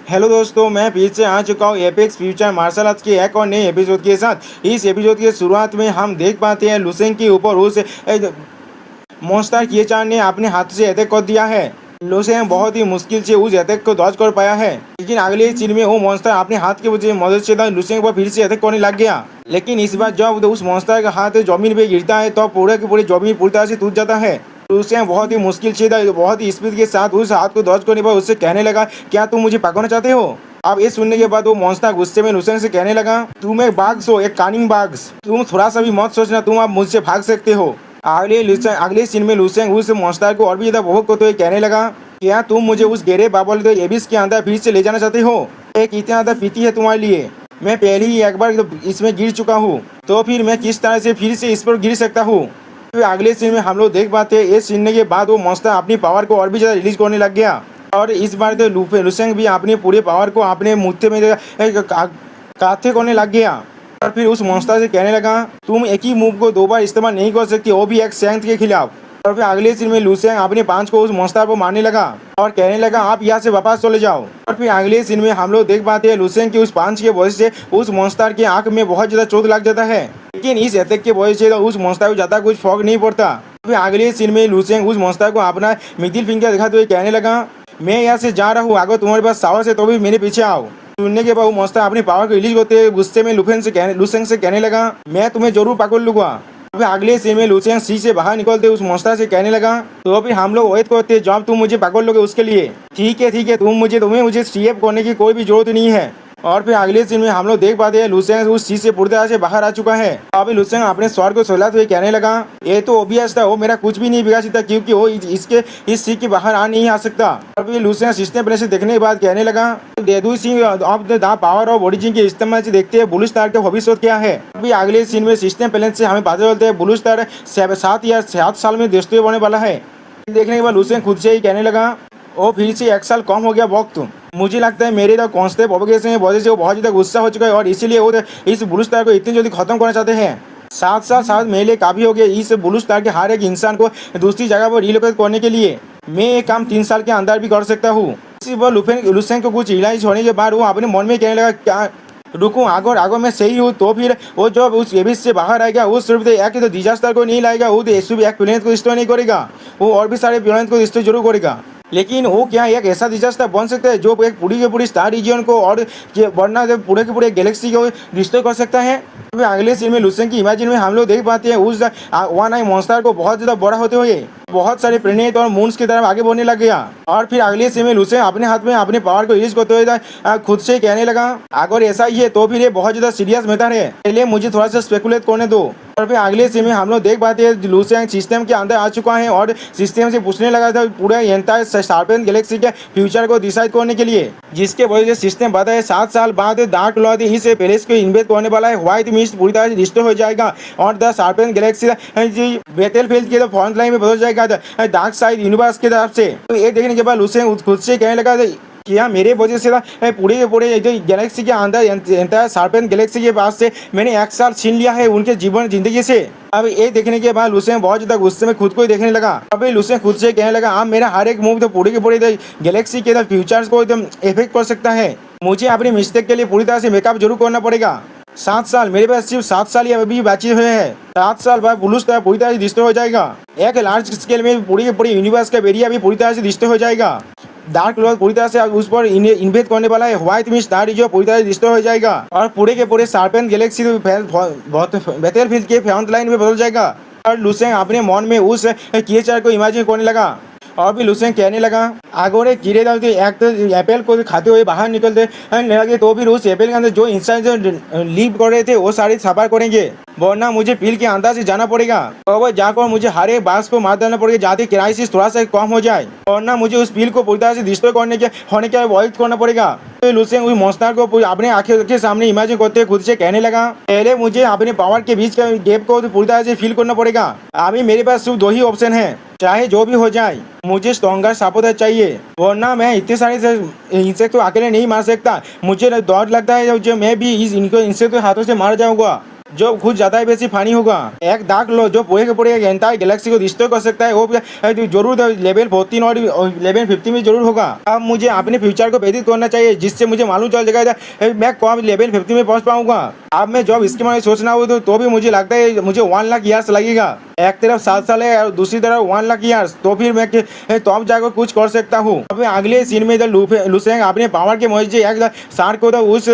Hello दोस्तों, मैं फिर से आ चुका हूँ एपेक्स फ्यूचर मार्शल आर्ट्स के एक और नए एपिसोड के साथ। इस एपिसोड के शुरुआत में हम देख पाते हैं लुसेंग के ऊपर उस मॉन्स्टर किएचान ने अपने हाथ से अटैक कर दिया है। लुसेंग बहुत ही मुश्किल से उस अटैक को डॉज कर पाया है, लेकिन अगले सीन में वो मॉन्स्टर अपने हाथ की मदद से लुसेंग पर फिर से अटैक करने लग गया। लेकिन इस बार जब उस मॉन्स्टर का हाथ जमीन पे गिरता है तो पूरे की पूरी जमीन पूरी तरह से टूट जाता है। लुसेंग बहुत ही मुश्किल से बहुत ही स्पीड के साथ उस हाथ को डॉज करने पर उससे कहने लगा, क्या तुम मुझे पकड़ना चाहते हो? अब ये सुनने के बाद वो मॉन्स्टर गुस्से में लुसेंग से कहने लगा, तुम एक बाघ हो, एक कानिंग बाघ। तुम थोड़ा सा भी मत सोचना तुम अब मुझसे भाग सकते हो। अगले सीन में लुसेंग उस मॉन्स्टर को और भी ज्यादा भोग करते हुए कहने लगा, क्या तुम मुझे उस गहरे बाबल तो एबिस के अंदर फिर से ले जाना चाहते हो? एक इतना ज्यादा पीती है तुम्हारे लिए। मैं पहले ही एक बार इसमें गिर चुका हूँ, तो फिर मैं किस तरह से फिर से इस पर गिर सकता हूँ? फिर अगले सीन में हम लोग देख पाते हैं ये सीन के बाद वो मॉन्स्टर अपनी पावर को और भी ज्यादा रिलीज करने लग गया। और इस बार तो लुसेंग भी अपने पूरे पावर को अपने मुट्ठी में काथे करने लग गया। और फिर उस मॉन्स्टर से कहने लगा, तुम एक ही मूव को 2 बार इस्तेमाल नहीं कर सकती, वो भी एक स्ट्रेंथ के खिलाफ। और फिर अगले सीन में लुसेंग अपने पांच को उस मॉन्स्टर पर मारने लगा और कहने लगा, आप यहाँ से वापस चले जाओ। और फिर अगले सीन में हम लोग देख पाते हैं लुसेंग की उस पांच के वजह से उस मॉन्स्टर की आंख में बहुत ज्यादा चोट लग जाता है, लेकिन इस अटैक के वजह से उस मॉन्स्टर को ज्यादा कुछ फर्क नहीं पड़ता। फिर अगले सीन में लुसेंग उस मॉन्स्टर को अपना मिडिल फिंगर दिखाते हुए कहने लगा, मैं यहाँ से जा रहा हूँ, अगर तुम्हारे पास साहस है तो भी मेरे पीछे आओ। सुनने के बाद वो मॉन्स्टर अपनी पावर को रिलीज करते हुए गुस्से में लुसेंग से कहने लगा, मैं तुम्हें जरूर पकड़ लूंगा। फिर अगले सीन में लुसेंग सी से बाहर निकलते उस मॉन्स्टर से कहने लगा, तो फिर हम लोग वेट करते जब तुम मुझे पकड़ लोगे उसके लिए। ठीक है, तुम्हें मुझे सीएफ करने की कोई भी जरूरत नहीं है। और फिर अगले सीन में हम लोग देख पाते हैं लुसेंग उस चीज से पूरी तरह से बाहर आ चुका है। अभी लुसेंग अपने स्वर को सुलझाते हुए कहने लगा, ये तो ओबियस था, वो मेरा कुछ भी नहीं बिगाड़ सकता क्योंकि वो इस सीट के बाहर आ नहीं आ सकता। अभी लुसेंग सिस्टम प्ले से देखने के बाद कहने लगा, देदू सिंह of the power of origin के इस्तेमाल से देखते हैं ब्लू स्टार का भविष्य क्या है। अभी अगले सीन में सिस्टम प्लेन से हमें पता चलता है ब्लू स्टार 7 साल में दोस्तों होने वाला है। देखने के बाद लुसेंग खुद से ही कहने लगा, वो फिर से 1 साल कम हो गया वक्त। मुझे लगता है मेरे जो कॉन्स्टेंट प्रोपगेशन की वजह से वो बहुत ज़्यादा गुस्सा हो चुका है और इसीलिए वो इस ब्लू स्टार को इतनी जल्दी खत्म करना चाहते हैं। 7 साल शायद मेरे लिए काफ़ी हो गया इस ब्लू स्टार के हर एक इंसान को दूसरी जगह पर रिलोकेट करने के लिए। मैं ये काम 3 साल के अंदर भी कर सकता हूँ। इसी पर लुसेंग को कुछ रियलाइज होने के बाद वो अपने मन में कहने लगा, क्या रुकूं, अगर मैं सही हूँ तो फिर वो जब उस एबिस से बाहर आएगा वो सिर्फ एक तो डिजास्टर को नहीं लाएगा, वो तो एक प्लेनेट को डिस्ट्रॉय नहीं करेगा, वो और भी सारे प्लेनेट को डिस्ट्रॉय जरूर करेगा। लेकिन वो क्या एक ऐसा डिजास्टर बन सकता है जो एक पूरी के पूरी स्टार रीजन को और वरना पूरे के पूरे गैलेक्सी को डिस्ट्रॉय कर सकता है। तो अगले सीन में लुसेंग की इमेजिन में हम लोग देख पाते हैं उस वन आई मॉन्स्टर को बहुत ज़्यादा बड़ा होते हुए बहुत सारे प्लेनेट और मून्स की तरफ आगे बढ़ने लग गया। और फिर अगले सीन में लुसेंग अपने हाथ में अपने पावर को यूज करते हुए खुद से कहने लगा, अगर ऐसा ही है तो फिर ये बहुत ज़्यादा सीरियस मैटर है, पहले मुझे थोड़ा सा स्पेकुलेट करने दो। और फिर अगले सीन में हम लोग देख पाते हैं लुसेंग सिस्टम के अंदर आ चुका है और सिस्टम से पूछने लगा था पूरे एंटायर शार्पेन गैलेक्सी के फ्यूचर को डिसाइड करने के लिए, जिसके वजह से सिस्टम बताया है 7 साल बाद डार्क लॉर्ड इस पैलेस को इन्वेस्ट करने वाला है। व्हाइट मिस्ट पूरी तरह से डिस्ट्रॉय हो जाएगा और द शार्पेन गैलेक्सी बैटलफील्ड के फ्रंट लाइन में बदल जाएगा डार्क साइड यूनिवर्स की तरफ से। तो ये देखने के बाद लुसेंग खुद से कहने लगा क्या मेरे वजह से पूरे के पूरे गैलेक्सी के अंदर एंटायर शार्पेन गैलेक्सी के पास से मैंने 1 साल छीन लिया है उनके जिंदगी से। अब ये देखने के बाद लुसेंग बहुत ज़्यादा गुस्से में खुद को ही देखने लगा। अभी लुसेंग खुद से कहने लगा, आप मेरा हर एक मूव तो पूरे के पूरे गैलेक्सी के फ्यूचर्स को एकदम इफेक्ट कर सकता है। मुझे अपनी मिस्टेक के लिए पूरी तरह से मेकअप जरूर करना पड़ेगा। 7 साल मेरे पास सिर्फ 7 साल ही अभी बचे हुए हैं। 7 साल बाद ब्लू स्टार पूरी तरह से डिस्ट्रॉय हो जाएगा। एक लार्ज स्केल में पूरी के पूरी यूनिवर्स का एरिया भी पूरी तरह से डिस्ट्रॉय हो जाएगा। डार्क लॉर्ड पूरी तरह से उस पर इन्वेस्ट करने वाला है। व्हाइट मिस्ट स्टार जो पूरी तरह से डिस्ट्रॉय हो जाएगा और पूरे के पूरे शार्पेन गैलेक्सी बैटलफील्ड के फ्रंट लाइन में बदल जाएगा। और लुसेंग अपने मन में उस क्रिएचर को इमेजिन करने लगा। और भी लुसेंग कहने लगा, अगर एक कीड़े दाल एक तो एप्पल को खाते हुए बाहर निकलते लगे तो फिर उस एप्पल के अंदर जो इंसान जो लीव कर रहे थे वो सारे सफर करेंगे, वरना मुझे पील के अंदर से जाना पड़ेगा और जाकर मुझे हर एक बास को मार देना पड़ेगा जाते क्राइसिस थोड़ा सा कम हो जाए, वरना मुझे उस पील को पूरी तरह से डिस्ट्रॉय होने के अवॉइड करना पड़ेगा। तो लुसेंग उस मॉन्स्टर को अपने आंखों के सामने इमेजिन करते खुद से कहने लगा, पहले मुझे अपने पावर के बीच का गैप को पूरी तरह से फील करना पड़ेगा। अभी मेरे पास सिर्फ 2 ही ऑप्शन है, चाहे जो भी हो जाए मुझे स्ट्रॉन्गर सपोर्टर चाहिए, वरना मैं इतने सारे इंसेक्ट तो अकेले नहीं मार सकता। मुझे डर लगता है जो मैं भी इनसे तो हाथों से मार जाऊंगा। जो कुछ ज्यादा ही बेसी फानी होगा। एक दाग लो जो पूरे के पूरे एंटायर गैलेक्सी को डिस्ट्रॉय कर सकता है, वो जरूर लेवल 14 और लेवल 50 में जरूर होगा। अब मुझे अपने फ्यूचर को बेहतर करना चाहिए, जिससे मुझे मालूम चल जाएगा मैं कब लेवल 50 में पहुंच पाऊंगा। अब मैं जब इसके बारे में सोचना हो तो भी मुझे लगता है मुझे 1 लाख ईयर्स लगेगा। एक तरफ 7 साल है और दूसरी तरफ 1 लाख ईयर्स, तो फिर मैं तो अब जाकर कुछ कर सकता हूँ। अब अगले सीन में जब लुसेंग अपने पावर के मदद से एक शार्क को उस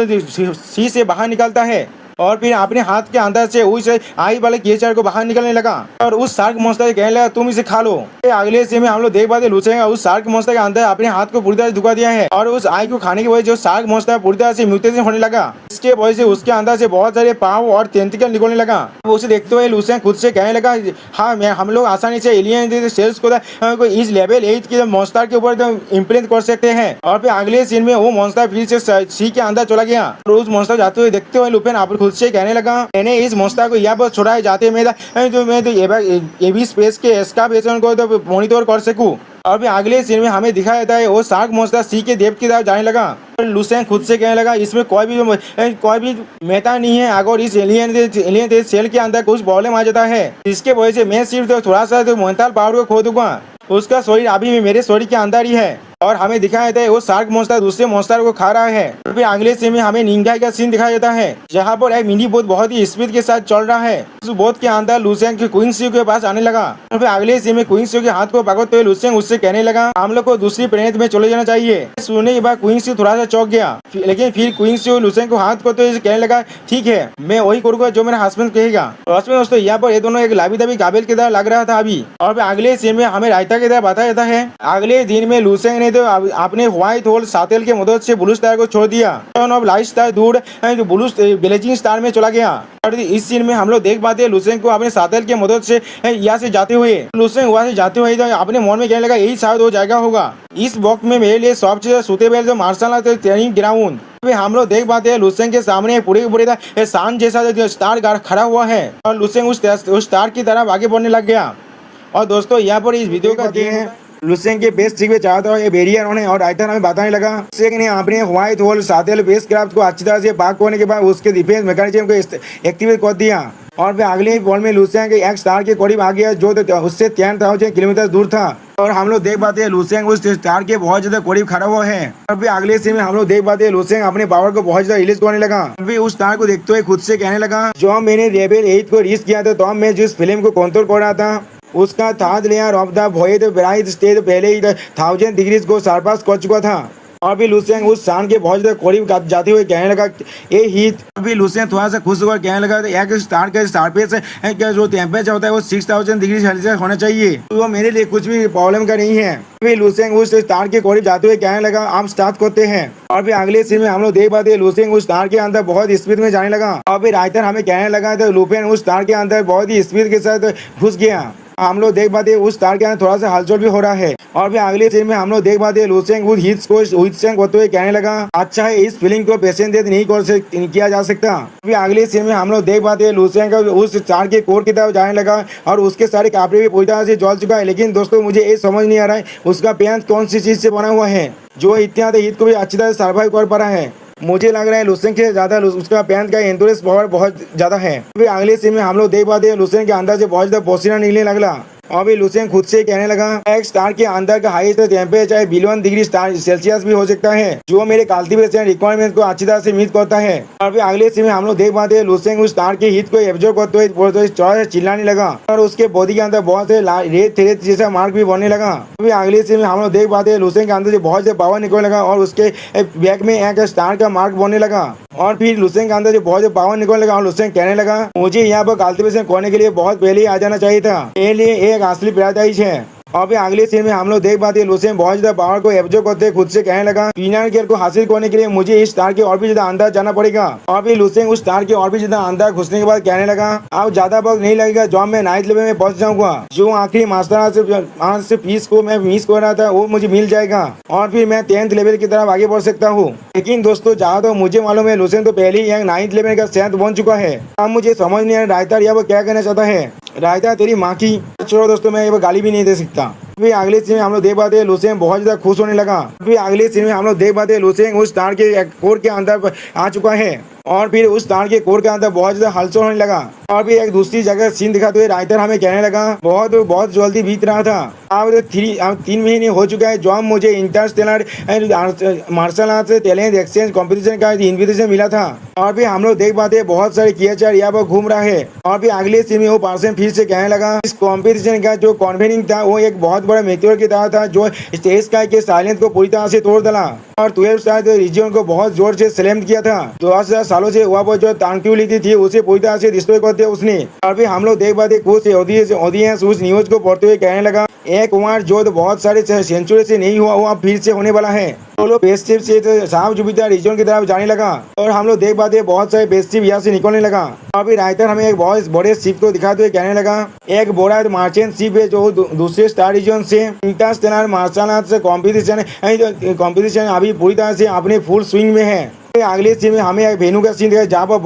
सी से बाहर निकलता है और फिर अपने हाथ के अंदर से उस आई वाले केचर को बाहर निकलने लगा और उस शार्क मॉन्स्टर से कहने लगा तुम इसे खा लो। अगले सीन में हम लोग देख पाते लुसेंग उस शार्क मॉन्स्टर के अंदर अपने हाथ को पूरी तरह से धुका दिया है और उस आई को खाने की वजह से जो शार्क मॉन्स्टर पूरी तरह से म्यूटेशन होने लगा। इसके वजह से उसके अंदर से बहुत सारे पाँव और टेंटिकल निकलने लगा। उसे देखते हुए लुसेंग खुद से कहने लगा हाँ मैं हम लोग आसानी से एलियन सेल्स को इस लेवल 8 के मॉन्स्टर के ऊपर इम्प्लेंट कर सकते हैं। और फिर अगले सीन में वो मॉन्स्टर फिर से सी के अंदर चला गया और उस मॉन्स्टर जाते हुए देखते हुए लुपेन आप खुद से कहने लगा मैंने इस मॉन्स्टर को यहाँ पर छोड़ा जाते मैं एबी स्पेस के एस्कावेशन को तो मॉनिटर कर सकूं। और फिर अगले सीन में हमें दिखाया जाता है वो शार्क मॉन्स्टर सी के देव की तरफ जाने लगा। लुसेंग खुद से कहने लगा इसमें कोई भी मेटा नहीं है। अगर इस एलियन सेल के अंदर कुछ प्रॉब्लम आ जाता है इसके वजह से मैं सिर्फ थोड़ा सा मेंटल पावर को खो दूंगा, उसका शरीर अभी भी मेरे शरीर के अंदर ही है। और हमें दिखाया जाता है वो शार्क मॉन्स्टर दूसरे मॉन्स्टर को खा रहा है। और फिर अगले सीन में हमें निंगाई का सीन दिखाया जाता है जहाँ पर एक मिनी बोट बहुत ही स्पीड के साथ चल रहा है। उस बोट के अंदर लुसेंग के क्वीन सी के पास आने लगा और फिर अगले सीन में क्वीन सी के हाथ को पकड़ते हुए लुसेंग उससे कहने लगा हम लोग को दूसरी प्लेनेट में चले जाना चाहिए। सुनने के बाद क्वीन सी थोड़ा सा चौंक गया, लेकिन फिर क्वीन सी लुसेंग को हाथ करते हुए कहने लगा ठीक है मैं वही करूंगा जो मेरा हस्बैंड कहेगा। दोस्तों यहाँ पर ये दोनों एक लाभी दबी काबिल की तरह लग रहा था अभी। और फिर अगले सीन में हमें रायता की तरह बताया जाता है अगले दिन में लुसेंग ने तो अपने व्हाइट होल सातेल के मदद से ब्लू स्टार को छोड़ दिया और लाइट स्टार दूर ब्लू ब्लेजिंग स्टार में चला गया। और इस सीन में हम लोग देख पाते हैं लुसेंग को अपने सातेल के मदद से यहाँ से जाते हुए अपने मन में कहने लगा यही शायद वो जगह होगा इस वक्त में मेरे लिए सबसे सुटेबल जो मार्शल आर्ट ट्रेनिंग ग्राउंड। हम लोग देख पाते हैं लुसेंग के सामने पूरे सान जैसा जो स्टार खड़ा हुआ है और लुसेंग उस स्टार की तरफ आगे बढ़ने लग गया। और दोस्तों यहाँ पर इस वीडियो का है लुसेंग के बेस ठीक चाहता है ये बेरियर होने और राइटर हमें बताने लगा लुसेंग ने अपने व्हाइट होल सातेल बेस क्राफ्ट को अच्छी तरह से पाक होने के बाद उसके डिफेंस मैकेनिज्म को एक्टिवेट कर दिया और फिर अगले ही बॉल में लुसेंग एक स्टार के करीब आ गया जो उससे 10,000 किलोमीटर दूर था। और हम लोग देख पाते हैं लुसेंग उस स्टार के बहुत ज्यादा करीब खड़ा हुआ है। और फिर अगले सीन में हम लोग देख पाते हैं लुसेंग अपने पावर को बहुत ज्यादा रिलीज करने लगा। फिर उस स्टार को देखते हुए खुद से कहने लगा जो मैंने लेवल 8 को रीच किया था तो मैं जिस फिल्म को कंट्रोल कर रहा था उसका third layer of the void bright stage पहले ही 1000 डिग्रीज को सरपास कर चुका था। और भी लुसेंग उस शान के बहुत ज्यादा करीब जाते हुए कहने लगा ये हीट। अभी लुसेंग थोड़ा सा खुश होकर कहने लगा एक स्टार का सरफेस जो टेम्परेचर होता है वो 6000 डिग्री सेल्सियस होना चाहिए, तो वो मेरे लिए कुछ भी प्रॉब्लम का नहीं है। फिर लुसेंग उस स्टार के करीब जाते हुए कहने लगा आप स्टार्ट करते हैं। और फिर अगले सीन में हम लोग देख पाते हैं लुसेंग उस स्टार के अंदर बहुत स्पीड में जाने लगा। और फिर राइटर हमें कहने लगा तो लुपेन उस स्टार के अंदर बहुत ही स्पीड के साथ घुस गया। हम लोग देख पाते हैं उस स्टार के अंदर थोड़ा सा हलचल भी हो रहा है। और फिर अगले सीन में हम लोग देख पाते हैं लुसेंग उस हिट्स को करते हुए कहने लगा अच्छा है इस फीलिंग को पेशेंट नहीं किया जा सकता। फिर अगले सीन में हम लोग देख पाते हैं लुसेंग उस स्टार के कोर की तरफ जाने लगा और उसके सारे कपड़े भी पूरी तरह से जल चुका है। लेकिन दोस्तों मुझे ये समझ नहीं आ रहा है उसका पैंट कौन सी चीज से बना हुआ है जो इतना हीट को भी अच्छी तरह से सर्वाइव कर पा रहा है। मुझे लग रहा है लुसेंग से ज्यादा उसका पैंट का एंडोरेंस पावर बहुत ज्यादा है। फिर अगले सीन में हम लोग देख पाते हैं लुसेंग के अंदर से बहुत ज्यादा पसीना निकलने लगला। अभी लुसेंग खुद से कहने लगा एक स्टार के अंदर का हाईएस्ट टेम्परेचर 51 डिग्री सेल्सियस भी हो सकता है जो मेरे कल्टीवेशन रिक्वायरमेंट को अच्छी तरह से मीट करता है। और फिर अगले सीन में हम लोग देख पाते हैं लुसेंग उस स्टार के हीट को एब्जॉर्ब करते हुए चौड़ा चिल्लाने लगा और उसके बॉडी के अंदर बहुत से रेत थ्रेड जैसा मार्क भी बनने लगा। फिर अगले सीन में हम लोग देख पाते हैं लुसेंग के अंदर से बहुत से पावर निकलने लगा और उसके बैक में एक स्टार का मार्क बनने लगा। और फिर लुसेंग के अंदर से बहुत से पावर निकलने लगा और लुसेंग कहने लगा मुझे यहाँ पर कल्टीवेशन करने के लिए बहुत पहले ही आ जाना चाहिए था, ये लिए एक असली पैराडाइज है। और फिर अगले सीन में हम लोग देख पाते हैं लुसेंग बहुत ज्यादा पावर को एब्जॉर्ब करते खुद से कहने लगा पीनर केयर को हासिल करने के लिए मुझे इस स्टार के और भी ज्यादा अंदर जाना पड़ेगा। और फिर लुसेंग उस स्टार के और भी ज्यादा अंदर घुसने के बाद कहने लगा अब ज्यादा वक्त नहीं लगेगा जब मैं 9th लेवल में पहुंच जाऊंगा, जो आखिरी मास्टर से पीस को मैं मिस कर रहा था वो मुझे मिल जाएगा और फिर मैं 10th लेवल की तरफ आगे बढ़ सकता हूँ। लेकिन दोस्तों जहाँ तो मुझे मालूम है लुसेंग तो पहले ही 9th लेवल का सेंट बन चुका है। अब मुझे समझ नहीं आ रहा रायता यहाँ पर क्या कहना चाहता है। रायता तेरी माँ की चलो दोस्तों, मैं ये गाली भी नहीं दे सकता। फिर अगले सीन में हम लोग देख पाते हैं लुसेंग बहुत ज्यादा खुश होने लगा। फिर अगले सीन में हम लोग देख पाते हैं लुसेंग उस तार के कोर के अंदर आ चुका है और फिर उस तार के कोर के अंदर बहुत ज्यादा हलचल होने लगा। और फिर एक दूसरी जगह सीन दिखाते हुए राइटर हमें कहने लगा बहुत जल्दी बीत रहा था। अब 3 महीने हो चुका है जब मुझे interstellar martial arts talent exchange competition का इन्विटेशन मिला था। और फिर हम लोग देख पाते हैं बहुत सारे क्रिएचर यहाँ पर घूम रहा है। और फिर अगले सीन में वो पर्सन फिर से कहने लगा इस कंपटीशन का जो कॉन्वेनिंग था वो एक बहुत बड़ा मेteor की तरह था जो स्टेज स्काई के साइलेंस को पूरी तरह से तोड़ डाला और 12 स्टार रीजन को बहुत जोर से स्लैम किया था। 10,000 सालों से वहाँ पर जो ट्रांक्विलिटी थी उसे पूरी तरह से डिस्ट्रॉय कर दिया उसने। और फिर हम लोग देख पाते कुछ ऑडियंस उस न्यूज को पढ़ते हुए कहने लगा एक वार जो बहुत सारे सेंचुरी से नहीं हुआ वो फिर से होने वाला है। तो लोग बेस्टिप से साफ जुपिटर रीजन की तरफ जाने लगा और हम लोग देख पाते बहुत सारे बेस्टिप यहाँ से निकलने लगा। और फिर राइटर हमें एक बहुत बड़े शिप को दिखाते हुए कहने लगा एक बड़ा मार्चेंट शिप है जो दूसरे स्टार रीजन से इंटरस्टेलर मार्शल आर्ट्स कॉम्पिटिशन अभी पूरी तरह से अपने फुल स्विंग में है। अगले सीन में हमें एक वेन्यू का सीन दिखाया जहाँ पर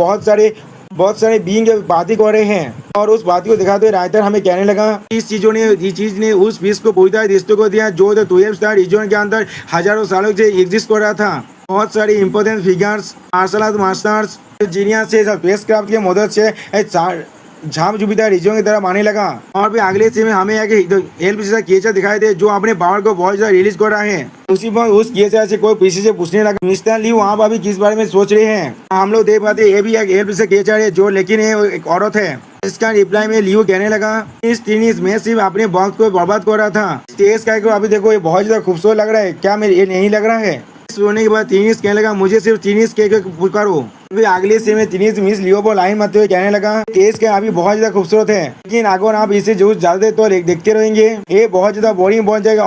बहुत सारे बीइंग बातें कर रहे हैं और उस बात को दिखाते हुए राइटर हमें कहने लगा इस चीज ने उस फिश को पूरी तरह रिश्ते को दिया जो 12 स्टार रीजन के अंदर हजारों सालों से एग्जिस्ट कर रहा था। बहुत सारे important figures martial art masters genius से स्पेसक्राफ्ट की मदद से झाप जुपिटर रीजन की तरफ आने लगा। और फिर अगले सीन में हमें एक हेल्प जैसा क्रिएचर दिखाई दे जो अपने पावर को बहुत ज्यादा रिलीज कर रहा है। उसी पर उस क्रिएचर से कोई पीछे से पूछने लगा मिस्टर ली आप अभी किस बारे में सोच रहे हैं। हम लोग देख पाते ये भी एक हेल्प जैसा क्रिएचर है जो लेकिन एक औरत है। इसका रिप्लाई में लियो कहने लगा मैं सिर्फ अपने वक्त को बर्बाद कर रहा था। स्टेज का को अभी देखो ये बहुत ज्यादा खूबसूरत लग रहा है क्या मेरे ये नहीं लग रहा है। सुनने के बाद टीनिस कहने लगा मुझे सिर्फ टीनिस के पुकारो। फिर अगले से में टीनिस मिस लियो को लाइन मारते हुए कहने लगा टेस्ट का अभी बहुत ज्यादा खूबसूरत है लेकिन अगर आप इसे जो ज्यादा तो देखते रहेंगे ये बहुत ज्यादा बोरिंग बन जाएगा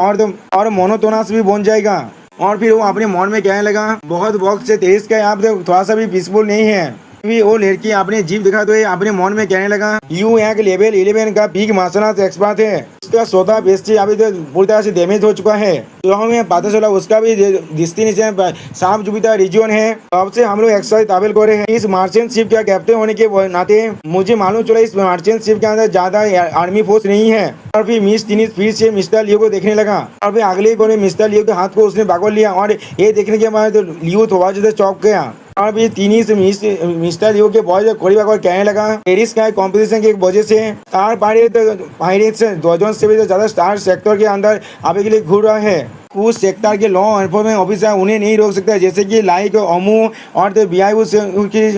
और मोनोटोनस भी बन जाएगा। और फिर वो अपने मन में कहने लगा बहुत वक्त से टेस्ट का आप थोड़ा सा भी पीसफुल नहीं है। भी वो लड़की अपने जीप दिखाते हुए अपने मन में कहने लगा यू एक लेवल 11 का पीक मार्शल आर्ट एक्सपर्ट है। उसका स्वतः बेस्टी अभी तो पूरी तरह से डैमेज हो चुका है तो हमें पता चला उसका भी डेस्टिनेशन साफ जुपिटर रीजन है। अब से हम लोग एक्सरसाइज ताबेल कर रहे हैं। इस मार्चेंट शिप का कैप्टन होने के नाते मुझे मालूम चला इस मार्चेंट शिप के अंदर ज्यादा आर्मी फोर्स नहीं है। और फिर मिस टीनिस फिर से मिस्टर लियो को देखने लगा और फिर अगले कोने मिस्टर लियो के हाथ को उसने पकड़ लिया और ये देखने के बाद लियो थोड़ा ज्यादा चौंक गया। और भी तीन से मिस्टर लियो के बहुत करीब आकर कहने लगा पेरिस का कंपटीशन की वजह से स्टार पायरेट्स दर्जन से भी ज्यादा स्टार सेक्टर के अंदर आने के लिए घूर रहा है। कुछ सेक्टर के लॉ एनफोर्समेंट ऑफिसर उन्हें नहीं रोक सकता जैसे कि लाइक अमू और उनकी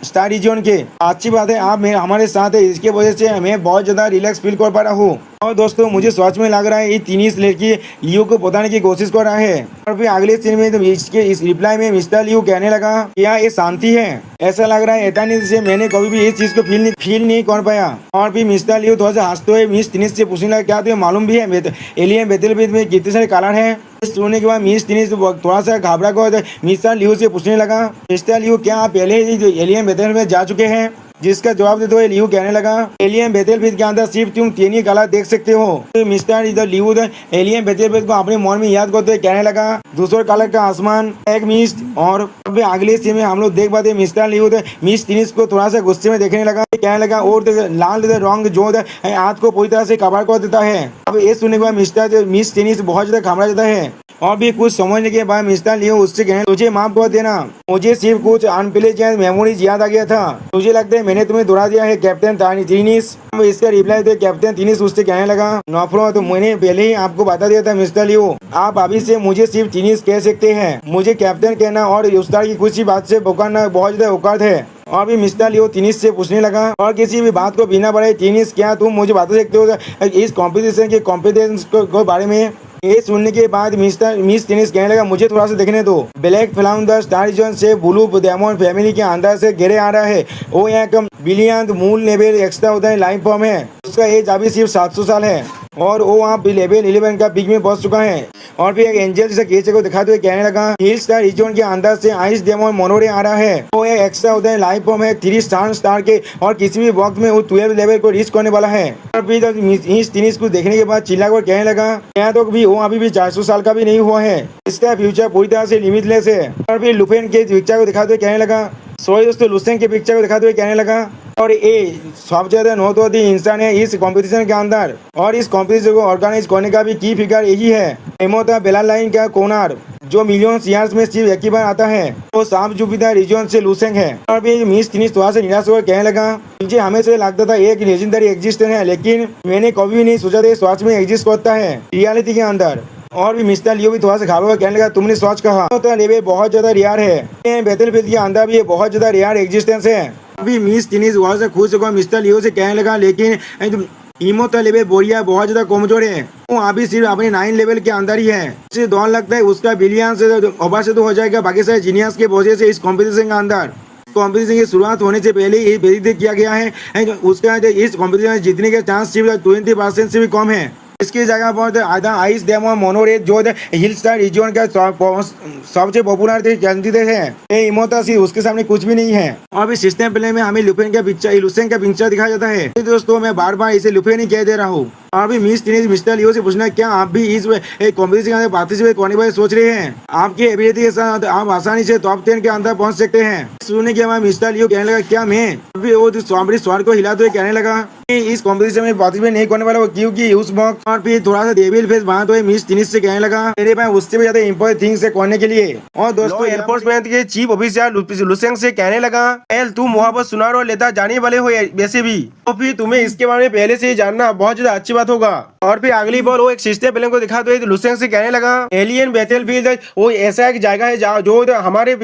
स्टार रीजन के। अच्छी बात है आप हमारे साथ है इसके वजह से मैं बहुत ज्यादा रिलैक्स फील कर पा रहा हूँ। और दोस्तों मुझे सच में लग रहा है ये तीन लड़की लियो को बताने की कोशिश कर रहा है। और फिर अगले सीन में तो इस रिप्लाई में मिस्टर लियो कहने लगा क्या ये शांति है। ऐसा लग रहा है एटर्नी से मैंने कभी भी इस चीज को फील नहीं कर पाया। और फिर मिस्टर लियो थोड़ा सा हंसते हुए मिस टिनिस से पूछने लगा क्या तुम्हें मालूम भी है एलियन बैटलफील्ड में कितने सारे कलर है। सुनने के बाद मिस टिनिस थोड़ा सा घबरा कर मिस्टर लियो से पूछने लगा मिस्टर लियो क्या आप पहले ही एलियन बैटलफील्ड में जा चुके हैं। जिसका जवाब देते हुए लियो कहने लगा एलियन बैटलफील्ड के अंदर सिर्फ तुम 3 ही कलर देख सकते हो। तो मिस्टर लियो एलियन बैटलफील्ड को अपने मन में याद करते हुए कहने लगा दूसरे कलर का आसमान एक मिस्ट। और अगले सीन में हम लोग देख पाते मिस्टर लियो मिस टिनिस को थोड़ा सा गुस्से में देखने लगा कहने लगा और लाल रंग जो हाथ को पूरी तरह से कवर कर देता है। अब ये सुनने के बाद मिस टिनिस बहुत ज्यादा घबरा जाता है। और भी कुछ समझने के बाद मिस्टर लियो उससे कहने तुझे माफ कर देना मुझे सिर्फ कुछ अनप्लेजेंट मेमोरीज याद आ गया था। तुझे लगता है मैंने तुम्हें दोहरा दिया है कैप्टन टीनिस। इसका रिप्लाई दे कैप्टन टीनिस उससे कहने लगा नौफरो तो मैंने पहले ही आपको बता दिया था मिस्टर लियो आप अभी से मुझे सिर्फ टीनिस कह सकते हैं। मुझे कैप्टन कहना और उस तरह की कुछ ही बात से पुकारना बहुत ज्यादा औकात है। और भी मिस्टर लियो टीनिस से पूछने लगा और किसी भी बात को बिना बढ़ाए टीनिस क्या तुम मुझे बता सकते हो इस कॉम्पिटिशन के कॉम्पिटेंस को बारे में। ये सुनने के बाद मिस टिनिस कहने लगा मुझे थोड़ा सा देखने दो। ब्लैक फ्लाउन द स्टार रीजन से ब्लू डायमंड फैमिली के अंदर से घेरे आ रहा है। वो एक बिलियन मूल लेवल एक्स्ट्रा होता है लाइफ फॉर्म है। उसका एज अभी सिर्फ 700 साल है और वो वहाँ लेवल 11 का पीक में पहुंच चुका है। और फिर एक एंजल जैसा केस को दिखाते हुए कहने लगा हिल स्टार रीजन के अंदर से आइस डेमन मोनोरे आ रहा है। वो एक एक्स्ट्रा होता है लाइफ फॉर्म है 3 स्टार के और किसी भी वक्त में वो 12 लेवल को रीच करने वाला है। और फिर इस टिनिस को देखने के बाद चिल्ला कर कहने लगा यहाँ तो भी वो अभी भी 400 साल का भी नहीं हुआ है। इसका फ्यूचर पूरी तरह से लिमिटलेस है। और फिर लुपेन के पिक्चर को दिखाते हुए कहने लगा सॉरी दोस्तों, लुसेंग के पिक्चर को दिखाते हुए कहने लगा और ये सबसे ज्यादा नौतोदी इंसान है इस कंपटीशन के अंदर, और इस कंपटीशन को ऑर्गेनाइज करने का भी की फिगर यही है। एमोता बेलालाइन का कोनार जो मिलियन ईयर्स में सिर्फ एक ही बार आता है, वो साफ जुपिटर रीजन से लुसेंग है। और भी मिस फिनिश थोड़ा से निराश होकर कहने लगा, मुझे हमेशा लगता था एक लेजेंडरी एग्जिस्टेंस है, लेकिन मैंने कभी भी नहीं सोचा था स्वाच में एग्जिस्ट करता है रियलिटी के अंदर। और भी मिस्टर लियो भी थोड़ा सा घाबरा कहने लगा, तुमने सच कहा, तो लेवे बहुत ज्यादा रेयर है, बैटलफील्ड के अंदर भी बहुत ज्यादा रेयर एग्जिस्टेंस है। अभी मिस फिनिश वहाँ से खुश होकर मिस्टर लियो से कहने लगा, लेकिन इमोता लेवल बोरिया बहुत ज्यादा कमजोर है, वो अभी सिर्फ अपने 9 लेवल के अंदर ही है। उसे दौड़ लगता है उसका बिलियन से ओवर से तो हो जाएगा बाकी सारे जीनियस के वजह से इस कॉम्पिटिशन के अंदर। कॉम्पिटिशन की शुरुआत होने से पहले ही प्रेडिक्ट किया गया है उसका इस कॉम्पिटिशन में जीतने के चांस सिर्फ 20% से भी कम है। इसकी जगह पर आधा आइस डैम और मोनोरेल जो हिल स्टार रीजन का सबसे पॉपुलर कैंडिडेट है, इमोता सी उसके सामने कुछ भी नहीं है। और अभी सिस्टम प्ले में हमें लुसेंग का पिक्चर दिखाया जाता है। दोस्तों मैं बार बार इसे लुफे नहीं कह दे रहा हूँ। और अभी मिस्टर लियो से पूछना, क्या आप भी इस कॉम्पिटिशन के अंदर पार्टिसिपेट करने के बारे सोच रहे हैं? आपकी एबिलिटी के साथ आप आसानी से टॉप 10 के अंदर पहुंच सकते हैं। सुनने के बाद मिस्टर लियो कहने लगा, क्या मैं? अभी वो स्वार को हिलाते हुए कहने लगा, इस कॉम्पिटिशन में पार्टिसिपेट नहीं करने वाला, क्योंकि उस वक्त। और फिर थोड़ा सा डेविल फेस बनाते हुए मिस फिनिश से कहने लगा, मेरे पास उससे भी ज्यादा इंपॉर्टेंट थिंग्स है करने के लिए। और दोस्तों एयरफोर्स के चीफ ऑफिसर लुसेंग से कहने लगा, एल तुम वहाँ पर सुनार और लेता जाने वाले हो वैसे भी, तो फिर तुम्हें इसके बारे में पहले से ही जानना बहुत ज्यादा अच्छी बात होगा। और फिर अगली बार वो एक सिस्टम प्लेन को दिखाते हुए लुसेंग से कहने लगा, एलियन बैटलफील्ड वो ऐसा एक जगह है जो हमारे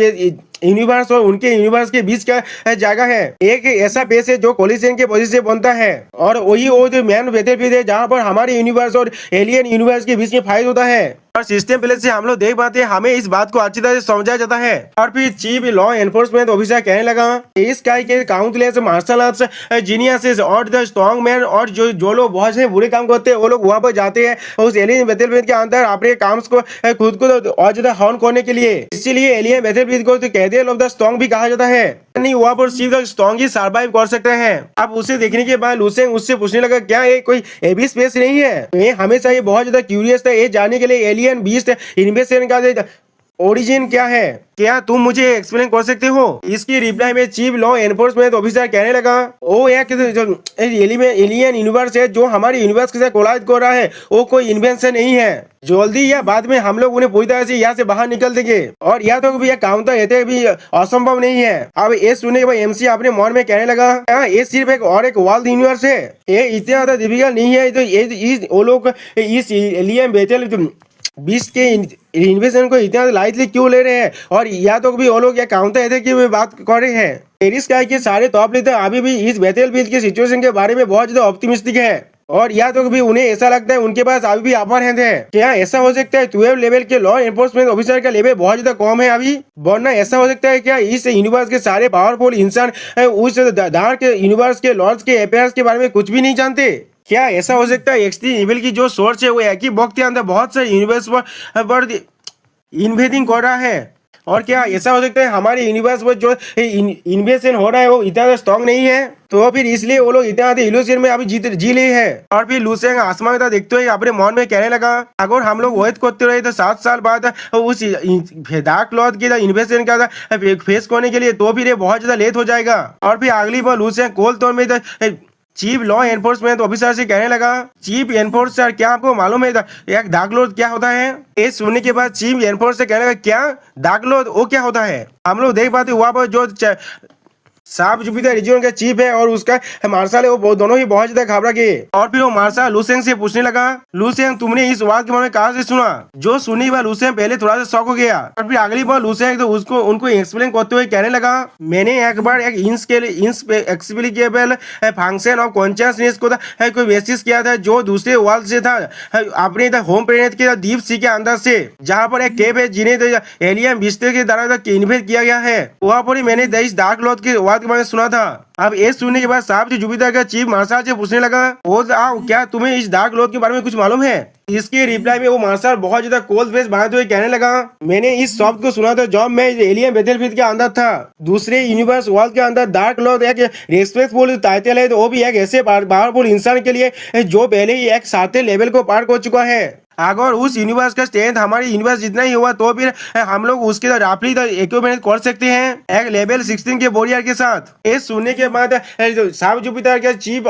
यूनिवर्स और उनके यूनिवर्स के बीच का जगह है, एक ऐसा पेस है जो कोलिजन के वजह से बनता है, और वही वो जो मैन बैटलफील्ड है जहाँ पर हमारे यूनिवर्स और एलियन यूनिवर्स के बीच में फाइट होता है। और सिस्टम प्ले से हम लोग देख पाते हैं, हमें इस बात को अच्छी तरह से समझाया जाता है। और फिर चीफ लॉ एनफोर्समेंट ऑफिसर कहने लगा, इस स्काई के काउंटलेस मार्शल आर्ट्स जीनियसेस और द स्ट्रॉन्ग मैन और जो लोग बहुत से बुरे काम करते हैं वो लोग वहाँ पर जाते हैं उस एलियन बैटलफील्ड के अंदर अपने काम को खुद को और ज्यादा हॉर्न करने के लिए। इसीलिए एलियन बैटलफील्ड को कैपिटल ऑफ द स्ट्रॉन्ग भी कहा जाता है। नहीं वहाँ पर सिर्फ स्ट्रॉन्ग ही सर्वाइव कर सकते हैं। अब उसे देखने के बाद लुसेंग उससे पूछने लगा, क्या ये कोई एबी स्पेस नहीं है? मैं हमेशा ये बहुत ज्यादा क्यूरियस था ये जानने के लिए एलियन बीस्ट इन्वेस्टमेंट का ओरिजिन क्या है, क्या तुम मुझे एक्सप्लेन कर सकते हो? इसकी रिप्लाई में चीफ लॉ एनफोर्समेंट ऑफिसर कहने लगा, वो एक एलियन यूनिवर्स है जो हमारे यूनिवर्स के साथ कोलाइड कर रहा है, वो कोई इन्वेंशन नहीं है। जल्दी या बाद में हम लोग उन्हें पूरी तरह से यहाँ से बाहर निकल देंगे, और यह तो भी काउंटर रहते भी असंभव नहीं है। अब ये सुनने के बाद एमसी अपने मन में कहने लगा, ये सिर्फ एक वर्ल्ड यूनिवर्स है, ये इतना ज्यादा डिफिकल्ट नहीं है। तो वो लोग इस एलियन बैटल बीस के इन्वेस्टमेंट को इतना लाइटली क्यों ले रहे हैं? और या तो भी वो लोग या काउंटर थे कि वे बात कर रहे हैं। पेरिस का के सारे टॉप लीडर अभी भी इस बैटलफील्ड की सिचुएशन के बारे में बहुत ज्यादा ऑप्टिमिस्टिक है, और या तो भी उन्हें ऐसा लगता है उनके पास अभी भी अपर हैंड है। क्या ऐसा हो सकता है 12 लेवल के लॉ एनफोर्समेंट ऑफिसर का लेवल बहुत ज्यादा कम है अभी? वरना ऐसा हो सकता है क्या इस यूनिवर्स के सारे पावरफुल इंसान उस डार्क यूनिवर्स के लॉर्ड्स के अफेयर्स के बारे में कुछ भी नहीं जानते? क्या ऐसा हो सकता है एक्सट्रीम इविल की जो सोर्स है वो एक ही वक्त के अंदर बहुत से यूनिवर्स पर इन्वेडिंग कर रहा है? और क्या ऐसा हो सकता है हमारे यूनिवर्स पर जो इन्वेशन हो रहा है वो इतना स्ट्रॉन्ग नहीं है, तो फिर इसलिए वो लोग इतना इल्यूजन में अभी जी ले है? और फिर लुसेंग आसमान का देखते हुए अपने मन में कहने लगा, अगर हम लोग वेट करते रहे तो 7 साल बाद उस डार्क लॉर्ड के इन्वेशन का फेस करने के लिए, तो फिर ये बहुत ज्यादा लेट हो जाएगा। और फिर अगली बार लुसेंग कोल तौर में चीफ लॉ एनफोर्समेंट ऑफिसर से कहने लगा, चीफ एनफोर्सर क्या आपको मालूम है एक डार्क लॉर्ड क्या होता है? ये सुनने के बाद चीफ एनफोर्सर कहने लगा, क्या डार्क लॉर्ड वो क्या होता है? हम लोग देख पाते वहाँ पर जो साफ जुपिटर रीजन का चीफ है और उसका मार्शल है, वो दोनों ही बहुत ज्यादा घबरा गए। और फिर वो मार्शल लुसेंग से पूछने लगा, लुसेंग तुमने इस बात के बारे में कहाँ से सुना? जो सुनी बार लुसेंग पहले थोड़ा सा शॉक हो गया, और फिर अगली बार लुसेंग तो उनको एक्सप्लेन करते हुए कहने लगा, मैंने एक बार एक इनएक्सप्लिकेबल फंक्शन ऑफ कॉन्शियसनेस को कोई बेसिस किया था जो दूसरे वर्ल्ड से था, अपने होम प्लेनेट के डीप सी के अंदर से, जहाँ पर एक केव है जिन्हें एलियन विस्तार के द्वारा इन्वेट किया गया है, वहाँ पर ही मैंने इस डार्क लॉर्ड के के बारे में सुना था। अब ये सुनने के बाद साहब जो जुपिटर का चीफ मार्शल से पूछने लगा, ओ आओ क्या तुम्हें इस डार्क लॉर्ड के बारे में कुछ मालूम है? इसके रिप्लाई में वो मार्शल बहुत ज्यादा कोल्ड फेस बनाते हुए कहने लगा, मैंने इस शब्द को सुना था जब मैं एलियन बैटलफील्ड के अंदर था। दूसरे यूनिवर्स वर्ल्ड के अंदर डार्क लॉर्ड एक रेस्पेक्टफुल टाइटल है, तो वो भी एक ऐसे पावरफुल इंसान के लिए जो पहले ही एक 7 लेवल को पार कर चुका है। अगर उस यूनिवर्स का स्ट्रेंथ हमारे यूनिवर्स जितना ही हुआ तो फिर हम लोग उसके राफली इक्विपमेंट कर सकते हैं एक लेवल 16 के वॉरियर के साथ। ये सुनने के बाद साब जुपिटर के चीफ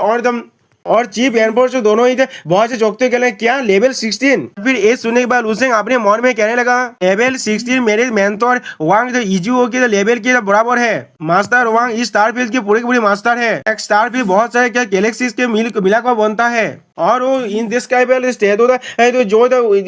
और चीफ एयरफोर्स दोनों ही थे बहुत से चौंकते गए क्या लेवल 16। फिर ये सुनने के बाद लुसेंग अपने मन में कहने लगा लेवल 16 मेरे मेंटोर वांग जो इजुओ के लेवल के बराबर है। मास्टर वांग इस स्टारफील्ड के पूरे के पूरे मास्टर है। एक स्टारफील्ड बहुत सारे क्या गैलेक्सीज के मिलाकर बनता है और वो इनडिस्क्राइबल स्टेट होता है तो जो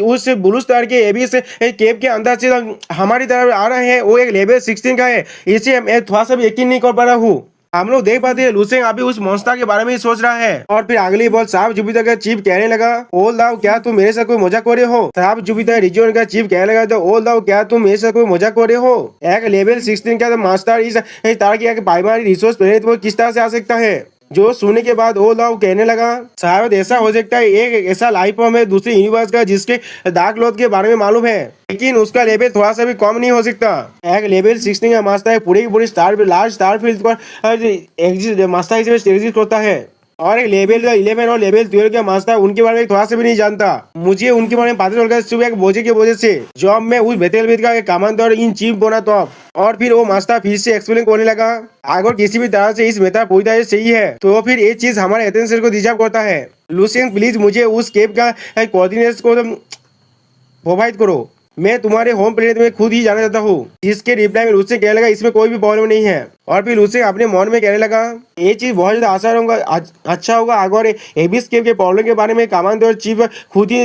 उस ब्लू स्टार के एबी से केव के अंदर से हमारी तरफ आ रहे हैं वो एक लेवल 16 का है। इसे मैं थोड़ा सा भी यकीन नहीं कर पा रहा हूँ। हम लोग देख पाते हैं लुसेंग अभी उस मॉन्स्टर के बारे में ही सोच रहा है और फिर अगली बॉल साहब जुपिटर का चीफ कहने लगा ओल दाओ क्या तुम मेरे साथ कोई मजाक कर रहे हो। साहब जुपिटर रीजन का चीफ कहने लगा तो ओल दाओ क्या तुम मेरे साथ कोई मजाक कर रहे हो। एक लेवल 16 का मास्टर इस तार की प्राइमरी रिसोर्स प्लेनेट पर किस तरह से आ सकता है। जो सुनने के बाद ओ लाओ कहने लगा शायद ऐसा हो सकता है एक ऐसा लाइफ फॉर्म है दूसरे यूनिवर्स का जिसके डार्क लॉर्ड के बारे में मालूम है लेकिन उसका लेवल थोड़ा सा भी कम नहीं हो सकता। एक लेवल 16 का मास्टर है पूरी की पूरी लार्ज स्टार फील्ड पर मास्टर एग्जिस्ट करता है और एक लेवल 11 और लेवल 12 के मास्टर उनके बारे में थोड़ा सा भी नहीं जानता। मुझे उनके बारे में पता चल गया सुबह एक बोझे की वजह से जब मैं उस बेतेलवेद का कमांडर इन चीफ बना तो और फिर वो मास्टर फिर से एक्सप्लेन करने लगा अगर किसी भी तरह से इस मेथड पूरी तरह से सही है तो फिर ये चीज हमारे अटेंशन को डिजर्व करता है। लुसेंग प्लीज मुझे उस केप का कोऑर्डिनेट्स को प्रोवाइड करो। मैं तुम्हारे होम प्लेनेट में खुद ही जाना चाहता हूँ। जिसके रिप्लाई में लुसेंग कहने लगा इसमें कोई भी प्रॉब्लम नहीं है और फिर लुसेंग अपने मन में कहने लगा ये चीज बहुत ज्यादा आसान होगा अच्छा होगा अगर एबिस केव के प्रॉब्लम के बारे में कमांडर चीफ खुद ही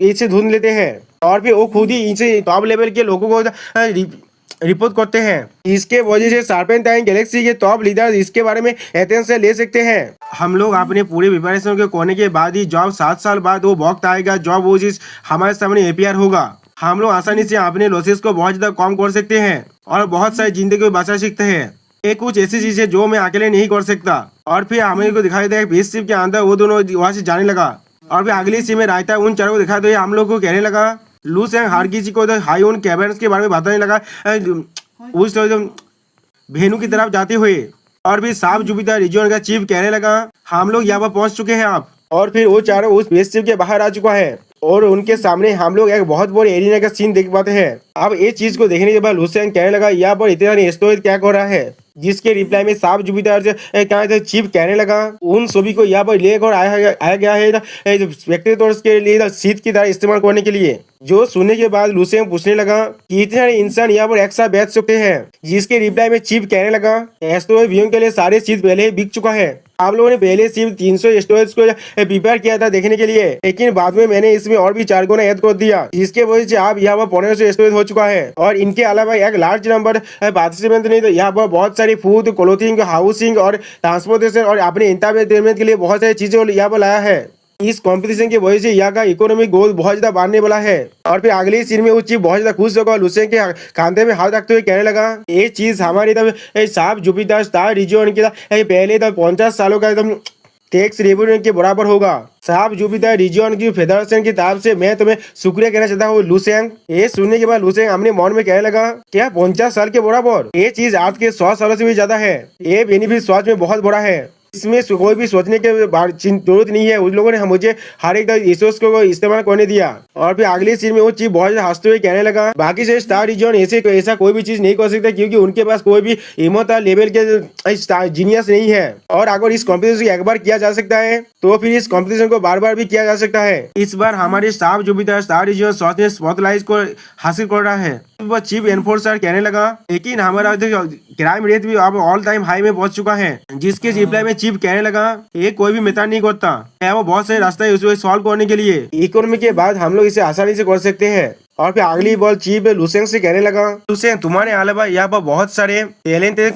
इसे ढूंढ लेते हैं और फिर वो खुद ही इनसे टॉप लेवल के लोगों को रिपोर्ट करते हैं। इसके वजह से सर्पेंटाइन गैलेक्सी के टॉप लीडर इसके बारे में एथेंस से ले सकते हैं। हम लोग अपने पूरे प्रिपरेशन के करने के बाद ही जब 7 साल बाद वो वक्त आएगा जब वो चीज हमारे सामने अपियर होगा हम लोग आसानी से अपने लॉसेस को बहुत ज्यादा कम कर सकते हैं और बहुत सारी जिंदगी को बचा सकते हैं। ये कुछ ऐसी चीजें जो मैं अकेले नहीं कर सकता। और फिर हमें को दिखाई दिया बेस शिप के अंदर वो दोनों वहां से जाने लगा और फिर अगली सीन में रायता उन चारों को दिखाई दिया हम लोग को कहने लगा लुसेंग हर किसी को हाई ऑन कैबिनेट्स के बारे में बताने लगा उस भेनु की तरफ जाते हुए और फिर साफ जुपिटर रीजन का चीफ कहने लगा हम लोग यहाँ पर पहुंच चुके हैं आप और फिर वो चारों उस स्पेसशिप के बाहर आ चुका है और उनके सामने हम लोग एक बहुत बड़े एरिया का सीन देख पाते हैं। अब ये चीज को देखने के बाद लुसेंग कहने लगा यहाँ पर इतना स्टोरेज क्या कर रहा है जिसके रिप्लाई में साफ जुपिटर से चीफ कहने लगा उन सभी को यहाँ पर लेकर आया गया है स्पेक्टेटर्स के लिए शीत की तरह इस्तेमाल करने के लिए। जो सुनने के बाद लुसेंग पूछने लगा कि इतने सारे इंसान यहाँ पर एक साथ बैठ सकते हैं जिसके रिप्लाई में चीफ कहने लगा एस्टोरेज व्यूइंग के लिए सारे चीज पहले ही बिक चुका है। आप लोगों ने पहले सिर्फ 300 स्टोरेज को प्रिपेयर किया था देखने के लिए लेकिन बाद में मैंने इसमें और भी 4 गुना ऐड कर दिया जिसके वजह से आप यहाँ पर 1500 स्टोरेज हो चुका है और इनके अलावा एक लार्ज नंबर पार्टिसिपेंट नहीं तो यहाँ पर बहुत सारी फूड क्लोथिंग हाउसिंग और ट्रांसपोर्टेशन और अपने एंटरटेनमेंट के लिए बहुत सारी चीजें यहाँ पर लाया है। इस कंपटीशन की वजह से यहाँ का इकोनॉमिक गोल बहुत ज्यादा बढ़ने वाला है। और फिर अगली सीन में वो चीफ बहुत ज्यादा खुश होगा लुसेंग के कांधे में हाथ रखते हुए कहने लगा ये चीज हमारी तब साफ जुपिटर स्टार रीजन के पहले तब 50 सालों का एकदम टैक्स रेवेन्यू के बराबर होगा। साफ जुपिटर रीजन की फेडरेशन की तरफ से मैं तुम्हें शुक्रिया कहना चाहता हूँ लुसेंग। ये सुनने के बाद लुसेंग अपने मन में कहने लगा क्या 50 साल के बराबर ये चीज आज के 100 सालों से भी ज्यादा है। ये बेनिफिट स्वास्थ्य में बहुत बड़ा है इसमें कोई भी सोचने की जरूरत नहीं है। उन लोगों ने मुझे हर एक रिसोर्स को इस्तेमाल करने दिया। और फिर अगली सीन में वो चीफ बहुत हंसते हुए कहने लगा बाकी से स्टार रीजन ऐसा कोई भी चीज नहीं कर सकता क्योंकि उनके पास कोई भी इमोता लेवल के जीनियस नहीं है और अगर इस कॉम्पिटिशन एक बार किया जा सकता है तो फिर इस कॉम्पिटिशन को बार बार भी किया जा सकता है। इस बार हमारे staff Jupiter star region spotlight को हासिल कर रहा है। वो चीफ एनफोर्सर कहने लगा लेकिन हमारा क्राइम रेट भी अब ऑल टाइम हाई में पहुंच चुका है जिसके रिप्लाई में चीफ कहने लगा ये कोई भी मेथड नहीं करता है वो बहुत सारे रास्ते है उसे सॉल्व करने के लिए इकोनॉमी के बाद हम लोग इसे आसानी से कर सकते हैं। और फिर अगली बॉल चीफ लुसेंग से कहने लगा लुसेंग तुम्हारे अलावा यहाँ पर बहुत सारे टैलेंटेड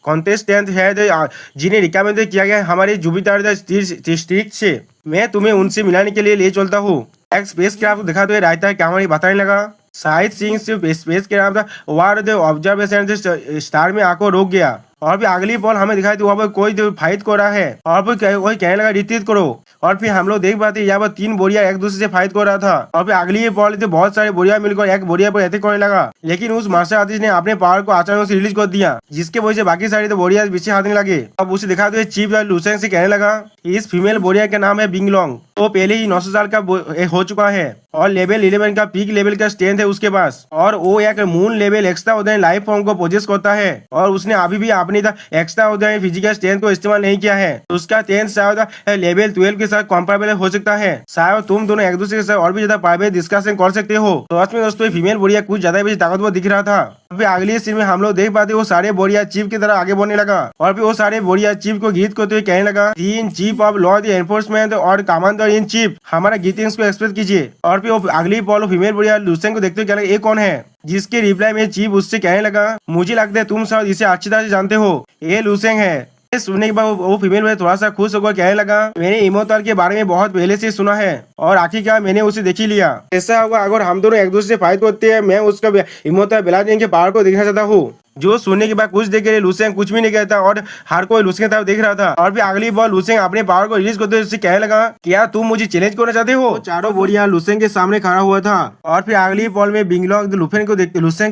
कॉन्टेस्टेंट है जिन्हें रिकमेंड किया गया हमारे जुपिटर डिस्ट्रिक्ट से मैं तुम्हें उनसे मिलाने के लिए ले चलता हूँ। एक स्पेस क्राफ्ट दिखाते हुए रायता क्या हमारी बताने लगा शायद सिंह स्पेस के नाम था वार ऑब्जर्वेशन स्टार में आकर रोक गया और फिर अगली बॉल हमें दिखाई दी वहाँ पर कोई जो फाइट कर रहा है और फिर वही कहने लगा रिट्रीट करो। और फिर हम लोग देख पाते यहाँ पर 3 बोरिया एक दूसरे से फाइट कर रहा था। और फिर अगली बॉल तो बहुत सारे बोरिया मिलकर एक बोरिया पर अटैक करने लगा, लेकिन उस मार्शल आर्टिस्ट ने अपने पावर को अचानक से रिलीज कर दिया, जिसके वजह से बाकी सारे तो बोरिया पीछे हाथने लगे। अब उसे दिखा दो चीफ लुसेंग से कहने लगा इस फीमेल बोरिया का नाम है बिंगलोंग, तो पहले ही 900 साल का हो चुका है और लेवल 11 का पीक लेवल का स्ट्रेंथ है उसके पास, और वो एक मून लेवल एक्स्ट्रा उदय लाइफ फॉर्म को पोजेस करता है और उसने अभी भी अपनी एक्स्ट्रा उदय फिजिकल स्ट्रेंथ को इस्तेमाल नहीं किया है। तो उसका स्ट्रेंथ शायद लेवल 12 के साथ कंपेरेबल हो सकता है। शायद तुम दोनों एक दूसरे के साथ और भी ज्यादा प्राइवेट डिस्कशन कर सकते हो। तो में दोस्तों फीमेल बोरिया कुछ ज्यादा भी ताकतवर दिख रहा था। फिर अगली सीन में हम लोग देख पाते वो सारे बोरिया चीफ की तरह आगे बढ़ने लगा और फिर वो सारे बोरिया चीफ को गीत करते हुए कहने लगा तीन chief of law the enforcement और कमांडर इन चीफ हमारा गीतिंग्स को एक्सप्रेस कीजिए। और फिर वो अगली बॉल फीमेल बोरिया लुसेंग को देखते हुए कहने लगा ये कौन है, जिसके रिप्लाई में चीफ उससे कहने लगा मुझे लगता है तुम शायद इसे अच्छी तरह से जानते हो, ये लुसेंग है। सुनने के बाद वो फीमेल में थोड़ा सा खुश होकर कहने लगा मैंने इमोर्टल के बारे में बहुत पहले से सुना है और आखिरकार मैंने उसे देख ही लिया। ऐसा होगा अगर हम दोनों एक दूसरे से फाइट करते हैं, मैं उसका इमोर्टल ब्लाडियन के पावर को देखना चाहता हूँ। जो सुनने के बाद कुछ देर के लिए लुसेंग कुछ भी नहीं कहता और हर कोई लुसेंग की तरफ देख रहा था। और फिर अगली बॉल लुसेंग अपने पावर को रिलीज करते हुए उससे कहने लगा क्या तुम मुझे चैलेंज करना चाहते हो। चारों बोरिया लुसेंग के सामने खड़ा हुआ था और फिर अगली बॉल में बिंगलोंग लुसेंग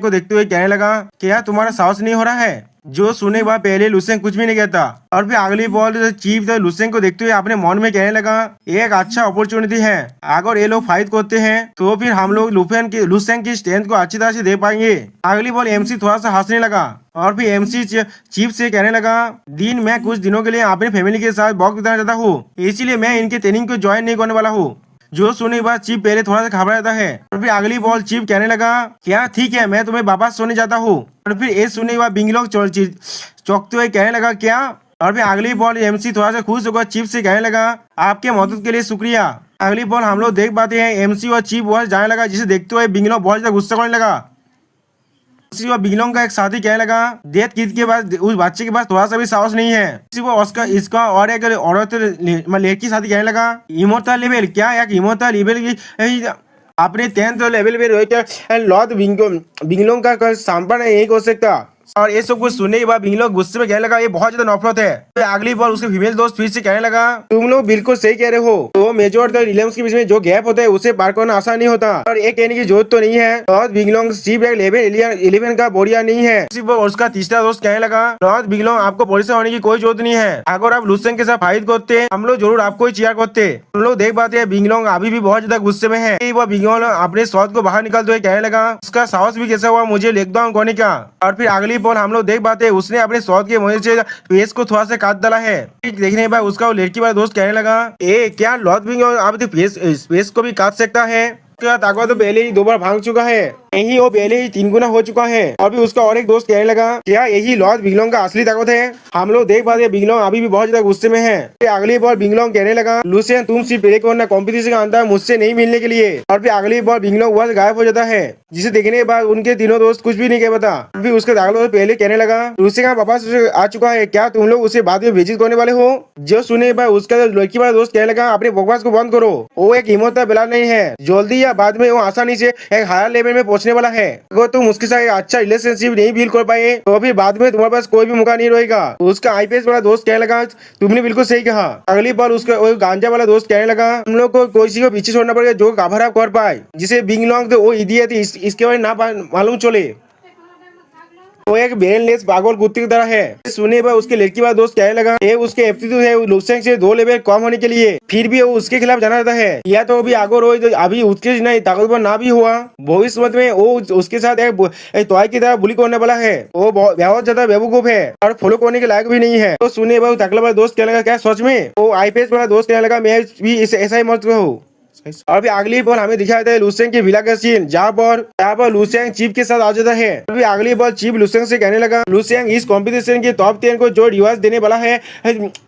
को देखते हुए कहने लगा क्या तुम्हारा साहस नहीं हो रहा है। जो सुने के बाद पहले लुसेंग कुछ भी नहीं कहता और फिर अगली बॉल चीफ लुसेंग को देखते हुए अपने मन में कहने लगा एक अच्छा अपॉर्चुनिटी है, अगर ये लोग फाइट करते हैं तो फिर हम लोग लुसेंग की स्ट्रेंथ को अच्छी तरह से दे पाएंगे। अगली बॉल एमसी थोड़ा सा हंसने लगा और फिर एमसी चीफ से कहने लगा मैं कुछ दिनों के लिए अपनी फैमिली के साथ वक्त बिताना चाहता हूँ, इसीलिए मैं इनके ट्रेनिंग को ज्वाइन नहीं करने वाला हूँ। जो सुनने के बाद चीफ पहले थोड़ा सा घबरा जाता है और फिर अगली बॉल चीफ कहने लगा क्या ठीक है मैं तुम्हें वापस सोने जाता हूँ। और फिर ये सुनने के बाद बिंगलोंग चौंकते हुए कहने लगा क्या। और फिर अगली बॉल एमसी थोड़ा सा खुश होकर चीफ से कहने लगा आपके मदद के लिए शुक्रिया। अगली बॉल हम लोग देख पाते हैं एमसी और चीफ वहां जाने लगा, जिसे देखते हुए बिंगलोंग बहुत ज्यादा गुस्सा करने लगा। और बिंगलोंग का एक साथी कहने लगा डेथ किड के पास उस बच्चे के पास थोड़ा सा भी साहस नहीं है। इसका और एक औरत लड़की साथी कहने लगा इमोर्टल लेवल क्या, एक इमोर्टल लेवल अपने 10th लेवल में लॉर्ड बिंगलोंग का सामना नहीं हो सकता। और ये सब कुछ सुनने के बाद बिंगलोंग गुस्से में कहने लगा ये बहुत ज्यादा नफरत है। तो अगली बार उसके फीमेल दोस्त फिर से कहने लगा तुम लोग बिल्कुल सही कह रहे हो, तो मेजर और रिलेम्स के बीच में जो गैप होता है उसे पार करना आसान नहीं होता और ये कहने की जरूरत तो नहीं है। लॉर्ड बिंगलोंग सिर्फ एक लेवल 11 का बोरिया नहीं है। सिर्फ उसका तीसरा दोस्त कहने लगा लॉर्ड बिंगलोंग आपको परेशान होने की कोई जरूरत नहीं है, अगर आप लुसेंग के साथ फाइट करते हम लोग जरूर आपको ही चीयर करते। हम लोग देख पाते हैं बिंगलोंग अभी भी बहुत ज्यादा गुस्से में है। वो बिंगलोंग अपने शॉट को बाहर निकालते हुए कहने लगा उसका साहस भी कैसा हुआ मुझे लेग डाउन करने का। और फिर अगली बॉल हम लोग देख पाते उसने अपने शॉट के वजह से फेस को थोड़ा सा काट डाला है। देखने के बाद उसका वो लड़की वाला दोस्त कहने लगा ए क्या लॉर्ड बिंगलोंग आप फेस को भी काट सकता है, ताकत तो पहले ही 2 बार भाग चुका है, यही वो पहले ही 3 गुना हो चुका है। और भी उसका और एक दोस्त कहने लगा क्या यही लॉर्ड बिंगलोंग का असली ताकत है। हम लोग देख पाते बिंगलोंग अभी भी बहुत ज्यादा गुस्से में है। अगली बार बिंगलोंग कहने लगा लुसेन तुम सिर्फ प्ले करना कॉम्पिटिशन का अंतर मुझसे नहीं मिलने के लिए। और फिर अगली बार बिंगलोंग वहां से गायब हो जाता है, जिसे देखने के बाद उनके तीनों दोस्त कुछ भी नहीं कह पाता। फिर उसके दाखिल पहले कहने लगा लुसेन का वापस आ चुका है, क्या तुम लोग उसे बाद में विजिट करने वाले हो। जो सुने बाद उसका लड़की वाला दोस्त कहने लगा अपने बकवास को बंद करो, वो एक इमोर्टल ब्लाड नहीं है, जल्दी या बाद में वो आसानी से एक हायर लेवल में पहुंचने वाला है। अगर तुम उसके साथ एक अच्छा रिलेशनशिप नहीं बिल्ड कर पाए तो फिर बाद में तुम्हारे पास कोई भी मौका नहीं रहेगा। उसका आईपीएस वाला दोस्त कहने लगा तुमने बिल्कुल सही कहा। अगली बार उसका वो गांजा वाला दोस्त कहने लगा हम लोग को किसी को पीछे छोड़ना पड़ेगा जो कवर अप कर पाए, जिसे बिंगलोंग तो वो इडियट थी इसके बारे ना मालूम चले, वो एक ब्रेनलेस पागल कुत्ते की तरह है। सुने पर उसके लड़की वाला दोस्त कहने लगा ये उसके एप्टीट्यूड है लुसेंग से 2 लेवल कम होने के लिए, फिर भी वो उसके खिलाफ जाना चाहता है, या तो अभी आगे रोए तो अभी उसके नहीं ताकतवर ना भी हुआ भविष्य में वो उसके साथ एक टॉय की तरह बुली करने वाला है। वो बहुत ज्यादा बेवकूफ है और फॉलो करने के लायक भी नहीं है। तो सुने पर तकला वाला दोस्त कहने लगा क्या सच में। वो आईपीएस वाला दोस्त कहने लगा मैं भी ऐसा ही मत कहूँ। अभी अगली बॉल हमें दिखाया जाता है लुसेंग के विला का सीन, जहाँ पर लुसेंग चीफ के साथ आ जाता है। अभी अगली बॉल चीफ लुसेंग से कहने लगा लुसेंग इस कंपटीशन के टॉप 10 को जो रिवार्ड देने वाला है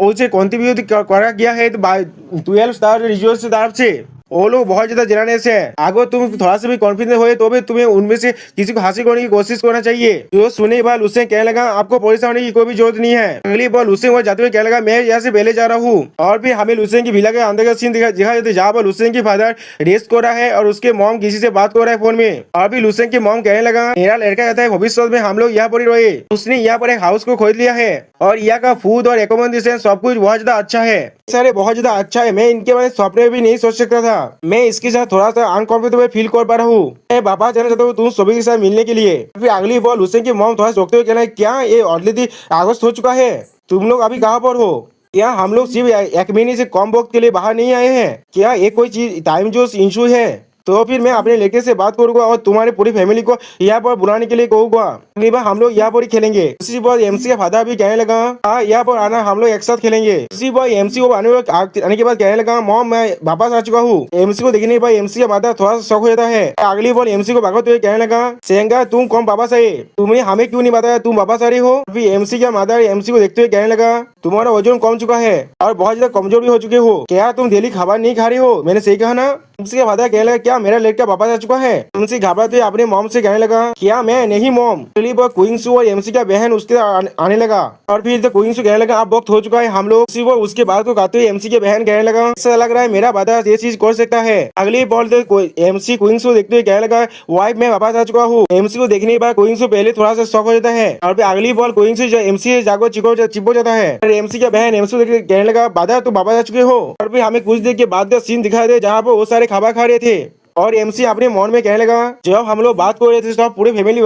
उसे कंट्रीब्यूट करा गया है 12 स्टार रिजोर्स की तरफ से। वो लोग बहुत ज्यादा जलाने से है। अगर तुम थोड़ा सा भी कॉन्फिडेंस हो तो भी तुम्हें उनमें से किसी को हासिल करने की कोशिश करना चाहिए। जो सुने बाल उससे कहने लगा आपको परेशान होने की कोई भी जरूरत नहीं है। अगली बार लुसेन वहां जाते हुए कहने लगा मैं यहाँ से पहले जा रहा हूँ। और भी हमें लुसेन की विला के अंदर का सीन दिखा जाते जहाँ पर लुसेन की फादर रेस्ट कर रहा है और उसके मॉम किसी से बात कर रहा है फोन में। और भी लुसेन की मॉम कहने लगा मेरा लड़का कहता है भविष्य में हम लोग यहाँ पर ही रहे। उसने यहाँ पर एक हाउस को खोद लिया है और यहाँ का फूड और एकोमोडेशन सब कुछ बहुत ज्यादा अच्छा है। सारे बहुत ज्यादा अच्छा है। मैं इनके बारे में सपने में भी नहीं सोच सकता था। मैं इसके साथ थोड़ा सा अनकंफर्टेबल फील कर पा रहा हूँ। मैं वापस जाना चाहता हूँ तुम सभी के साथ मिलने के लिए। फिर अगली बार लुसेन की मॉम थोड़ा सोचते हुए कहना क्या ये ऑलरेडी अगस्त हो चुका है, तुम लोग अभी कहाँ पर हो? क्या हम लोग सिर्फ एक महीने से कम वक्त के लिए बाहर नहीं आए हैं? क्या ये कोई चीज टाइम जो इशू है? तो फिर मैं अपने लड़के से बात करूंगा और तुम्हारी पूरी फैमिली को यहाँ पर बुलाने के लिए कहूंगा। अगली बार हम लोग यहाँ पर ही खेलेंगे। उसी बार एमसी का फादर भी कहने लगा हाँ यहाँ पर आना, हम लोग एक साथ खेलेंगे। उसी बार एमसी को आने के बाद कहने लगा मॉम मैं वापस आ चुका हूँ। एमसी को देखने के बाद एमसी का फादर थोड़ा सा शौक हो जाता है। अगली बार एमसी को भागते हुए कहने लगा सेंगा तुम कौन वापस आए, तुमने हमें क्यों नहीं बताया तुम वापस आ रही हो? फिर एमसी का मादर एमसी को देखते हुए कहने लगा तुम्हारा वजन कम चुका है और बहुत ज्यादा कमजोर भी हो चुके हो। क्या तुम डेली खाना नहीं खा रही हो? मैंने सही कहा ना? एमसी का फादर कहने लगा क्या मेरा लड़का वापस आ चुका है? एमसी घबराते अपने मॉम से कहने लगा क्या मैं नहीं मॉम। क्वींसू और एमसी का बहन उसके आने लगा और फिर तो क्वींसू कहने लगा अब वक्त हो चुका है हम लोग। वो उसके बाद को गाते हुए एमसी के बहन कहने लगा ऐसा लग रहा है मेरा बादा ये चीज कर सकता है। अगली बॉल एमसी क्वींसू देखते हुए कहने लगा वाइफ मैं वापस आ चुका हूँ। एमसी को देखने के बाद क्वींसू पहले थोड़ा सा शॉक हो जाता है और फिर अगली बॉल क्वींसू एमसी जागो चिपो जाता है। एमसी का बहन एमसी कहने लगा बादा तुम वापस आ चुके हो। और फिर हमें कुछ देर के बाद का सीन दिखाई दे जहाँ पर वो सारे खाना खा रहे थे और एमसी अपने मन में कहने लगा जब हम लोग बात कर रहे थे तो पूरी फैमिली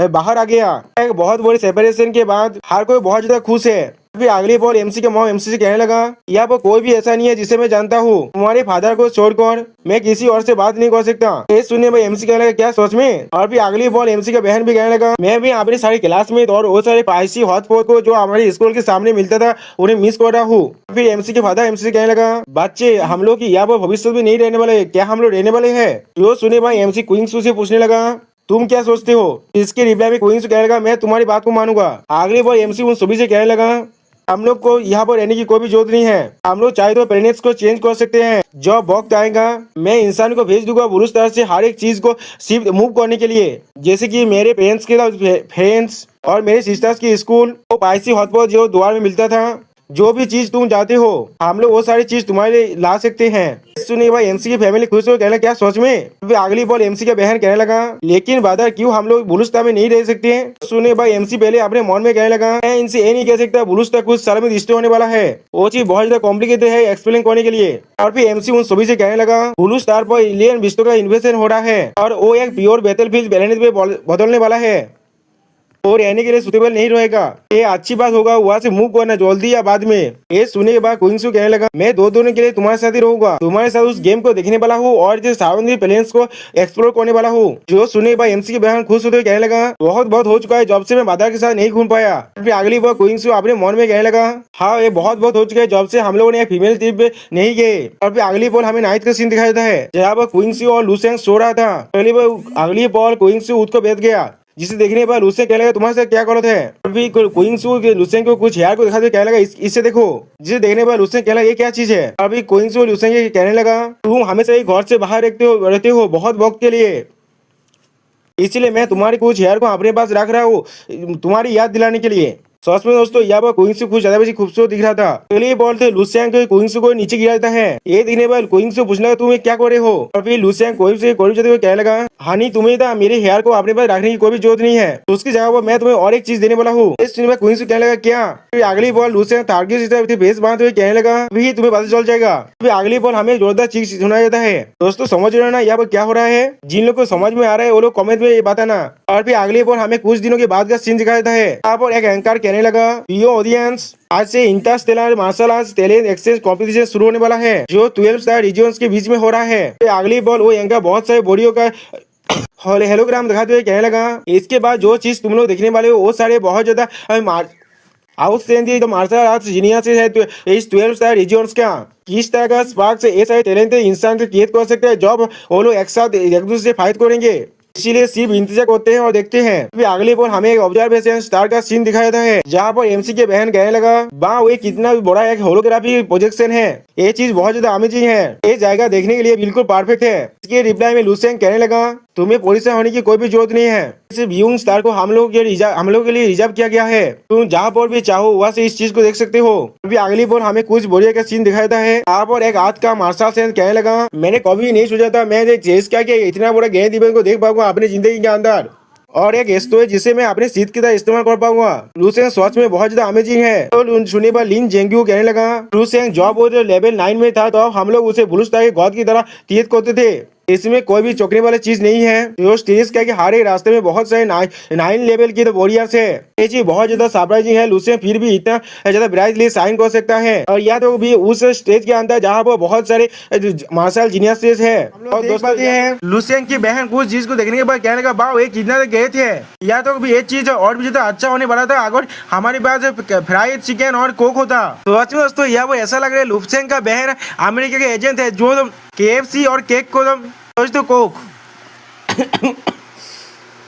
बाहर आ गया। एक बहुत बड़ी सेपरेशन के बाद हर कोई बहुत ज्यादा खुश है। फिर अगली बॉल एमसी के मॉम एमसी से कहने लगा यहाँ पर कोई भी ऐसा नहीं है जिसे मैं जानता हूँ। तुम्हारे फादर को छोड़कर मैं किसी और से बात नहीं कर सकता। ये सुनने में एमसी कहने लगा क्या सोच में? और फिर अगली बॉल एमसी का बहन भी कहने लगा मैं भी अपने सारे क्लासमेट और वो सारे पाइसी हॉटस्पॉट को जो हमारे स्कूल के सामने मिलता था उन्हें मिस कर रहा हूँ। फिर एमसी के फादर एमसी से कहने लगा बच्चे हम लोग यहाँ पर भविष्य में नहीं रहने वाले, क्या हम लोग रहने वाले है? जो सुने भाई एमसी क्वींसू से पूछने लगा तुम क्या सोचते हो? इसके रिप्लाई में क्वींसू कहने लगा मैं तुम्हारी बात को मानूंगा। अगली बार एमसी उन सभी से कहने लगा हम लोग को यहाँ पर रहने की कोई भी जरूरत नहीं है। हम लोग चाहे तो प्लेनेट्स को चेंज कर सकते हैं। जब वक्त आएगा मैं इंसान को भेज दूंगा बुरुज तरह से हर एक चीज को सिर्फ मूव करने के लिए, जैसे कि मेरे पेरेंट्स के फ्रेंड्स और मेरे सिस्टर्स की स्कूल वो पाइसी हॉटपॉट जो द्वार में मिलता था। जो भी चीज तुम चाहते हो हम लोग वो सारी चीज तुम्हारे लिए ला सकते हैं। सुनिए भाई एमसी की फैमिली खुश हो कहना क्या सोच में? फिर अगली बॉल एमसी का बहन कहने लगा लेकिन बादर क्यों हम लोग बुलुस्ता में नहीं रह सकते हैं? सुनिए भाई एमसी पहले अपने मन में कहने लगा मैं इनसे ये नहीं कह सकता बुलुस्ता कुछ साल में रिश्ते होने वाला है। वो चीज बहुत ज्यादा कॉम्प्लिकेटेड है एक्सप्लेन करने के लिए। और फिर एमसी उन सभी से कहने लगा बुलुस्टार पर एलियन विश्व का इन्वेस्टमेंट हो रहा है और वो एक प्योर बैटलफील्ड प्लेनेट में बदलने वाला है और रहने के लिए सुटेबल नहीं रहेगा। ये अच्छी बात होगा वहाँ से मूव करना जल्दी या बाद में। ये सुनने के बाद क्वींसू कहने लगा मैं दो दिनों के लिए तुम्हारे साथ ही रहूंगा, तुम्हारे साथ उस गेम को देखने वाला हूँ और जो साउंड प्लेन्स को एक्सप्लोर करने वाला हूँ। जो सुनने के बाद एमसी के बहन खुश होते हुए कहने लगा बहुत बहुत हो चुका है जब से मैं बादर के साथ नहीं घूम पाया। फिर अगली बार क्वींसू अपने मन में कहने लगा हाँ ये बहुत बहुत हो चुका है जब से हम लोगों ने फीमेल ट्रिप पे नहीं गए। और फिर अगली बॉल हमें नाइट का सीन दिखाया जाता है जहाँ पर क्वींसू और लुसेन सो रहा था। अगली बॉल क्वींसू उठ को बैठ गया जिसे देखने पर लुसेन कहने लगा तुम्हारे साथ क्या गलत है? अभी क्वींसू लुसेन को कुछ हेयर को दिखाते कहने लगा इससे देखो, जिसे देखने पर लुसेन कहने लगा ये क्या चीज है? अभी क्वींसू लुसेन के कहने लगा तुम हमेशा ही घर से बाहर रहते हो बहुत वक्त के लिए, इसलिए मैं तुम्हारी कुछ हेयर को अपने पास रख रहा हूँ तुम्हारी याद दिलाने के लिए। सच में दोस्तों यहाँ पर क्वींसू कुछ ज्यादा बेसी खूबसूरत दिख रहा था। पहले बोलते लुसेन को क्वींसू को नीचे गिरा देता है। ये दिखने पर क्वींसू पूछने लगा तुम क्या कर रहे हो? और फिर लुसेन क्वींसू को जाते हुए कहने लगा हानी तुम्हें था मेरे हेयर को अपने पास रखने की कोई भी जरूरत नहीं है, तो उसकी जगह पर मैं तुम्हें और एक चीज देने वाला हूँ। इस सीन में क्वींसू कहने लगा क्या? फिर अगली बॉल लुसेन टारगेट से बेस बांधते हुए कहने लगा भी तुम्हें पता चल जाएगा। फिर अगली बॉल हमें जोरदार चीख सुनाया जाता है। दोस्तों समझ रहे हो ना यहाँ पर क्या हो रहा है? जिन लोग को समझ में आ रहा है वो लोग कमेंट में बताना। और फिर अगली बॉल हमें कुछ दिनों के बाद का सीन दिखाया जाता है। यहाँ पर एक एंकर कहने लगा ऑडियंस आज से interstellar martial arts talent exchange competition शुरू होने वाला है जो 12 स्टार रीजन्स के बीच में हो रहा है। अगली बॉल वो एंकर बहुत सारे बॉडियों का हेलोग्राम दिखाते हुए कहने लगा इसके बाद जो चीज तुम लोग देखने वाले हो वो सारे बहुत ज्यादा आउटस्टैंडिंग मार्शल आर्ट्स जीनियस है तो इस 12 स्टार रीजन्स का किस तरह का स्पार्क से ये सारे टैलेंट इंसान को क्रिएट कर सकते हैं जब वो लोग एक साथ एक दूसरे से फाइट करेंगे। इसीलिए सिर्फ इंतजार करते हैं और देखते हैं। फिर अगले पर हमें एक ऑब्जर्वेशन स्टार का सीन दिखाया जाता है, जहाँ पर एमसी के बहन कहने लगा वाह ये कितना बड़ा एक होलोग्राफी प्रोजेक्शन है, ये चीज बहुत ज्यादा अमेजिंग है, ये जगह देखने के लिए बिल्कुल परफेक्ट है। इसके रिप्लाई में लुसेंग कहने लगा तुम्हें परेशान होने की कोई भी जरूरत नहीं है, इस व्यूइंग स्टार को हम लोग के लिए रिजर्व किया गया है, तुम जहाँ पर भी चाहो वहाँ से इस चीज को देख सकते हो। अभी अगली बार हमें कुछ बढ़िया का सीन दिखाया जाता है, यहाँ पर एक हाथ का मार्शल सेंस कहने लगा मैंने कभी नहीं सोचा था मैं चेस क्या इतना बड़ा गहरे दिमाग को देख पाऊंगा अपनी जिंदगी के अंदर, और एक एस्तो है जिसे मैं अपने सीट की तरह इस्तेमाल कर पाऊंगा। लुसेंग सच में बहुत ज्यादा अमेजिंग है। तो सुनने पर लिन जेंग्यू कहने लगा लुसेंग जब वो लेवल 9 में था तो हम लोग उसे ब्लू स्टार के गॉड की तरह ट्रीट करते थे, इसमें कोई भी चौंकने वाली चीज नहीं है। जो स्टेज का हर एक रास्ते में बहुत सारे 9 लेवल की तो वॉरियर्स है, ये चीज बहुत ज्यादा सरप्राइजिंग है। लुसेंग फिर भी इतना ज्यादा ब्राइटली साइन कर सकता है, और या तो भी उस स्टेज के अंदर जहाँ पर बहुत सारे मार्शल जीनियस है। और दोस्तों हैं लुसेंग की बहन कुछ चीज को देखने के बाद कहने लगा वाह ये कितना गए थे, या तो भी ये चीज और भी ज्यादा अच्छा होने वाला था अगर हमारे पास फ्राइड चिकन और कोक होता। तो आज में दोस्तों यह वो ऐसा लग रहा है लुसेंग का बहन अमेरिका के एजेंट है जो KFC और केक को दोस्तों कोक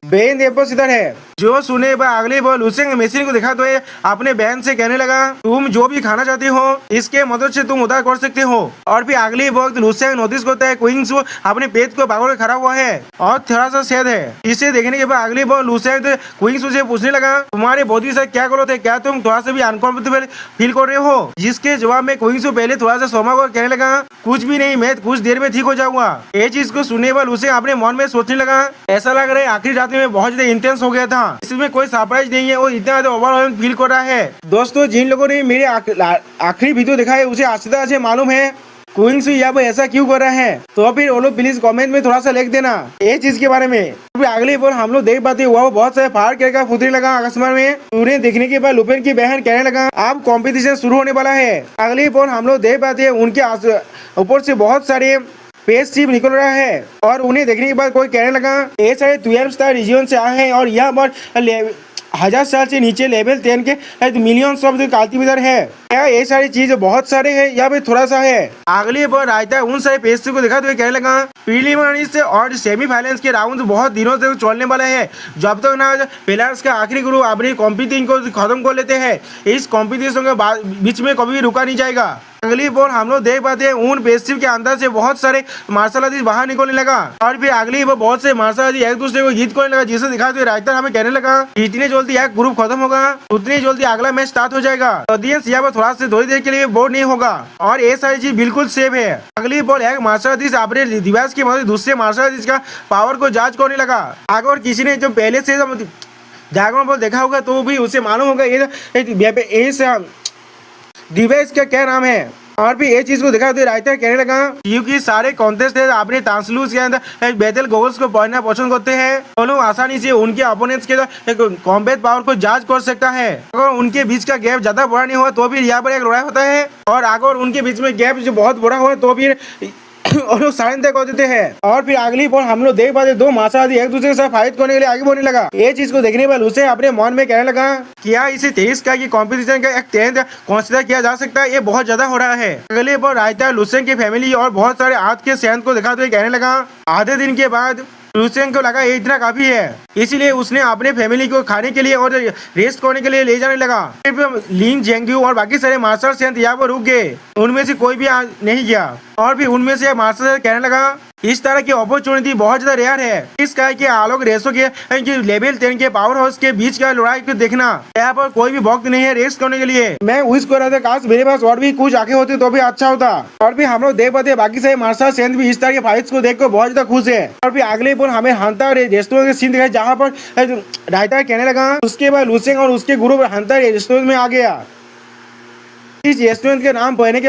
बहन देवपोष इधर है। जो सुने बा अगली बार लुसेंग मशीन को दिखा तो अपने बहन से कहने लगा तुम जो भी खाना चाहती हो इसके मदद से तुम उधार कर सकते हो। और फिर अगली वक्त लुसेंग नोटिस करता है क्विंग्स अपने पेट को पकड़ खड़ा हुआ है और थोड़ा सा सैद है। इसे देखने के बाद अगली बार लुसेंग क्विंग्स से पूछने लगा तुम्हारे बॉडी से क्या गलत है, क्या तुम थोड़ा सा भी अनकंफर्टेबल फील कर रहे हो। जिसके जवाब में क्विंग्स पहले थोड़ा सा सोमा को कहने लगा कुछ भी नहीं, मैं कुछ देर में ठीक हो जाऊंगा। ये चीज को सुनने पर लुसेंग अपने मन में सोचने लगा ऐसा लग रहा है आखिरी रात में बहुत ज्यादा इंटेंस हो गया था, इसमें कोई सरप्राइज नहीं है, वो इतना ज्यादा ओवरवेल्म फील कर रहा है। दोस्तों जिन लोगों ने मेरे आखिरी वीडियो देखा है उसे अच्छी तरह से मालूम है क्विंग्स यहाँ पर ऐसा क्यों कर रहा है, तो फिर वो लोग प्लीज कमेंट में थोड़ा सा लिख देना ये चीज के बारे में। फिर अगली बार हम लोग देख पाते हुआ बहुत सारे फायर करके फुटने लगा आसमान में। उन्हें देखने के बाद लुपेन की बहन कहने लगा अब कंपटीशन शुरू होने वाला है। अगली बार हम लोग देख पाते हैं उनके ऊपर से बहुत सारे पेस शिप निकल रहा है, और उन्हें देखने के बाद कोई कहने लगा ये सारे 12 स्टार रीजन से आए हैं और यहाँ पर 1000 साल से नीचे लेवल 10 के मिलियन शब्द कल्टीवेटर है। ये सारी चीज बहुत सारे हैं, यहाँ पे थोड़ा सा है। अगली बार रायता उन सारे पेज को देखा तो कहने लगा प्रीलिमिनरी से और सेमीफाइनल्स के राउंड बहुत दिनों से चलने वाले हैं, जब तक ना प्लेयर्स का आखिरी ग्रुप अपनी कॉम्पिटिशन को खत्म कर लेते हैं इस कॉम्पिटिशन के बीच में कभी भी रुका नहीं जाएगा। अगली बार हम लोग देख पाते हैं उन पेस्टिव के अंदर से बहुत सारे मार्शल आर्टिस्ट बाहर निकलने लगा, और फिर अगली बार बहुत से मार्शल आर्टिस्ट एक दूसरे को जीत करने लगा, जिसे दिखा तो राइटर हमें कहने लगा जितने जल्दी एक ग्रुप खत्म होगा उतनी जल्दी अगला मैच स्टार्ट हो जाएगा। ऑडियंस यहाँ पर थोड़ा से थोड़ी देर के लिए बोर नहीं होगा, और ये सारी चीज बिल्कुल सेफ है। अगली बार एक मार्शल आर्टिस्ट अपने डिवाइस की मदद दूसरे मार्शल आर्टिस्ट का पावर को जांच करने लगा। अगर किसी ने जो पहले से ड्रैगन बॉल देखा होगा तो भी उसे मालूम होगा ये डिवाइस का क्या नाम है। और भी ये चीज को देखा तो राइटर कहने लगा क्योंकि सारे कॉन्टेस्ट अपने ट्रांसलूज के अंदर बैटल गोगल्स को पहनना पसंद करते हैं, वो लोग आसानी से उनके अपोनेंट्स के कॉम्बैट पावर को जांच कर सकता है। अगर उनके बीच का गैप ज्यादा बड़ा नहीं हुआ तो फिर यहाँ पर एक लड़ाई होता है, और अगर उनके बीच में गैप जो बहुत बड़ा हुआ तो फिर और लोग सरेंडर कर देते हैं। और फिर अगली बार हम लोग देख पाते दो मार्शल आर्टिस्ट एक दूसरे के साथ फाइट करने के लिए आगे बढ़ने लगा। ये चीज को देखने पर उसे अपने मन में कहने लगा क्या इसे 23 का कॉम्पिटिशन का एक 10th कंसीडर किया जा सकता है, ये बहुत ज्यादा हो रहा है। अगले बार राइटर लुसेंग की फैमिली और बहुत सारे हाथ के सेंथ को दिखाते हुए कहने लगा आधे दिन के बाद लुसेंग को लगा ये इतना काफी है, इसीलिए उसने अपने फैमिली को खाने के लिए और रेस्ट करने के लिए ले जाने लगा। फिर लिन जेंग्यू और बाकी सारे मार्शल सेंथ यहाँ पर रुक गए, उनमें से कोई भी नहीं गया। और फिर उनमें से मार्शल कहने लगा इस तरह की अपॉर्चुनिटी बहुत ज्यादा रेयर है, इस काय के आलोक रेसो के लेवल 10 के पावर हाउस के बीच का लड़ाई को देखना, यहाँ पर कोई भी वक्त नहीं है रेस करने के लिए। मैं विश कर रहा था काश मेरे पास और भी कुछ आंखें होती तो भी अच्छा होता। और फिर हम लोग देख पाते बाकी सारे मार्शल सेंथ भी इस तरह के फाइट्स को देखकर बहुत ज्यादा खुश है। और फिर अगले पर हमें हंटर रेस्टोरेंट के सीन दिखाया जहाँ पर राइटर कहने लगा उसके बाद लुसेंग और उसके ग्रुप हंटर रेस्टोरेंट में आ गया। इस रेस्टोरेंट के नाम पढ़ने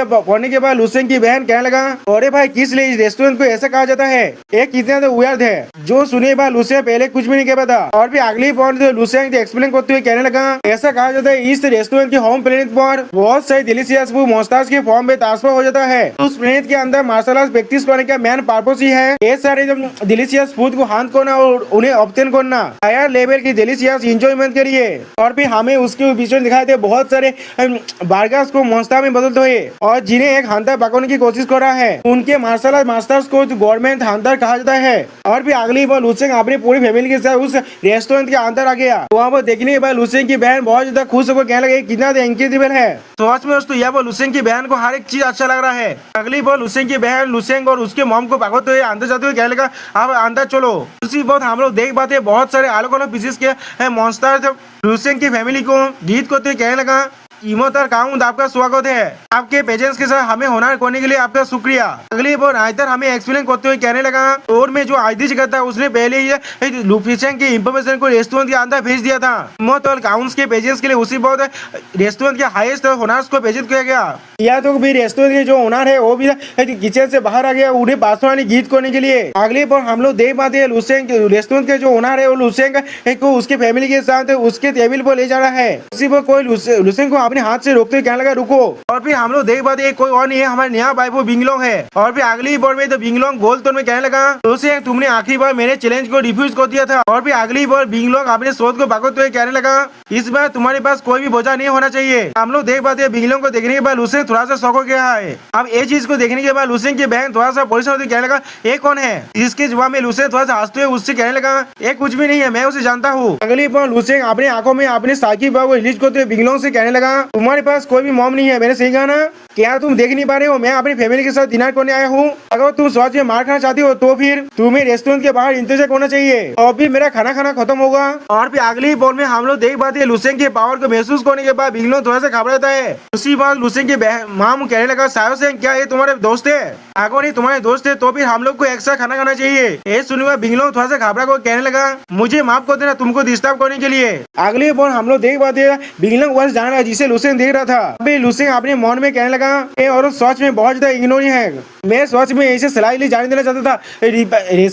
के बाद लुसेंग की बहन कहने लगा अरे भाई किस लिए इस रेस्टोरेंट को ऐसा कहा जाता है, ये कितना तो वियर्ड है। जो सुने बाद लुसेंग पहले कुछ भी नहीं कह पाता। और फिर अगली पॉइंट लुसेंग एक्सप्लेन करते हुए कहने लगा ऐसा कहा जाता है इस रेस्टोरेंट के होम प्लेनेट पर बहुत सारे डिलीशियस फूड मॉन्स्टर्स के फॉर्म में ट्रांसफर हो जाता है। उस प्लेनेट के अंदर मार्शल आर्ट प्रैक्टिस करने का मेन पर्पस ही है ये सारे डिलीशियस फूड को हाथ करना और उन्हें ऑब्टेन करना हायर लेवल की डिलीशियस इंजॉयमेंट के लिए। और फिर हमें उसके बीच में दिखाए थे बहुत सारे बर्गर्स को को मोस्ता में बदलते हुए और जिन्हें एक हंटर पकड़ने की कोशिश कर रहा है उनके मार्शल आर्ट मास्टर्स को गवर्नमेंट हंटर कहा जाता है। और भी अगली बार लुसेंग अपनी पूरी फैमिली के साथ उस रेस्टोरेंट के अंदर आ गया। वहाँ पर देखने के बाद लुसेंग की बहन बहुत ज्यादा खुश होकर कहने लगे कितना इनक्रेडिबल है। तो आज में दोस्तों यहाँ पर लुसेंग की बहन को हर एक चीज अच्छा लग रहा है। अगली बार लुसेंग की बहन लुसेंग और उसके मॉम को पकड़ते हुए अंदर जाते हुए कहने लगा आप अंदर चलो। उसी बात हम लोग देख पाते बहुत सारे अलग अलग पीसेस के मॉन्स्टर लुसेंग की फैमिली को गीत करते हुए कहने लगा इमोतर काउंट आपका स्वागत है, आपके पेजेंस के साथ हमें होनर करने के लिए आपका शुक्रिया। अगली बार राइटर हमें एक्सप्लेन करते हुए कहने लगा और में जो आइडिश करता उसने पहले ही लुफिसेंग की इंफॉर्मेशन को रेस्टोरेंट के अंदर भेज दिया था। इमोतर काउंट्स के पेजेंस के लिए उसी बहुत रेस्टोरेंट के हाईएस्ट होनर्स को भेजित किया गया। या तो भी रेस्टोरेंट के जो ओनर है वो भी किचन से बाहर आ गया उन्हें बासवानी गीत करने के लिए। अगली बार हम लोग देख पाते हैं लुसेंग रेस्टोरेंट के जो ओनर है वो लुसेंग को उसके फैमिली के साथ उसके टेबल पर ले जा रहा है। उसी पर कोई लुसेंग को अपने हाथ से रोकते हुए कहने लगा रुको। और फिर हम लोग देख पाते कोई और नहीं है हमारे नया भाई वो बिंगलोंग है। और फिर अगली बार में तो बिंगलोंग गोल तोड़ में कहने लगा लुसेंग तुमने आखिरी बार मेरे चैलेंज को रिफ्यूज कर दिया था। और फिर अगली बार बिंगलोंग अपने शोध को पकड़ते हुए कहने लगा इस बार तुम्हारे पास कोई भी बोझा नहीं होना चाहिए। हम लोग देख पाते हैं बिंगलोंग को देखने के बाद लुसेंग थोड़ा सा शौक हो गया है। अब ये चीज को देखने के बाद लुसेंग की बहन थोड़ा सा परेशान होकर कहने लगा ये कौन है। इसके जवाब में लुसेंग थोड़ा सा हंसते हुए उससे कहने लगा ये कुछ भी नहीं है मैं उसे जानता हूँ। अगली बार लुसेंग अपनी आंखों में अपने साकिब को रिलीज करते हुए बिंगलोंग से कहने लगा तुम्हारे पास कोई भी मॉम नहीं है मैंने सही कहा ना। क्या तुम देख नहीं पा रहे हो मैं अपनी फैमिली के साथ डिनर करने आया हूँ। अगर तुम सच में मार खाना चाहती हो तो फिर तुम्हें रेस्टोरेंट के बाहर इंतजार करना चाहिए और फिर मेरा खाना खत्म होगा। और फिर अगली बॉल में हम लोग देख पाते हैं लुसेंग के पावर को महसूस करने के बाद बिंगलोंग थोड़ा सा घबराता है। उसी बात लुसेंग के माम कहने लगा सायो से क्या ये तुम्हारे दोस्त है। अगर ये तुम्हारे दोस्त है तो फिर हम लोग को एक्स्ट्रा खाना खाना चाहिए। ये सुनकर बिंगलोंग थोड़ा सा घबरा कर कहने लगा मुझे माफ कर देना तुमको डिस्टर्ब करने के लिए। अगली बॉल हम लोग देख पाते हैं बिंगलोंग बस जान रहा जिसे लुसेंग देख रहा था। अभी लुसेंग अपने मन में कहने लगा ये और सच में बहुत ज्यादा इग्नोरिंग है। मैं सच में ऐसे सलाह लिए जाने देना चाहता था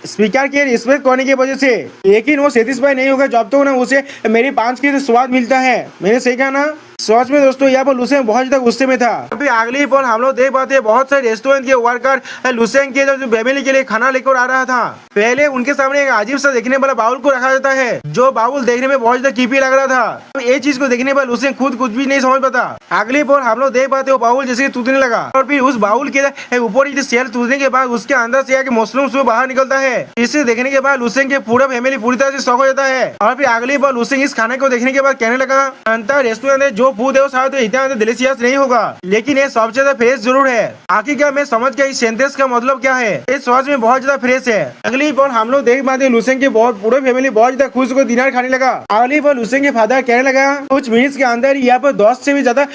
स्पीकर के रिस्पेक्ट करने की वजह से, लेकिन वो सेटिस्फाई नहीं होगा जब तक ना उसे मेरी पांच की स्वाद मिलता है। मैंने सही कहा ना। सच में दोस्तों यहाँ पर लुसेंग बहुत ज्यादा गुस्से में था। अभी अगली पल हम लोग देख पाते हैं बहुत सारे रेस्टोरेंट के वर्कर लुसेंग के जो फैमिली के लिए खाना लेकर आ रहा था। पहले उनके सामने एक अजीब सा देखने वाला बाउल को रखा जाता है जो बाउल देखने में बहुत ज्यादा कीपी लग रहा था। ये चीज को देखने पर लुसेंग खुद कुछ भी नहीं समझ पाता। अगली पल हम लोग देख पाते वो बाउल जैसे टूटने लगा और फिर उस बाउल के ऊपर सेल टूटने के बाद उसके अंदर से मशरूम से बाहर निकलता है। इसे देखने के बाद लुसेंग के पूरा फैमिली पूरी तरह से शॉक हो जाता है। और फिर अगली बार लुसेंग इस खाने को देखने के बाद कहने लगा अंतर रेस्टोरेंट जो फूड है वो शायद इतना डिलीशियस नहीं होगा लेकिन ये सबसे ज्यादा फ्रेश जरूर है। आखिर क्या मैं समझ गया इस सेंटेंस का मतलब क्या है। ये सच में बहुत ज्यादा फ्रेश है। अगली बार हम लोग देख पाते लुसेंग के पूरे फैमिली बहुत ज्यादा खुश होकर डिनर खाने लगा। अगली बार लुसेंग के फादर कहने लगा कुछ मिनट्स के अंदर यहाँ पर 10 से भी ज्यादा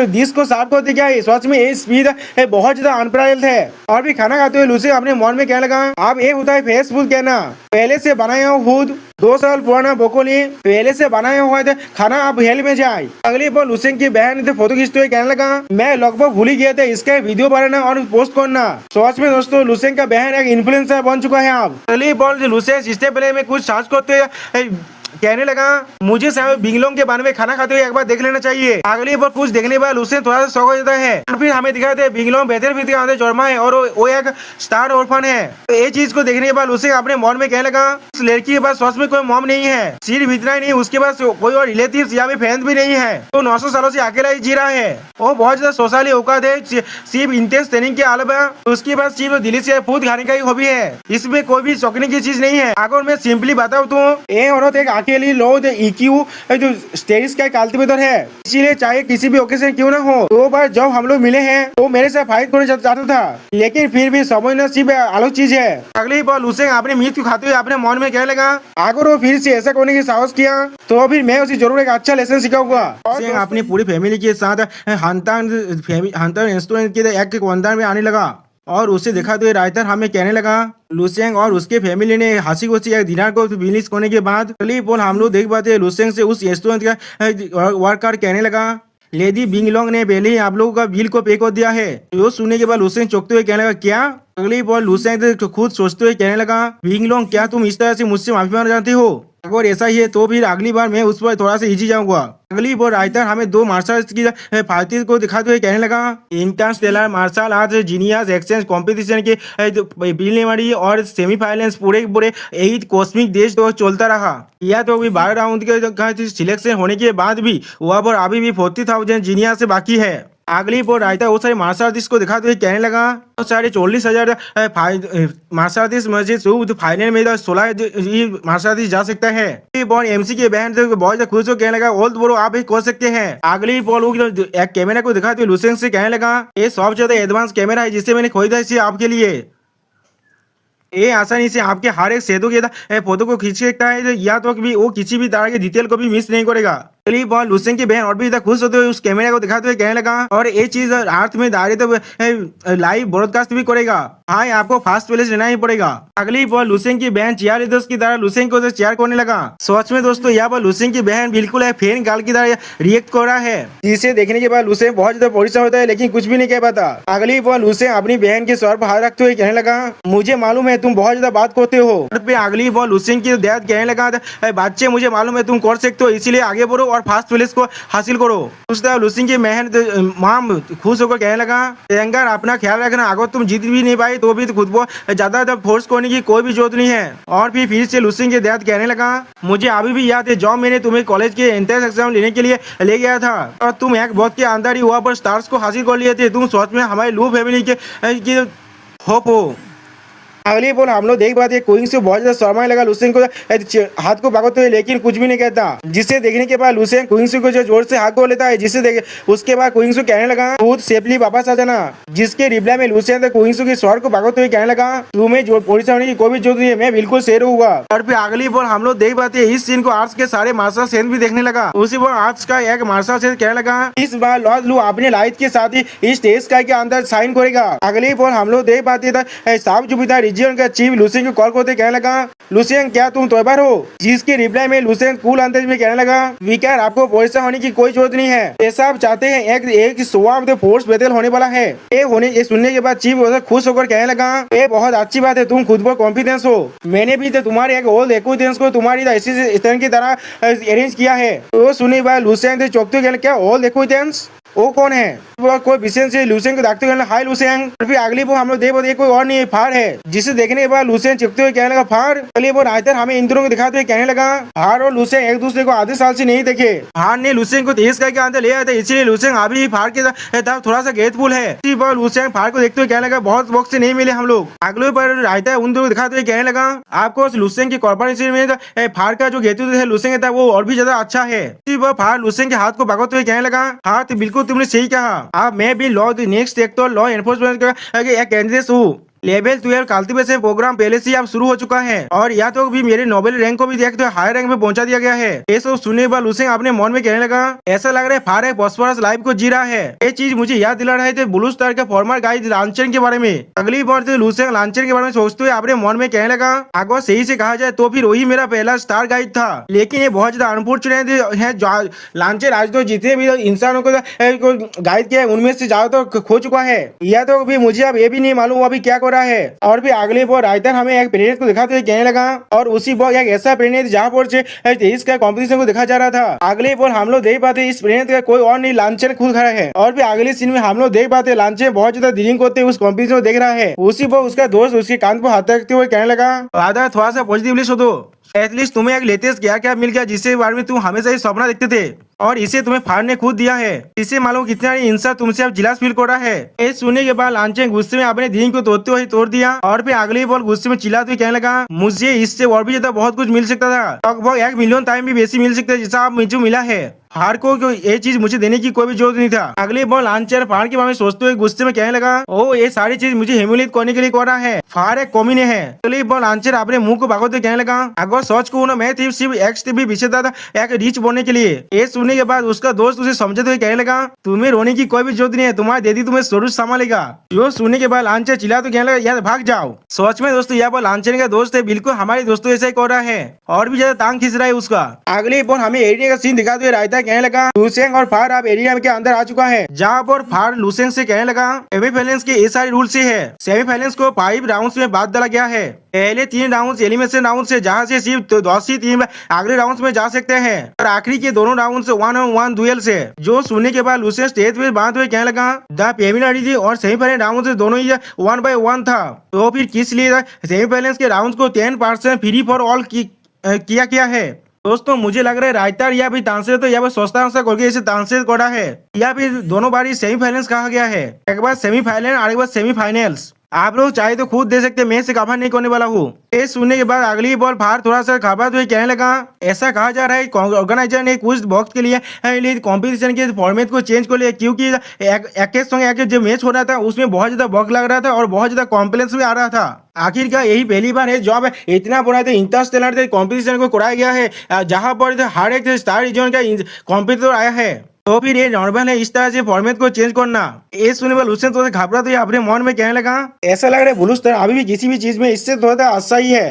डिश को साफ करते क्या सच में ये स्पीड बहुत ज्यादा अनपैरेलल्ड है। और भी खाना खाते हुए लुसेंग अपने मन में कहने लगा अब ये होता है फ्रेश फूड कहना। पहले से बनाया हुआ फूड 2 साल पुराना ब्रोकोली पहले से बनाया हुआ खाना अब हेल में जाए। अगली बार लुसेंग की बहन फोटो खींचते हुए कहने लगा मैं लगभग भूल ही गया था इसका वीडियो बनाना और पोस्ट करना। सच में दोस्तों लुसेंग का बहन एक इन्फ्लुएंसर बन चुका है। अब अगली बार लुसेंग इससे पहले में कुछ सर्च करते हुए कहने लगा मुझे बिंगलोंग के बारे में खाना खाते हुए एक बार देख लेना चाहिए। अगली बार कुछ देखने बाद लुसेंग थोड़ा सा शौक हो जाता है। फिर हमें दिखाते हैं बिंगलोंग बेहतर फिर अंदर जर्मा है और वो एक स्टार ऑर्फन है। तो ये चीज को देखने के बाद लुसेंग अपने मन में कहने लगा उस लड़की के पास सच में कोई मॉम नहीं है सिर्फ इतना ही नहीं उसके पास कोई और रिलेटिव या फ्रेंड भी नहीं है। तो 900 सालों से अकेला ही जी रहा है। वो बहुत ज्यादा सोशली औकात है सिर्फ इंटेंस ट्रेनिंग के अलावा उसके पास सिर्फ दिल्ली से फूड खाने का ही हॉबी है। इसमें कोई भी चौंकने की चीज नहीं है। अगर मैं सिंपली बताऊँ तो ये औरत एक अकेली लो EQ जो स्टेरिस का कल्टीवेटर है। इसीलिए चाहे किसी भी ओकेजन क्यों ना हो दो बार जब हम लोग मिले हैं तो मेरे साथ फाइट करना चाहता था लेकिन फिर भी समझना सिर्फ अलग चीज है। अगली बार लुसेंग अपने मीट को खाते हुए अपने मन में कहने लगा अगर वो फिर से ऐसा करने की साहस किया तो फिर मैं उसे जरूर एक अच्छा लेसन सिखाऊंगा। अपनी पूरी फैमिली के साथ हंटर रेस्टोरेंट के एक अंदर में आने लगा और उसे देखा तो राइटर हमें कहने लगा लुसेंग और उसके फैमिली ने हंसी खुशी एक डिनर को फिनिश करने के बाद अगली पोल हम लोग देख पाते लुसेंग से उस रेस्टोरेंट का वर्कर कहने लगा लेडी बिंगलोंग ने पहले ही आप लोगों का बिल को पे कर दिया है। जो सुनने के बाद लुसेंग चौंकते हुए कहने लगा क्या। अगली बार लुसेंग खुद सोचते हुए कहने लगा बिंगलोंग क्या तुम इस तरह से मुझसे माफी मांगना चाहती हो। अगर ऐसा ही है तो फिर अगली बार मैं उस पर थोड़ा सा इजी जाऊंगा। अगली बार राइटर हमें दो मार्शल आर्ट्स की फाइटर को दिखाते हुए कहने लगा, interstellar martial arts genius exchange competition के प्रीलिमिनरी और सेमीफाइनल्स पूरे पूरे 8 कॉस्मिक देश तो चलता रहा। या तो अभी 12 राउंड के सिलेक्शन होने के बाद भी वहाँ पर अभी भी 40,000 जीनियस से बाकी है। अगली बार राइटर वो सारे मार्शल आर्टिस्ट को दिखाते हुए कहने लगा, वो साढ़े 40,000 मार्शल आर्टिस्ट में से फाइनल में 16 मार्शल आर्टिस्ट जा सकता है। एमसी के बहन से बहुत ज्यादा खुश हो कहने लगा, ओल्ड ब्रो आप ही कर सकते हैं। अगली बॉल एक कैमरा को दिखाते हुए लुसेंग से कहने लगा, ये सबसे ज्यादा एडवांस कैमरा है जिसे मैंने खरीदा है आपके लिए। ये आसानी से आपके हर एक सेतु के फोटो को खींच सकता है, या तो भी वो किसी भी तरह के डिटेल को भी मिस नहीं करेगा। अगली बार लुसेंग की बहन और भी खुश होते हुए उस कैमरा को दिखाते हुए कहने लगा, और ये चीज अर्थ में डायरेक्ट लाइव ब्रॉडकास्ट भी करेगा। हाँ, आपको फास्ट प्लेस लेना ही पड़ेगा। अगली बार लुसेंग की बहन चेयर लीडर्स की तरह लुसेंग को चेयर करने लगा। सच में दोस्तों यहाँ पर लुसेंग की बहन बिल्कुल फैन गर्ल की तरह रिएक्ट कर रहा है, जिसे देखने के बाद लुसेंग बहुत ज्यादा परेशान होता है लेकिन कुछ भी नहीं कह पाता। अगली बार लुसेंग अपनी बहन के सर पर हाथ रखते हुए कहने लगा, मुझे मालूम है तुम बहुत ज्यादा बात करते हो। अगली बार लुसेंग की डैड कहने लगा, बच्चे मुझे मालूम है तुम कर सकते हो, इसीलिए आगे बढ़ो और फास्ट प्लेस को हासिल करो। उस तरह लुसेंग की बहन माम खुश होकर कहने लगा, एंगर अपना ख्याल रखना, अगर तुम जीत भी नहीं पाई तो भी खुद को ज्यादा फोर्स करने की कोई भी जरूरत नहीं है। और फिर से लुसेंग के डैड कहने लगा, मुझे अभी भी याद है जब मैंने तुम्हें कॉलेज के एंट्रेंस एग्जाम लेने के लिए ले गया था और तुम एक वक्त के अंदर ही वहाँ पर स्टार्स को हासिल कर लिए थे। तुम सच में हमारे लू फैमिली के होप हो। अगली बॉल हम लोग देख पाते हैं क्विंग से बहुत ज्यादा शर्मा लगा लुसेंग को हाथ को भागते हुए, लेकिन कुछ भी नहीं कहता। जिसे देखने के बाद लुसेंग क्विंग को जो जोर से हाथ को लेता है, जिसे देख उसके बाद क्विंग कहने लगा, खुद सेफली वापस आ जाना। जिसके रिप्लाई में लुसेंग क्विंग के स्वर को भागते हुए कहने लगा, तुम्हें जो परेशान होने की कोई भी जरूरत नहीं है, मैं बिल्कुल शेर हुआ। और फिर अगली बॉल हम लोग देख पाते हैं इस सीन को आर्ट्स के सारे मार्शल सेंस भी देखने लगा। उसी बार आर्ट्स का एक मार्शल सेंस कहने लगा, इस बार लॉर्ड लू अपने लाइट के साथ ही इस स्टेज स्काई के अंदर साइन करेगा। अगली बॉल हम लोग देख पाते थे साउथ जुपिटर रीजन का चीफ लुसेंग को कॉल करते कहने लगा, लुसेंग क्या तुम तैयार हो? जिसके रिप्लाई में लुसेंग कूल अंदाज में कहने लगा, विकार आपको परेशान होने की कोई जरूरत नहीं है, ऐसा आप चाहते हैं एक स्वाम द फोर्स बैटल होने वाला है। ये सुनने के बाद चीफ खुश होकर कहने लगा, ये बहुत अच्छी बात है, तुम खुद पर कॉन्फिडेंस हो। मैंने भी तो तुम्हारे एक ओल्ड एक्विटेंस को तुम्हारी ऐसी की तरह अरेंज किया है। तो सुनने के बाद लुसेंग चौकते कहने, क्या ओल्ड एक्विटेंस? वो कौन है? कोई विशेष लुसेंग को देखते हुए, हाय लुसेंग। फिर अगली बार हम लोग देख कोई और नहीं फार है, जिसे देखने के बाद लुसेंग चिपते हुए कहने लगा, फार। अगली बार राइटर हमें इन दोनों को दिखाते हुए कहने लगा, फार और लुसेंग एक दूसरे को आधे साल से नहीं देखे। फार ने लुसेंग को तेज करके अंदर ले आया था, इसलिए लुसेंग अभी भी फार के तरफ थोड़ा सा ग्रेटफुल है। इसी बार लुसेंग फार को देखते हुए कहने लगा, बहुत वक्त से नहीं मिले हम लोग। अगले बार राइटर उन दोनों को दिखाते हुए कहने लगा, आपको लुसेंग की कॉर्पोरेशन में फार का जो गेतु है लुसेंग था वो और भी ज्यादा अच्छा है। इसी बार फार लुसेंग के हाथ को पकड़ते हुए कहने लगा, हाँ तो बिल्कुल तुमने सही कहा, अब मैं भी लॉ नेक्स्ट एक तो लॉ एनफोर्समेंट का एक कैंडिडेट हूँ। लेवल 12 कल्टीवेशन प्रोग्राम पहले से अब शुरू हो चुका है और या तो भी मेरे नोबेल रैंक को भी देखते हुए हाई रैंक में पहुंचा दिया गया है। ये सब सुनने के बाद लुसेंग अपने मन में कहने लगा, ऐसा लग रहा है फार एक प्रॉस्परस लाइफ को जी रहा है। ये चीज मुझे याद दिला रहे थे ब्लू स्टार के फॉर्मर गाइड लांचन के बारे में। अगली बार तो लुसेंग लांचन के बारे में सोचते हुए अपने मन में कहने लगा, अगर सही से कहा जाए तो फिर वही मेरा पहला स्टार गाइड था, लेकिन ये बहुत ज्यादा अनफॉर्चुनेट है। लांचन आज तो जितने भी इंसानों को गाइड किया उनमें से ज्यादा तो खो चुका है, या तो भी मुझे अब ये भी नहीं मालूम अभी क्या कर रहा है। और भी अगले बार राइटर हमें एक प्लेनेट को दिखाते हुए कहने लगा, और उसी बार एक ऐसा प्लेनेट जहाँ पर इसका कॉम्पिटिशन को दिखा जा रहा था। अगले बार हम लोग देख पाते इस प्लेनेट का कोई और नहीं, लांचन खुद खड़ा है। और भी अगले सीन में हम लोग देख पाते लांचन बहुत ज्यादा ड्रिंक करते हुए उस कॉम्पिटिशन को देख रहा है। उसी बार उसका दोस्त उसके कान पर हाथ रखते हुए कहने लगा, राधा थोड़ा सा पॉजिटिवली सोचो, एटलीस्ट तुम्हें एक लेटेस्ट क्या मिल गया जिसके बारे में तुम हमेशा ही सपना देखते थे, और इसे तुम्हें फार ने खुद दिया है। इसे मालूम कितना इंसान तुमसे अब जिलास फील कर रहा है। ये सुनने के बाद लांचन गुस्से में अपने दिन को तोड़ते हुए तोड़ दिया, और फिर अगली बार गुस्से में चिल्लाते हुए कहने लगा, मुझे इससे और भी ज्यादा बहुत कुछ मिल सकता था, लगभग 1 मिलियन टाइम भी बेसी मिल सकता है जैसा अब मुझे मिला है। फार को ये चीज मुझे देने की कोई भी जरूरत नहीं था। अगले बार लांचन फार के बारे में सोचते हुए गुस्से में कहने लगा, ओ ये सारी चीज मुझे हेमुलित करने के लिए कर रहा है, फार एक कमीने है। अगली बार लांचन अपने मुंह को भागते कहने लगा, अगर सोच को मैं सिर्फ एक्स टीवी विषेता था एक रिच बनने के लिए। ये सुनने के बाद उसका दोस्त उसे समझते हुए कहने लगा, तुम्हें रोने की कोई भी जरूरत नहीं है, तुम्हारी दीदी तुम्हें जरूर संभालेगा। यो सुनने के बाद लांचन चिल्ला तो कहने लगा, यार भाग जाओ। सोच में दोस्तों यहाँ पर लांचन का दोस्त है, बिल्कुल हमारे दोस्तों ऐसा ही कर रहा है, और भी ज्यादा टांग खींच रहा है उसका। अगले बार हमें एरिया का सीन दिखाते हुए रायता कहने लगा लुसेंग और फार अब एरिया के अंदर आ चुका है, जहाँ पर फार लुसेंग से कहने लगा सेमीफाइनल्स के ये सारे रूल से है। सेमीफाइनल्स को 5 राउंड्स में बांट डाला गया है। पहले 3 राउंड एलिमिनेशन राउंड से, जहाँ से सिर्फ 10 ही टीम अगले राउंड में जा सकते हैं, और आखिरी के दोनों राउंड 1-on-1 डुएल से। जो सुनने के बाद लुसेंग स्टेज पे बात हुए कहने लगा द प्रीलिमिनरी और सेमीफाइनल राउंड से दोनों ही 1-by-1 था, तो फिर किस लिए सेमीफाइनल्स के राउंड को 10% फ्री फॉर ऑल किया है। दोस्तों मुझे लग रहा है राइटर या फिर तानसेर तो यहाँ पर सोचता करके इसे तानसेर कोड़ा है, या फिर दोनों बार सेमीफाइनल्स कहा गया है, एक बार सेमीफाइनल और एक बार सेमीफाइनल्स। आप लोग चाहे तो खुद दे सकते, मैं से कवर नहीं करने वाला हूँ। ये सुनने के बाद अगली बॉल फार थोड़ा सा घबराते हुए कहने लगा ऐसा कहा जा रहा है ऑर्गेनाइजर ने कुछ वक्त के लिए कंपटीशन के फॉर्मेट को चेंज कर लिया, क्योंकि एक संग जो मैच हो रहा था उसमें बहुत ज्यादा वक्त लग रहा था और बहुत ज्यादा कॉम्प्लेक्स भी आ रहा था। आखिरकार यही पहली बार है जब इतना बड़ा इंटरस्टेलर कंपटीशन को कराया गया है, जहां पर हर एक स्टार रीजन का कॉम्पिटिटर आया है। तो फिर ये नॉर्मल है इस तरह से फॉर्मेट को चेंज करना। ये सुनने पर लुसेंग तो घबरा तो अपने मन में कहने लगा ऐसा लग रहा है ब्लू स्टार अभी भी किसी भी चीज में इससे थोड़ा सा अच्छा ही है।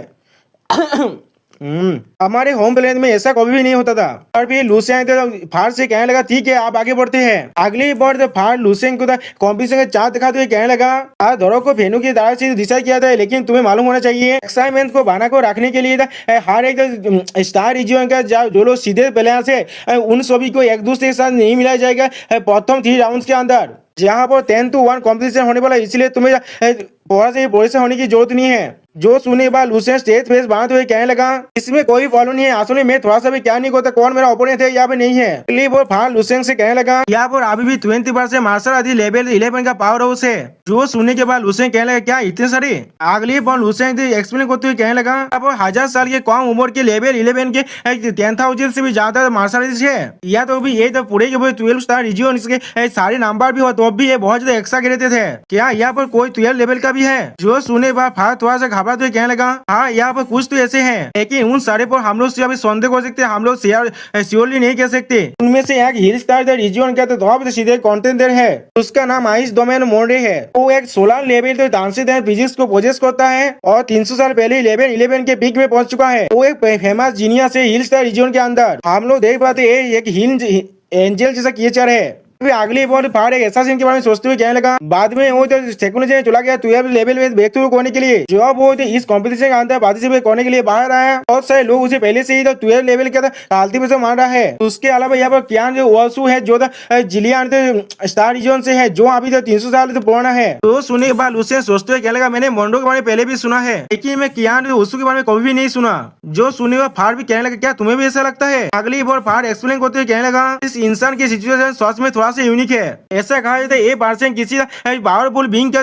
हमारे होम प्लेन में ऐसा कभी भी नहीं होता था। और फिर लुसेंग तो फार से कहने लगा ठीक है आप आगे बढ़ते हैं। अगली बार तो फार लुसेंग को कॉम्पिटिशन का चार्ट दिखाते हुए कहने लगा आज दौरों को फेनू की दायरे से डिसाइड किया था, लेकिन तुम्हें मालूम होना चाहिए एक्साइटमेंट को बना को रखने के लिए हर एक स्टार रीजन का जो लोग सीधे प्लेयर्स है उन सभी को एक दूसरे के साथ नहीं मिलाया जाएगा प्रथम 3 राउंड के अंदर, जहाँ पर 10-1 कॉम्पिटिशन होने वाला, इसलिए तुम्हें थोड़ा सा परेशान होने की जरूरत नहीं है। जो सुनने के बाद लुसेंग स्टेज फेस बांधते हुए कहने लगा इसमें कोई फॉलो नहीं है, असली मैं थोड़ा सा भी क्या नहीं करता कौन मेरा ओपोनेंट है यहाँ पे नहीं है। अगली बार फार लुसेंग से कहने लगा यहाँ पर अभी भी 20% मार्शल आर्ट लेवल 11 का पावर हाउस है। जो सुनने के बाद लुसेंग कहने लगा क्या इतने सारे। अगली बार लुसेंग एक्सप्लेन करते हुए कहने लगा अब 1000 साल के कम उम्र के लेवल 11 के 10,000 से भी ज्यादा मार्शल आर्टिस्ट है, या तो भी ये तो पूरे के पूरे 12 स्टार रीजन के सारे नंबर भी हो तो भी ये बहुत ज्यादा एक्स्ट्रा गिरते थे, क्या यहाँ पर कोई 12 लेवल का भी है। जो सुनने बाद फार थोड़ा सा घबरा तो कहने लगा हाँ यहाँ पर कुछ तो ऐसे हैं, लेकिन उन सारे पर हम लोग अभी संदेह कर सकते हैं, हम लोग श्योरली नहीं कह सकते। उनमें से एक हिल स्टार रीजन का तो सीधे कॉन्टेंडर है, उसका नाम आइस डोमेन मोरे है। वो एक 16 लेवल तो डांसिंग फिजिक्स को पोजेस करता है और 300 साल पहले लेवल 11 के पीक में पहुंच चुका है। वो एक फेमस जीनियस है हिल स्टार रीजन के अंदर। हम लोग देख पाते एक हिल एंजल जैसा क्रिएचर है। फिर अगली बार फार एक ऐसा सीन के बारे में सोचते हुए कहने लगा बाद में वो तो टेक्नोलॉजी में चला गया 12 लेवल में ब्रेक थ्रू करने के लिए, जो वो इस कॉम्पिटिशन के अंदर पार्टिसिपेट करने के लिए बाहर आया। बहुत सारे लोग उसे पहले से ही तो 12 लेवल का कालती पे से मान रहा है। उसके अलावा यहाँ पर कियान जो वर्सू है जो जिलियन स्टार रीजन से है, जो अभी तो 300 साल पुराना है। तो सुनने के बाद उसे सोचते हुए कहने लगा मैंने मोंडो के बारे में पहले भी सुना है, लेकिन मैं कियान उसू के बारे में कभी भी नहीं सुना। जो सुनने के बाद फार भी कहने लगा क्या तुम्हें भी ऐसा लगता है। अगली बार फार एक्सप्लेन करते हुए कहने लगा इस इंसान की सिचुएशन सच में थोड़ा सा यूनिक है। ऐसा कहा जाता है ये पर्सन किसी पावरफुल बीइंग का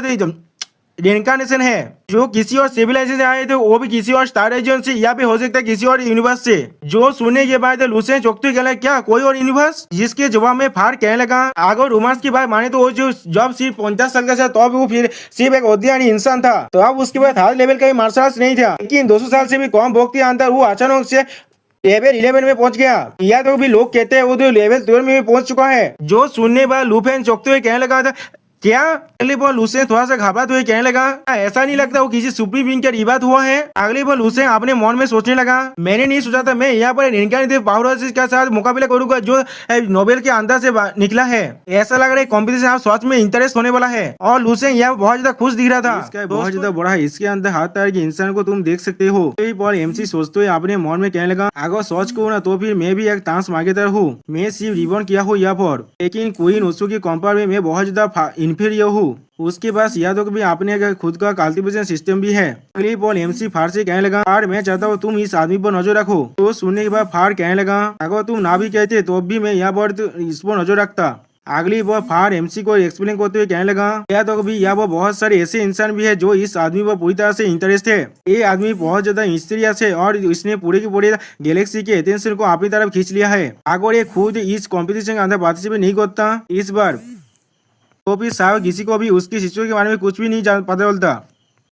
रिइंकार्नेशन है, जो किसी और सिविलाइजेशन से आए थे, वो भी किसी और स्टार रीजन से या भी हो सकता है किसी और यूनिवर्स से। जो सुनने के बाद लुसेंग चौकते कहने लगा क्या कोई और यूनिवर्स, जिसके जवाब में फार कहने लगा अगर रोमांस की बात माने तो वो जो जब सिर्फ 50 साल का था तो वो फिर सिर्फ एक उद्यानी इंसान था, तो अब उसके बाद हार्ड लेवल का मार्शल आर्ट्स नहीं था, लेकिन 200 साल से भी कम वक्त के अंदर वो अचानक से लेवल 11 में पहुंच गया, या तो भी लोग कहते हैं वो तो लेवल 12 में पहुंच चुका है। जो सुनने बाद लुफेन चौंकते हुए कहने लगा था क्या। अगली बार लुसेंग थोड़ा सा घबराते हुए कहने लगा ऐसा नहीं लगता वो किसी सुप्रीम बीइंग का रिबात हुआ है। अगली बार लुसेंग अपने मन में सोचने लगा मैंने नहीं सोचा था मैं यहाँ पर इनका पावर के साथ मुकाबला करूंगा जो नोबेल के अंदर से निकला है। ऐसा लग रहा है कॉम्पिटिशन आप सच में इंटरेस्ट होने वाला है। और लुसेंग यहाँ बहुत ज्यादा खुश दिख रहा था, इसका बहुत ज्यादा बड़ा है, इसके अंदर हर तरह के इंसान को तुम देख सकते हो। एमसी सोचते हुए अपने मन में कहने लगा अगर सोच को ना तो फिर मैं भी एक तांस मांगेदार हूँ, मैं सिर्फ रिबन किया हूँ यहाँ पर, लेकिन क्वीन उसू की कंपेयर में मैं बहुत ज्यादा इंफीरियर हूँ। उसके पास यादों भी अपने खुद का कल्टीवेशन सिस्टम भी है। अगली बॉल एमसी फार से कहने लगा फार मैं चाहता हूँ तुम इस आदमी पर नजर रखो। तो सुनने के बाद फार कहने लगा अगर तुम ना भी कहते तो भी मैं यहाँ पर इस पर नजर रखता। अगली बार फार एमसी को एक्सप्लेन करते हुए कहने लगा या तो भी यहाँ पर बहुत सारे ऐसे इंसान भी है जो इस आदमी पर पूरी तरह से इंटरेस्ट है। ये आदमी बहुत ज्यादा मिस्टीरियस है और इसने पूरे की पूरे गैलेक्सी के अटेंशन को अपनी तरफ खींच लिया है। अगर ये खुद इस कॉम्पिटिशन के अंदर पार्टिसिपेट नहीं करता इस बार तो फिर शायद किसी को भी उसकी सिचुएशन के बारे में कुछ भी नहीं पता चलता।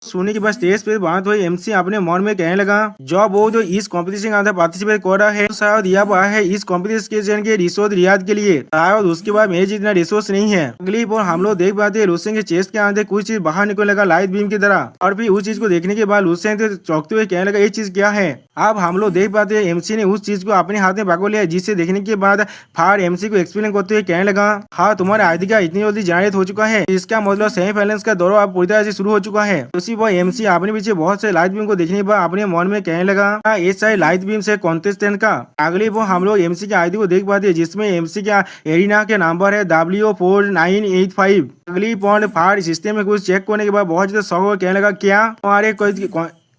सुनने के बाद स्टेज पे बात हुई एमसी अपने मन में कहने लगा जब वो जो इस कंपटीशन के अंदर पार्टिसिपेट कर रहा है तो शायद यह आया है इस कंपटीशन के रिसोर्स रियाद के लिए, शायद उसके बाद मेरे जितना रिसोर्स नहीं है। अगली बार हम लोग देख पाते हैं लुसेन के चेस्ट के अंदर कुछ चीज बाहर निकलने लगा लाइट बीम की तरह, और फिर उस चीज को देखने के बाद लुसेन चौंकते हुए कहने लगा ये चीज क्या है। अब हम लोग देख पाते हैं एमसी ने उस चीज को अपने हाथ में पकड़ लिया, जिसे देखने के बाद फार एमसी को एक्सप्लेन करते हुए कहने लगा हाँ तुम्हारे आईडी का इतनी जल्दी जनरेट हो चुका है, इसका मतलब सेमीफाइनल्स का दौर अब पूरी तरह से शुरू हो चुका है। उसी पर एमसी अपने पीछे बहुत से लाइट बीम को देखने के बाद अपने मन में कहने लगा ये सारे लाइट बीम से कॉन्टेस्टेंट का। अगली बार हम लोग एमसी के आईडी को देख पाते हैं जिसमें एमसी का एरिना के नंबर है W4985। अगली पॉइंट फार सिस्टम में कुछ चेक करने के बाद बहुत ज्यादा शौक कहने लगा क्या हमारे कोई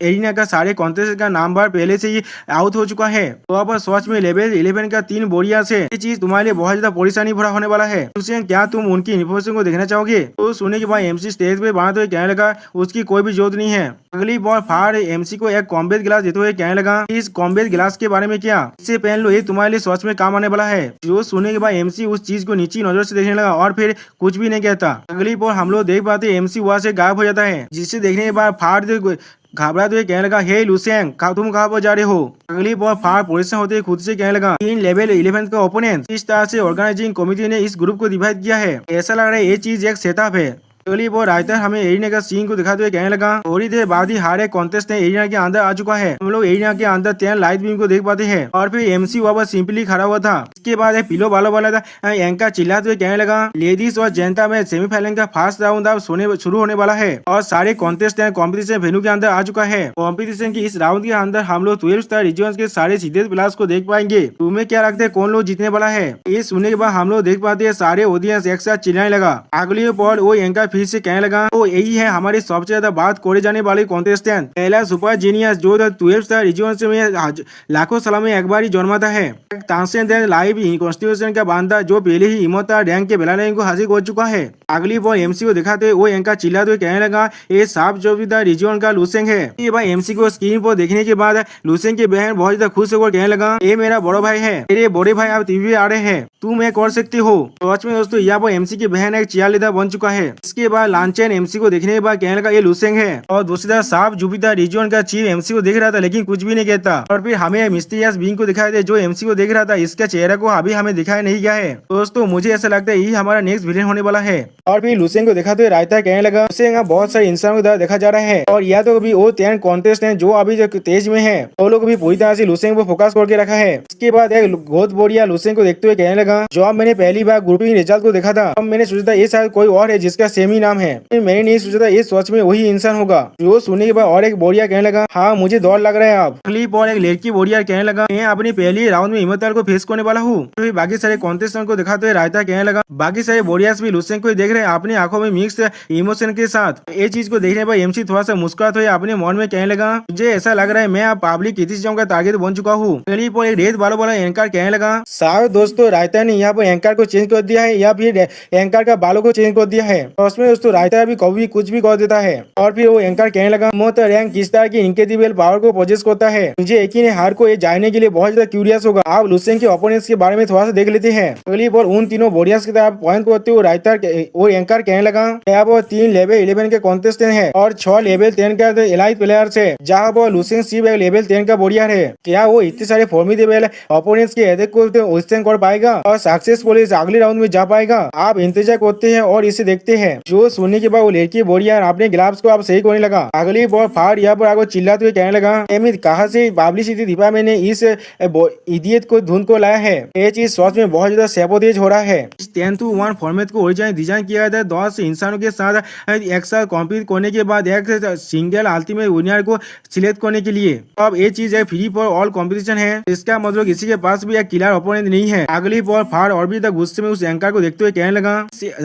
एरिना का सारे कॉन्टेस्ट का नंबर पहले से ही आउट हो चुका है, तो अब सच में लेवल 11 का 3 बोरिया से ये चीज तुम्हारे लिए बहुत ज्यादा परेशानी भरा होने वाला है। उसे क्या तुम उनकी इन्फॉर्मेशन को देखना चाहोगे। तो सुनने के बाद एमसी स्टेज पे बात हुए कहने लगा उसकी कोई भी जरूरत नहीं है। अगली बार फार एमसी को एक कॉम्बेट गिलास देते हुए कहने लगा इस कॉम्बेट गिलास के बारे में क्या, इससे पहन लो, ये तुम्हारे लिए सच में काम आने वाला है। जो सुनने के बाद एमसी उस चीज को नीची नजर से देखने लगा और फिर कुछ भी नहीं कहता। अगली बार हम लोग देख पाते एमसी वहां से गायब हो जाता है, जिसे देखने के बाद फार घबराते हुए कहने लगा हे लुसेन तुम कहाँ पर जा रहे हो। अगली बार फार परेशान होते खुद से कहने लगा इन लेवल 11 का ओपोनेंट इस तरह से ऑर्गेनाइजिंग कमेटी ने इस ग्रुप को डिवाइड किया है, ऐसा लग रहा है ये चीज एक सेटअप है। अगली बार राइटर हमें एरिना का सीन को दिखाते हुए कहने लगा थोड़ी देर बाद ही हर एक कॉन्टेस्ट में एरिना के अंदर आ चुका है। हम लोग एरिना के अंदर 10 लाइट बीम को देख पाते हैं और फिर एमसी वहां पर सिंपली खड़ा हुआ था। इसके बाद एक पिलो वाला था एंकर चिल्लाते हुए कहने लगा लेडीज और जनता में सेमीफाइनल का फर्स्ट राउंड अब शुरू होने वाला है और सारे कॉन्टेस्ट कॉम्पिटिशन वेन्यू के अंदर आ चुका है। कॉम्पिटिशन की इस राउंड के अंदर हम लोग 12 स्टार रीजन के सारे सीधे प्लेयर्स को देख पाएंगे। तुम्हें क्या लगता है कौन लोग जीतने वाला है। ये सुनने के बाद हम लोग देख पाते हैं सारे ऑडियंस एक साथ चिल्लाने लगा। अगली बार वो एंकर फिर से कहने लगा तो यही है हमारी सबसे ज्यादा बात करे जाने वाली कॉन्टेस्टेंट पहला सुपर जीनियस जो 12 स्टार रीजन में लाखों सालों में एक बार ही जन्माता है, ट्रांसेंडेंट लाइव कॉन्स्टिट्यूशन का बांधा जो पहले ही इमोता रैंक के बेला को हासिल हो चुका है। अगली बार एमसी को दिखाते वो एंकर चिल्लाते हुए कहने लगा ये साफ जो रीजन का लुसेंग है। ये भाई एमसी को स्क्रीन पर देखने के बाद लुसेंग की बहन बहुत ज्यादा खुश होकर कहने लगा ये मेरा बड़ा भाई है, तेरे बड़े भाई आप टीवी आ रहे हैं, तुम ये कर सकती हो। तो सच में दोस्तों यहाँ पर एमसी की बहन एक चिया लीडर बन चुका है। इसके बाद लांचन एमसी को देखने के बाद कहने लगा ये लुसेंग है और दूसरी तरफ साफ जुपिटर रीजन का चीफ एमसी को देख रहा था लेकिन कुछ भी नहीं कहता। और फिर हमें मिस्टीरियस बीइंग को दिखाया था जो एमसी को देख रहा था, इसका चेहरा को अभी हमें दिखाया नहीं गया है। दोस्तों मुझे ऐसा लगता है यही हमारा नेक्स्ट विलेन होने वाला है। और फिर लुसेंग को दिखाते हुए रायता कहने लगा लुसेंग बहुत सारे इंसानों को द्वारा देखा जा रहा है और या तो अभी वो 10 कॉन्टेस्ट है जो अभी जो तेज में है वो लोग भी पूरी तरह से लुसेंग को फोकस करके रखा है। इसके बाद एक बहुत बढ़िया लुसेंग को देखते हुए कहने लगा जो मैंने पहली बार ग्रुपिंग रिजल्ट को देखा था मैंने सोचा था ये शायद कोई और है जिसका सेम ही नाम है, मैंने नहीं सोचा था ये सच में वही इंसान होगा। जो सुनने के बाद और एक बोरिया कहने लगा हाँ मुझे डर लग रहा है। अब क्लिप और एक लड़की बोरिया कहने लगा मैं अपनी पहली राउंड में हिम्मत को फेस करने वाला हूँ। तो बाकी सारे कॉन्टेस्टेंट को दिखाते हुए रायता कहने लगा बाकी सारे बोरियास भी लुसेंग को देख रहे हैं अपनी आंखों में मिक्स इमोशन के साथ। ये चीज को देखने पर एमसी थोड़ा सा मुस्कुराते हुए अपने मन में कहने लगा मुझे ऐसा लग रहा है मैं अब पब्लिक क्रिटिसिज्म का टारगेट बन चुका हूँ। क्लिप और एक रेत बालों वाला एंकर कहने लगा सारे दोस्तों रायता ने यहाँ पर एंकर को चेंज कर दिया है या फिर एंकर का बालों को चेंज कर दिया है। तो उसमें दोस्तों रायता भी कभी कुछ भी कर देता है। और फिर वो एंकर कहने लगा मोत रैंक किस तरह की इनक्रेडिबल पावर को पोजेस करता है, मुझे एक ही हार को ये जानने के लिए बहुत ज्यादा क्यूरियस होगा। आप लुसेंग के ओपोनेंट्स के बारे में थोड़ा सा देख लेते हैं। अगली बार उन तीनों बोरियास की तरफ पॉइंट करते हुए रायता और एंकर कहने लगा यहाँ पर 3 लेवल 11 के कॉन्टेस्टेंट है और 6 लेवल 10 का एलाइट प्लेयर्स है जहाँ पर लुसेंग सिर्फ एक लेवल 10 का बोरियर है। क्या वो इतने सारे फॉर्मिडेबल ओपोनेंट्स के अटैक को विथस्टैंड कर पाएगा और सक्सेसफुली अगले राउंड में जा पाएगा। आप इंतजार करते हैं और इसे देखते हैं। जो सुनने के बाद वो लड़की बोरियर अपने ग्लव्स को आप सही करने लगा। अगली बार फाड़ यहाँ पर आगे चिल्लाते हुए कहने लगा एमित कहाँ से पब्लिसिटी डिपार्टमेंट ने इस इडियट को धुन को लाया है, ये चीज सच में बहुत ज्यादा सैबोटेज हो रहा है। इस 10-1 फॉर्मेट को ओरिजिनल डिजाइन किया गया था 10 इंसानों के साथ एक साथ कॉम्पीट करने के बाद एक सिंगल अल्टीमेट विनर को सिलेक्ट करने के लिए। अब ये चीज है फ्री फॉर ऑल कॉम्पिटिशन है, इसका मतलब किसी के पास भी एक किलर ओपोनेंट नहीं है। अगली बार फाड़ और भी तक गुस्से में उस एंकर को देखते हुए कहने लगा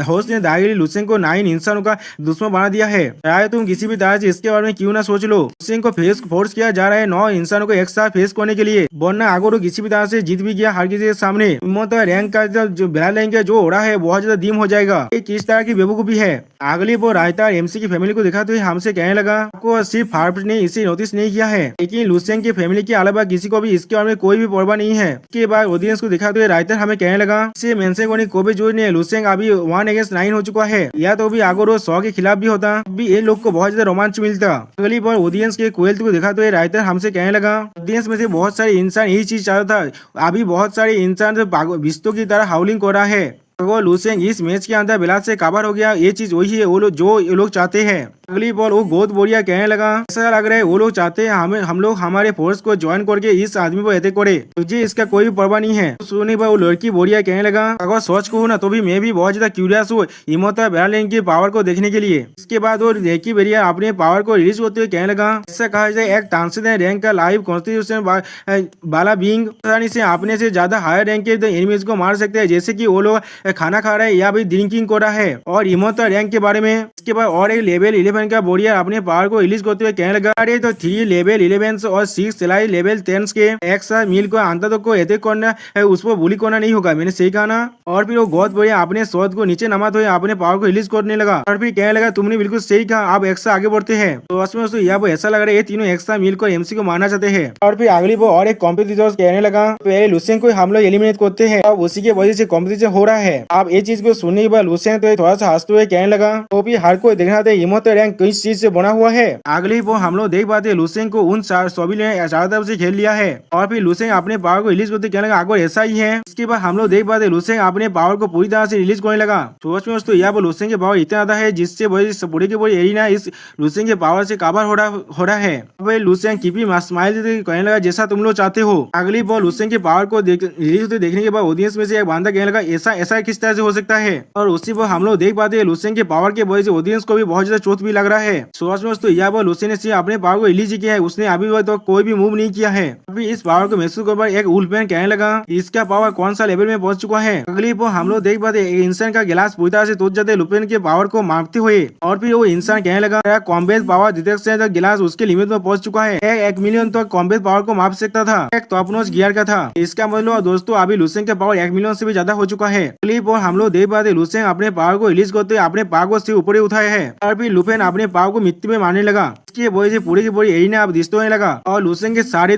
होस्ट ने दागिरी लुसेंग को 9 इंसानों का दुश्मन बना दिया है, चाहे तुम किसी भी तरह से इसके बारे में क्यों ना सोच लो। लुसेंग को फोर्स किया जा रहा है 9 इंसानों को एक साथ फेस करने के लिए, वरना अगर किसी भी तरह से जीत भी गया हर किसी के सामने रैंक का जो बेला लेंगे जो हो रहा है बहुत ज्यादा डीम हो जाएगा। ये किस तरह की बेवकूफी है। अगली बार रायता एमसी की फैमिली को दिखाते हुए हमसे कहने लगा आपको सिर्फ फार्प ने इसे नोटिस नहीं किया है लेकिन लुसेंग की फैमिली के अलावा किसी को भी इसके बारे में कोई भी परवाह नहीं है। इसके बाद ऑडियंस को दिखाते हुए रायता हमें कहने लगा इसे मेंशन करने को भी जो नहीं लुसेंग अभी 1 अगेंस्ट 9 हो चुका है, या तो भी अगर वो 100 के खिलाफ भी होता भी ये लोग को बहुत ज्यादा रोमांच मिलता। अगली बार ऑडियंस के कोयल को देखा तो ये राइटर हमसे कहने लगा ऑडियंस में से बहुत सारे इंसान यही चीज चाहता था। अभी बहुत सारे इंसान तो बिस्तों की तरह हाउलिंग कर रहा है। वो लुसेंग इस मैच के अंदर बिलात से कवर हो गया। ये चीज वही है वो लोग जो ये लोग चाहते हैं। अगली बॉल वो गोद बोरिया कहने लगा ऐसा लग रहा है वो लोग चाहते हैं हम लोग हमारे फोर्स को ज्वाइन करके इस आदमी को अटैक करे। तुझे इसका कोई भी परवाह नहीं है। सुनने पर वो लड़की बोरिया कहने लगा अगर सोच को ना तो भी मैं भी बहुत ज्यादा क्यूरियस हूँ इमोता बेरालिन की पावर को देखने के लिए। इसके बाद वो लड़की बोरिया अपने पावर को रिलीज होते हुए कहने लगा ऐसा कहा जाए एक ट्रांसजेंडर रैंक का लाइव कॉन्स्टिट्यूशन वाला बीइंग आसानी से अपने से ज्यादा हायर रैंक के एनिमीज को मार सकते हैं जैसे कि वो लोग खाना खा रहे हैं या भी ड्रिंकिंग कर रहा है। और इमोता रैंक के बारे में इसके बाद और एक लेवल 11 का बोरिया अपने पावर को रिलीज करते हुए कहने लगा अरे तो 3 लेवल 11 और 6 सिलाई लेवल 10 के एक साथ मिल को अंतर को अटैक करना है उसको बुली करना नहीं होगा मैंने सही कहा ना। और फिर वो बहुत बोरिया अपने शॉट को नीचे नमाते हुए अपने पावर को रिलीज करने लगा और फिर कहने लगा तुमने बिल्कुल सही कहा आप एक्स्ट्रा आगे बढ़ते हैं। तो उसमें यहाँ ऐसा लग रहा है ये तीनों एक्स्ट्रा मिलकर एमसी को मारना चाहते हैं। और फिर अगली वो और एक कॉम्पिटिटर कहने लगा पहले लुसेन को हम लोग एलिमिनेट करते हैं अब उसी के वजह से कॉम्पिटिशन हो रहा है। आप ये चीज को सुनने के बाद लुसेन तो थोड़ा सा हंसते हुए कहने लगा तो भी हर कोई देखना था इमोता रैंक किस चीज से बना हुआ है। अगली वो हम लोग देख पाते लुसेन को उन सभी ने चारों तरफ से खेल लिया है। और फिर लुसेन अपने पावर को रिलीज करते कहने लगा अगर ऐसा ही है। इसके बाद हम लोग देख पाते लुसेन अपने पावर को पूरी तरह से रिलीज करने लगा। सोच में तो यह लुसेन के पावर इतना ज्यादा है जिससे पूरे के पूरे एरिना इस लुसेन के पावर से कवर हो रहा है। अब लुसेन कीपी स्माइल कहने लगा जैसा तुम लोग चाहते हो। अगली बॉल लुसेन के पावर को रिलीज होते देखने के बाद ऑडियंस में से एक बंदा कहने लगा ऐसा किस तरह से हो सकता है। और उसी पर हम लोग देख पाते हैं लुसेन के पावर के वजह से ऑडियंस को भी बहुत ज्यादा चोट भी लग रहा है। सोच में तो यह बॉल लुसेन ने सिर्फ अपने पावर को रिलीज किया है उसने अभी तो कोई भी मूव नहीं किया है। अभी इस पावर को महसूस कर एक वुल्फमैन कहने लगा इसका पावर कौन सा लेवल में पहुंच चुका है। अगली पर हम लोग देख पाते इंसान का गिलास पूरी तरह से टूट जाते लुपेन के पावर को मापते हुए। और फिर वो इंसान कहने लगा कॉम्बैट पावर डिटेक्शन गिलास उसके लिमिट में पहुंच चुका है 1 मिलियन तक कॉम्बैट पावर को माप सकता था। एक टॉप-नॉच गियर का था। इसका मतलब दोस्तों अभी लुसेन का पावर 1 मिलियन से भी ज्यादा हो चुका है। अगली पर हम लोग देख पाते लुसेन अपने पावर को रिलीज करते अपने पावर को से ऊपर उठाए है। और फिर लुपेन अपने पावर को मिट्टी में मारने लगा। इसकी वजह से पूरी की पूरी एरिना अब डिस्ट्रॉय होने लगा और लुसेन के सारे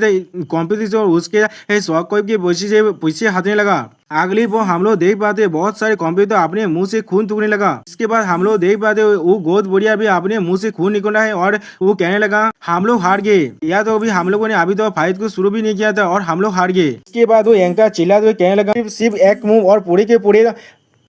कॉम्पिटिशन और उसके शॉकवेव की वजह से पीछे हटने लगा। अगली वो हम लोग देख पाते बहुत सारे कॉम्पिटिटर अपने मुंह से खून थूकने लगा। इसके बाद हम लोग देख पाते वो गोद बोरिया भी अपने मुंह से खून निकल रहा है और वो कहने लगा हम लोग हार गए। या तो अभी हम लोगों ने अभी तो फाइट को शुरू भी नहीं किया था और हम लोग हार गए। इसके बाद वो एंकर चिल्लाते हुए कहने लगा सिर्फ एक मूव और पूरे के पूरे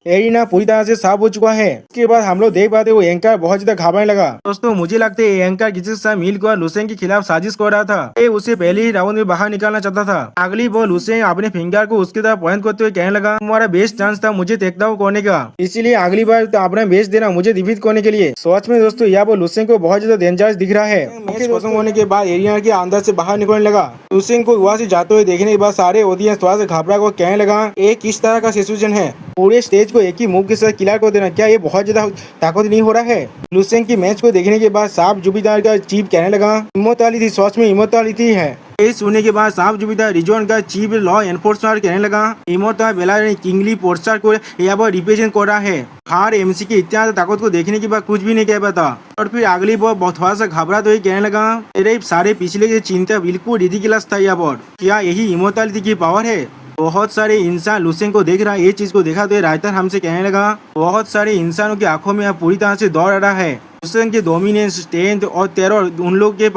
एरिना पूरी तरह से साफ हो चुका है। इसके बाद हम लोग देख पाते वो एंकर बहुत ज्यादा घबराने लगा। दोस्तों मुझे लगता है एंकर किसी के साथ मिलकर लुसेन के खिलाफ साजिश कर रहा था। ये उसे पहले ही राउंड में बाहर निकालना चाहता था। अगली बॉल लुसेन अपने फिंगर को उसकी तरफ पॉइंट करते हुए कहने लगा तुम्हारा बेस्ट चांस था मुझे टेकडाउन करने का इसीलिए अगली बार तो अपना बेस्ट देना मुझे डिफीट करने के लिए। सोच में दोस्तों यह वो लुसेन को बहुत ज्यादा डेंजरस दिख रहा है। मैच खत्म होने के बाद एरिना के अंदर से बाहर निकलने लगा। लुसेन को वहाँ से जाते हुए देखने के बाद सारे ऑडियंस थोड़ा सा घबरा को कहने लगा ये किस तरह का सिचुएशन है पूरे स्टेज को एक ही मूव के साथ क्लियर कर देना क्या ये बहुत ज्यादा ताकत नहीं हो रहा है। लुसेन की मैच को देखने के बाद साफ जुबिदार का चीफ कहने लगा इमोर्टैलिटी सोच में इमोर्टैलिटी है। ये सुनने के बाद साफ जुबिदार रिजन का चीफ लॉ एनफोर्समेंट कहने लगा इमोर्टल बेला किंगली पोस्टर को यहाँ पर रिप्रेजेंट कर रहा है। हार एमसी की इतना ताकत को देखने के बाद कुछ भी नहीं कह पाता। और फिर अगली बार बहुत थोड़ा सा घबरा तो ही कहने लगा अरे सारे पिछले की चिंता बिल्कुल रिडिकुलस था। यहाँ पर क्या यही इमोर्टैलिटी की पावर है। बहुत सारे इंसान लुसेन को देख रहा है। ये चीज को देखा तो राइटर हमसे कहने लगा बहुत सारे इंसानों की आंखों में पूरी तरह से दौड़ रहा है। लुसेन के डोमिनेंस स्ट्रेंथ और टेरर उन लोग के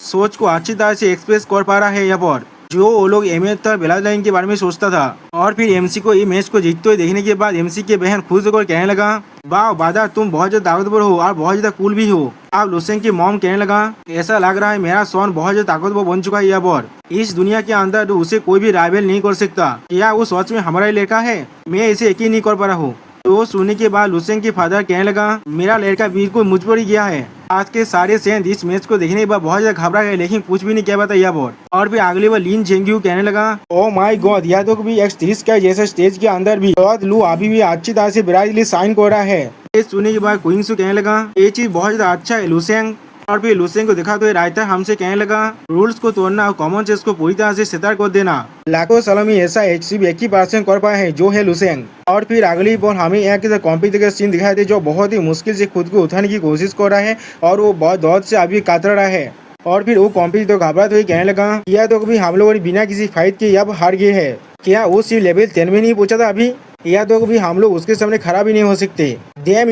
सोच को अच्छी तरह से एक्सप्रेस कर पा रहा है। यहाँ पर जो वो लोग एमियत बेलालाइन के बारे में सोचता था। और फिर एमसी को ये मैच को जीतते हुए देखने के बाद एमसी के बहन खुश होकर कहने लगा वाह बादा तुम बहुत ज्यादा ताकतवर हो और बहुत ज्यादा कूल भी हो। अब लुसेन की मॉम कहने लगा ऐसा लग रहा है मेरा सोन बहुत ज्यादा ताकतवर बन चुका है। यहाँ पर इस दुनिया के अंदर उसे कोई भी राइवल नहीं कर सकता। क्या वो सोच में हमारा लड़का है मैं इसे यकीन नहीं कर पा रहा हूँ। तो सुनने के बाद लुसेन के फादर कहने लगा मेरा लड़का बिल्कुल मुझ पर ही गया है। आज के सारे सेंध इस मैच को देखने के बाद बहुत ज्यादा घबरा गए लेकिन कुछ भी नहीं कह पाता यह बोर्ड। और फिर अगली बार लिन जेंग्यू कहने लगा ओ माय गॉड यह तो भी एक्सट्रीस का जैसे स्टेज के अंदर भी लू अभी भी अच्छी तरह से ब्राजील साइन कर रहा है। ये सुनने के बाद क्वींसू कहने लगा ये चीज बहुत ज्यादा अच्छा है लुसेन। और फिर लुसेन को देखा तो राइटर हमसे कहने लगा रूल्स को तोड़ना और कॉमन सेंस को पूरी तरह से सतर्क कर देना। लाखों सालों में ऐसा सिर्फ एक ही पर्सन कर पाए हैं जो है लुसेन। और फिर अगली बॉल हमें यहाँ के कॉम्पिटिटर का सीन दिखाई दे जो बहुत ही मुश्किल से खुद को उठाने की कोशिश कर रहा है और वो बहुत दौड़ से अभी कातर रहा है। और फिर वो कॉम्पिटिटर घबराते हुए कहने लगा यह तो कभी हम लोगों ने बिना किसी फाइट के अब हार गए है। क्या वो सिर्फ लेवल 10 में नहीं पूछा था अभी या तो कभी हम लोग उसके सामने खड़ा भी नहीं हो सकते। Damn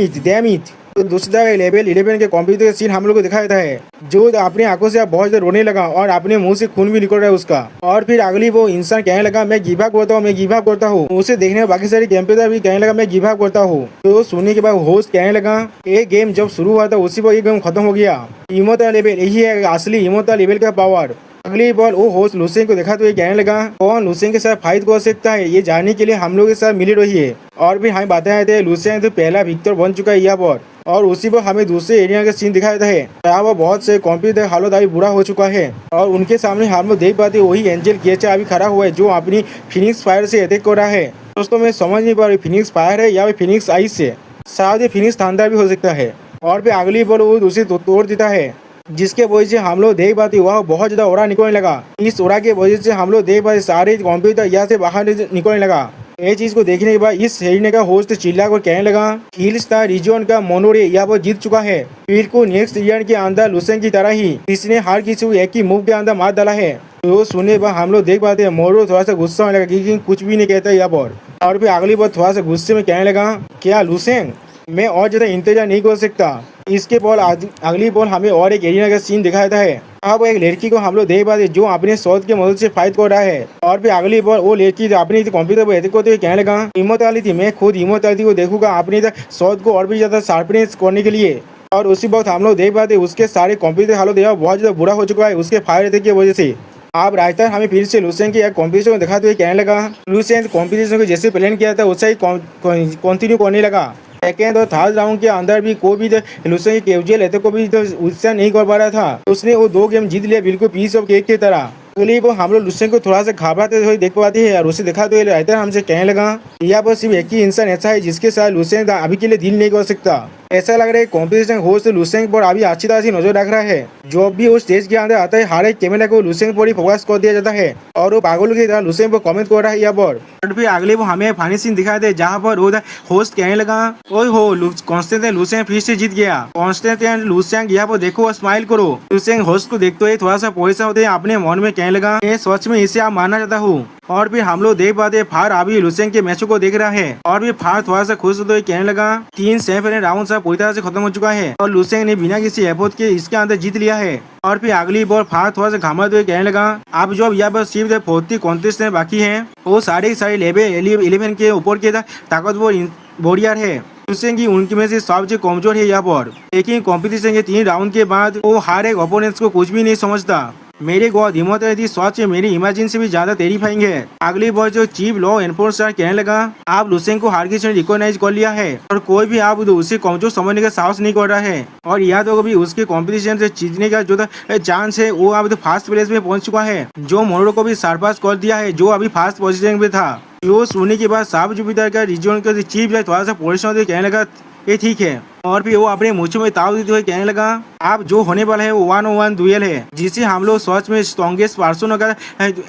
it. तो दूसरा लेवल 11 के कंप्यूटर सीन हम लोग को दिखाया था है, जो अपनी आंखों से बहुत ज्यादा रोने लगा और अपने मुंह से खून भी निकल रहा है उसका। और फिर अगली वो इंसान कहने लगा मैं गिव अप करता हूँ, मैं गिव अप करता हूँ। उसे देखने में बाकी सारे कंप्यूटर भी कहने लगा मैं गिव अप करता हूँ। तो सुनने के बाद होस्ट कहने लगा ये गेम जब शुरू हुआ था उसी पर ये गेम खत्म हो गया। इमोर्टल लेवल यही है असली इमोर्टल लेवल का पावर। अगली बॉल वो होस्ट लुसेन को देखा तो ये कहने लगा कौन लुसेन के साथ फाइट कर सकता है, ये जानने के लिए हम लोग के साथ मिली रही है। और भी हमें बताए थे लुसेन तो पहला विक्टर बन चुका है यहाँ पर। और उसी पर हमें दूसरे एरिया का सीन दिखाया था यहाँ पर बहुत से कंप्यूटर हालत अभी बुरा हो चुका है और उनके सामने हम लोग देख पाते वही एंजल गेचा अभी खड़ा हुआ है जो अपनी फिनिक्स फायर से अटैक कर रहा है। दोस्तों मैं समझ नहीं पा रही फिनिक्स फायर है या फिनिक्स आइस से, शायद ये फिनिक्स थांडर भी हो सकता है। और फिर अगली बॉल वो दूसरी तोड़ देता है जिसके वजह से हम लोग देख पाते वह बहुत ज्यादा ओरा निकलने लगा। इस ओरा के वजह से हम लोग देख पाते सारे कंप्यूटर यहाँ से बाहर निकलने लगा। ये चीज को देखने के बाद इस एरिया का होस्ट चिल्ला कर कहने लगा हिल स्टार रीजन का मोनोरे यहाँ पर जीत चुका है। फिर को नेक्स्ट रीजन के अंदर लुसेन की तरह ही इसने हर किसी को एक ही मूव के अंदर मार डाला है। तो सुनने पर हम लोग देख पाते हैं मोरो थोड़ा सा गुस्सा होने लगा क्योंकि कुछ भी नहीं कहता यहाँ पर। और फिर अगली बार थोड़ा सा गुस्से में कहने लगा क्या लुसेन मैं और ज्यादा इंतजार नहीं कर सकता। इसके बॉल अगली बॉल हमें और एक एरिया का सीन दिखाया है। अब एक लड़की को हम लोग देख पाते जो अपने शॉट के मदद से फाइट कर रहा है। और फिर अगली बॉल वो लड़की अपने कंप्यूटर पर को कहने लगा इमोर्टैलिटी मैं खुद इमोर्टैलिटी को देखूंगा अपने शॉट को और भी ज्यादा शार्पनेस करने के लिए। और उसी वक्त हम लोग देख पाते उसके सारे कंप्यूटर हालत बहुत ज्यादा बुरा हो चुका है उसके फायर अटैक की वजह से। आप राजस्थान हमें फिर से लुसेन के एक कॉम्पिटिशन दिखाते हुए कहने लगा लुसेन कॉम्पिटिशन को जैसे प्लान किया था उससे ही कंटिन्यू करने लगा। सेकेंड और थर्ड राउंड के अंदर भी कोई भी लुसेन के कैजुअल रहते को भी उत्साह नहीं कर पा रहा था। उसने वो 2 गेम जीत लिया बिल्कुल पीस ऑफ केक की तरह। अगली वो हम लोग लुसेन को थोड़ा सा घबराते हुए देख पाते हैं और उसे दिखाते हुए राइटर हमसे कहने लगा यहाँ पर सिर्फ एक ही इंसान ऐसा है जिसके साथ लुसेन अभी के लिए डील नहीं कर सकता। ऐसा लग रहा है कॉम्पिटिशन होस्ट लुसेन पर अभी अच्छी तरह से नजर रख रहा है। जो भी वो स्टेज के अंदर आता है हर एक कैमरा को लुसेन पर ही फोकस कर दिया जाता है और वो पागल की तरह लुसेन पर कमेंट कर रहा है यहाँ पर। फिर अगले वो हमें फानी सीन दिखाई दे जहाँ पर वो होस्ट कहने लगा ओए हो कॉन्स्टेंटाइन लुसेन फिर से जीत गया। कॉन्स्टेंटाइन लुसेन यहाँ पर देखो और स्माइल करो। लुसेन होस्ट को देखते हुए थोड़ा सा पैसा होते अपने मन में कहने लगा मैं सच में इसे आप मानना चाहता हूँ। और फिर हम लोग देख पाते फार अभी लुसेन के मैचों को देख रहा है और भी फार थोड़ा सा खुश होते हुए कहने लगा 3 सेमीफाइनल राउंड सब पूरी तरह से खत्म हो चुका है और लुसेन ने बिना किसी एफर्ट के इसके अंदर जीत लिया है। और फिर अगली बॉल फार थोड़ा सा घामते हुए कहने लगा अब जो यहाँ पर सिर्फ 40 कॉन्टेस्ट बाकी है वो सारे लेवल 11 के ऊपर के ताकतवर वॉरियर है। लुसेन की उनकी में से सबसे कमजोर है यहाँ पर। लेकिन कॉम्पिटिशन के 3 राउंड के बाद वो हर एक ओपोनेंट्स को कुछ भी नहीं समझता। मेरे गॉड इमोर्टैलिटी सच मेरी इमेजिन से भी ज्यादा टेरिफाइंग है। अगली बार जो चीफ लॉ एनफोर्सर कहने लगा आप लुसेन को हार के रिकॉग्नाइज कर लिया है और कोई भी आप उसे कमजोर समझने का साहस नहीं कर रहा है। और यहाँ तो कभी उसके कंपटीशन से जीतने का जो चांस है वो अब तो फर्स्ट प्लेस में पहुंच चुका है जो मोरो को भी सरपास कर दिया है जो अभी फर्स्ट पोजीशन में था। वो सुनने के बाद साफ जुपिटर का रीजन का चीफ थोड़ा सा पोजिशन कहने लगा ये ठीक है। और फिर वो अपने मुँह में ताव देते हुए कहने लगा आप जो होने वाला है वो 1-on-1 डुएल है जिसे हम लोग सच में स्ट्रॉन्गेस्ट पर्सन का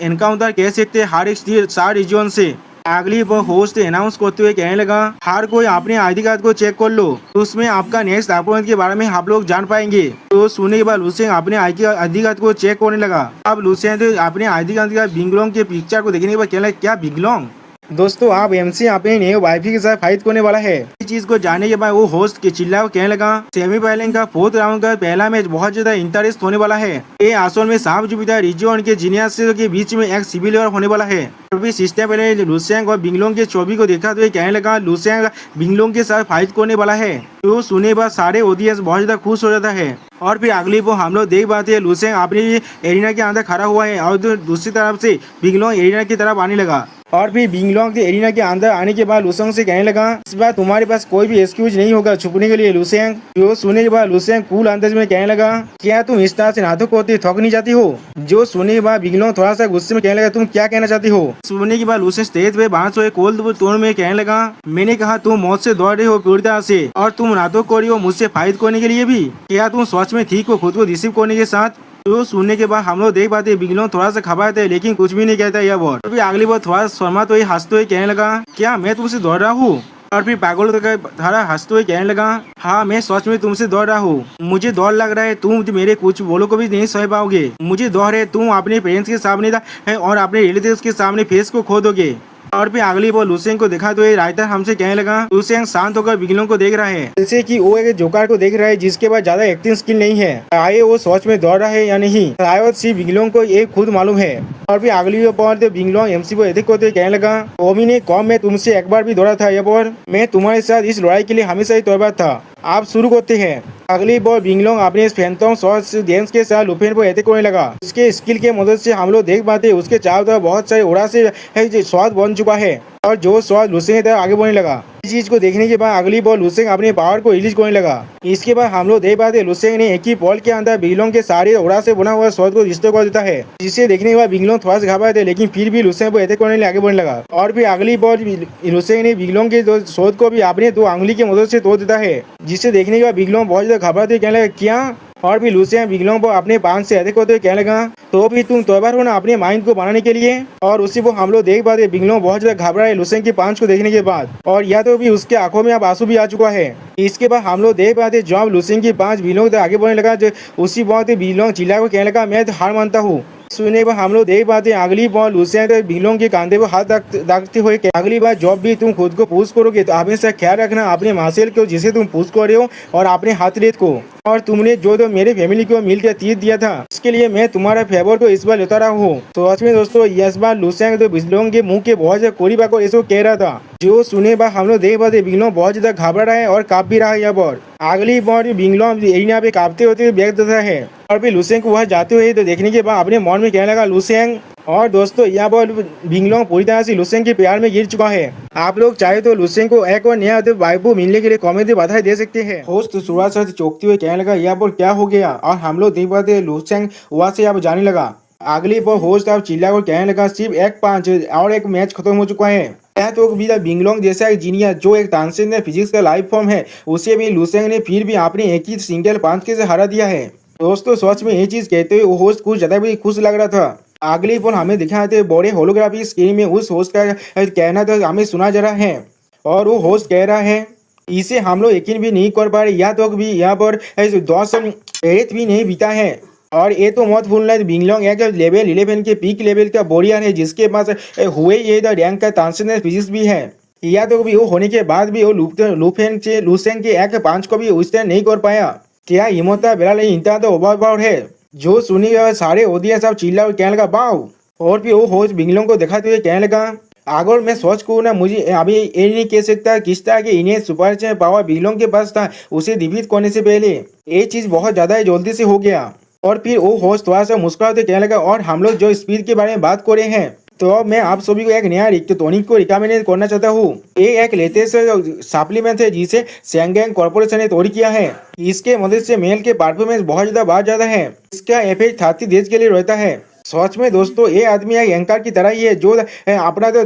एनकाउंटर कह सकते हैं हर एक 4 रीजन से। अगली वो होस्ट अनाउंस करते हुए कहने लगा हर कोई अपने आईडी कार्ड को चेक कर लो उसमें आपका नेक्स्ट अपोनेंट के बारे में आप लोग जान पाएंगे। तो सुनने के बाद लुसेन अपने आईडी कार्ड को चेक करने लगा। अब लुसेन तो अपने आईडी कार्ड का बिंगलोंग के पिक्चर को देखने के बाद कहने लगा क्या बिंगलोंग दोस्तों आप एमसी अपने नए वाइफी के साथ फाइट करने वाला है। इस चीज को जानने के बाद वो होस्ट के चिल्ला कहने लगा सेमीफाइनल का 4th राउंड का पहला मैच बहुत ज्यादा इंटरेस्ट होने वाला है। ये असल में साफ जुपिटर रीजन के जीनियस के बीच में एक सिविल वॉर होने वाला है। सिस्टम पहले लुसेन और बिंगलोंग के छवि को देखा तो कहने लगा लुसेन बिंगलोंग के साथ फाइट करने वाला है। तो सुने बाद सारे ऑडियंस बहुत ज्यादा खुश हो जाता है। और फिर अगली वो हम लोग देख पाते हैं लुसेन अपनी एरिना के अंदर खड़ा हुआ है और दूसरी तरफ से बिंगलोंग एरिना की तरफ आने लगा। और फिर बिंगलोंग के एरिना के अंदर आने के बाद लुसेन से कहने लगा इस बार तुम्हारे पास कोई भी एक्सक्यूज नहीं होगा छुपने के लिए लुसेन। जो सुनने के बाद लुसेन कूल अंदाज में कहने लगा क्या तुम इस तरह से नाटक करती थक नहीं जाती हो। जो सुनने के बाद बिंगलोंग थोड़ा सा गुस्से में कहने लगा तुम क्या कहना चाहती हो। सुनने के बाद लुसेन स्टेज पे बांस हुए कोल्ड टोन में कहने लगा मैंने कहा तुम मौत से दौड़ रहे हो पूरी तरह से और तुम नाटक कर रही हो मुझसे फाइट करने के लिए भी। क्या तुम सच में ठीक हो खुद को रिसीव करने के साथ। तो सुनने के बाद हम लोग देख पाते बिंगलोंग थोड़ा सा खबर थे लेकिन कुछ भी नहीं कहता यह बार। तो अगली बार थोड़ा शर्मा तो हंसते हुए कहने लगा क्या मैं तुमसे दौड़ रहा हूँ। और फिर पागल धारा हंसते हुए कहने लगा हाँ मैं सच में तुमसे दौड़ रहा हूँ मुझे डर लग रहा है तुम मेरे कुछ बोलो को भी नहीं सह पाओगे। मुझे डर है तुम अपने पेरेंट्स के सामने और अपने रिलेटिव्स के सामने फेस को खो दोगे। और फिर अगली बार लुसेंग को देखा तो ये राइटर हमसे कहने लगा लुसेंग शांत होकर बिगलोंग को देख रहा है, जैसे कि वो एक जोकर को देख रहा है जिसके पास ज्यादा एक्टिंग स्किल नहीं है। आए वो सोच में दौड़ रहा है या नहीं शायद सिर्फ बिगलोंग को ये खुद मालूम है। और फिर अगली बार तो बिगलोंग एमसी को देख होते कहने लगा ओमी ने कौम में तुमसे एक बार भी दौड़ा था, ये बार मैं तुम्हारे साथ इस लड़ाई के लिए हमेशा ही तैयार था। आप शुरू करते हैं। अगली बार बिगलोंग अपने फैंटम शॉट डेंस के साथ लुफेन पर अटैक करने लगा। उसके स्किल के मदद से हम लोग देख पाते उसके चारों तरफ बहुत सारे उड़ा से स्वाद बन चुका है और जो स्वाद लुसेंग की तरफ आगे बढ़ने लगा। इस चीज को देखने के बाद अगली बार लुसेंग अपने पावर को रिलीज करने लगा। इसके बाद हम लोग देख पाते लुसेंग ने एक ही बॉल के अंदर बिगलोंग के सारे उड़ा से बना हुआ स्वाद को डिस्टर्ब कर देता है, जिसे देखने के बाद बिगलोंग थोड़ा सा घबरा थे लेकिन फिर भी लुसेंग को अटैक करने के लिए आगे बढ़ने लगा। और फिर अगली बार लुसेंग ने बिगलोंग के स्वाद को भी अपने 2 अंगुली की मदद से तोड़ देता है, जिसे देखने के बाद बिगलोंग बहुत ज्यादा घबराते कहने लगा क्या। और भी लुसेंग बिगलोंग को अपने पान से अटैक करते कहने लगा तो भी तुम तैयार हो ना अपने माइंड को बनाने के लिए। और उसी को हम लोग देख पाते बिगलोंग बहुत ज्यादा घबरा है लुसेंग की पांच को देखने के बाद, और या तो भी उसके आंखों में अब आंसू भी आ चुका है। इसके बाद हम लोग देख पाते जब लुसेंग की पांच बिगलोंग तक आगे बढ़ने लगा उसी बात बिगलोंग चिल्ला को कहने लगा मैं तो हार मानता हूँ। सुनने पर हम लोग देख पाते अगली बार लुसेंग बिगलोंग के कांधे पर हाथ दागते हुए अगली बार जब भी तुम खुद को पुश करोगे तो हमेशा ख्याल रखना अपने मार्शल को जिसे तुम पुश कर रहे हो और अपने हाथरेत को, और तुमने जो तो मेरे फैमिली को मिलकर तीर दिया था इसके लिए मैं तुम्हारा फेवर को इस बार लेता रहा हूँ। तो सच में दोस्तों इस बार लुसेंग तो बिगलोंग के मुंह के बहुत ज्यादा कोरी बात इसको कह रहा था, जो सुने बाद हम लोग देख पाते बिगलोंग बहुत ज्यादा घबरा रहा है और कांप भी रहा है। यहाँ पर अगली बार बिगलोंग एरिना पे कांपते होते बैग देता है और फिर लुसेंग को वहाँ जाते हुए तो देखने के बाद अपने मन में कहने लगा लुसेंग। और दोस्तों यहाँ पर बिगलोंग पूरी तरह से लुसेंग के प्यार में गिर चुका है। आप लोग चाहे तो लुसेंग को एक और नया वाइफू मिलने के लिए कमेंट में बधाई दे सकते हैं। होस्ट शुरुआत से चौंकते हुए कहने लगा यहाँ पर क्या हो गया, और हम लोग देख पाते लुसेंग वहाँ से अब जाने लगा। अगली बार होस्ट अब चिल्ला कर कहने लगा सिर्फ एक पांच और एक मैच खत्म हो चुका है। तो बिगलोंग जैसा एक जीनियस जो एक ट्रांसेंडेंटल फिजिक्स का लाइफ फॉर्म है उसे भी लुसेंग ने फिर भी अपने एक ही सिंगल पांच के से हरा दिया है। दोस्तों सच में ये चीज कहते हुए वो होस्ट कुछ ज्यादा भी खुश लग रहा था। अगली फोन हमें दिखाते बड़े होलोग्राफी स्क्रीन में उस होस्ट का कहना तो हमें सुना जा रहा है, और वो होस्ट कह रहा है इसे हम लोग यकीन भी नहीं कर पा रहे, या तो भी यहाँ पर 10 मिनट भी नहीं बीता है। और ये तो मत भूलना बिगलोंग एक लेवल 11 के पीक लेवल का वॉरियर है जिसके पास हुए ये द रैंक का ट्रांसेंडेंटल फिजिक्स भी है। या तो भी वो होने के बाद भी वो लुसेंग के एक पांच को भी विस्तार नहीं कर पाया। क्या हिम्मत बेला इतना तो ओवरपावर है। जो सुनी सारे ऑडियंस सब चिल्ला और कहने लगा बाव। और फिर वो होस्ट बिगलोंग को दिखाते हुए कहने लगा अगर मैं सोच को ना मुझे अभी ये नहीं कह सकता किस तरह के इन्हें सुपर पावर बिगलोंग के पास था उसे डिफीट करने से पहले ये चीज बहुत ज्यादा जल्दी से हो गया। और फिर वो होस्ट थोड़ा सा मुस्कुराते कहने लगा और हम लोग जो स्पीड के बारे में बात कर रहे हैं तो अब मैं आप सभी को एक नया टॉनिक को रिकमेंड करना चाहता हूँ। ये एक लेटेस्ट सप्लीमेंट है जिसे सैंगैंग कॉर्पोरेशन ने तैयार किया है। इसके मदद से मेल के परफॉर्मेंस बहुत ज्यादा बढ़ जाता है। इसका इफेक्ट 30 डेज के लिए रहता है। सच में दोस्तों ये आदमी एक एंकर की तरह ही है जो अपना तो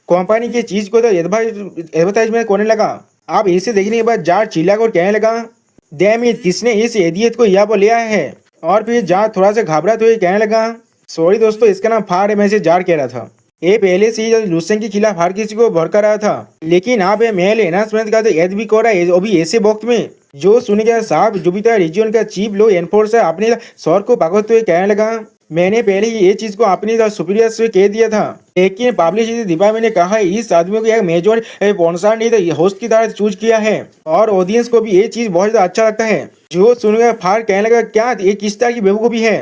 कंपनी की चीज को तो एडवर्टाइजमेंट करने लगा। अब इसे देखने के बाद जार चिल्ला कर कहने लगा डैम इट किसने इस इडियट को यहाँ पर ले आया है। और फिर जार थोड़ा सा घबराते हुए कहने लगा सॉरी दोस्तों इसका नाम फाड़ है, मैं इसे जार कह रहा था। ये पहले से ही लुसेंग के खिलाफ हर किसी को भड़का रहा था, लेकिन आप ये मेल एनहांसमेंट का तो ऐड भी कर रहा है अभी ऐसे वक्त में। जो सुनेगा साहब जुपिटर रीजन का चीफ लो एनफोर्सर अपने सर को पकड़ते हुए कहने लगा मैंने पहले ही ये चीज को अपनी सुपीरियर से कह दिया था, लेकिन पब्लिसिटी डिपार्टमेंट ने कहा इस आदमी को एक मेजर स्पॉन्सर नहीं तो होस्ट की तरह चूज किया है और ऑडियंस को भी ये चीज बहुत ज्यादा अच्छा लगता है। जो सुनेगा फाड़ कहने लगा क्या ये किस तरह की बेवकूफी है।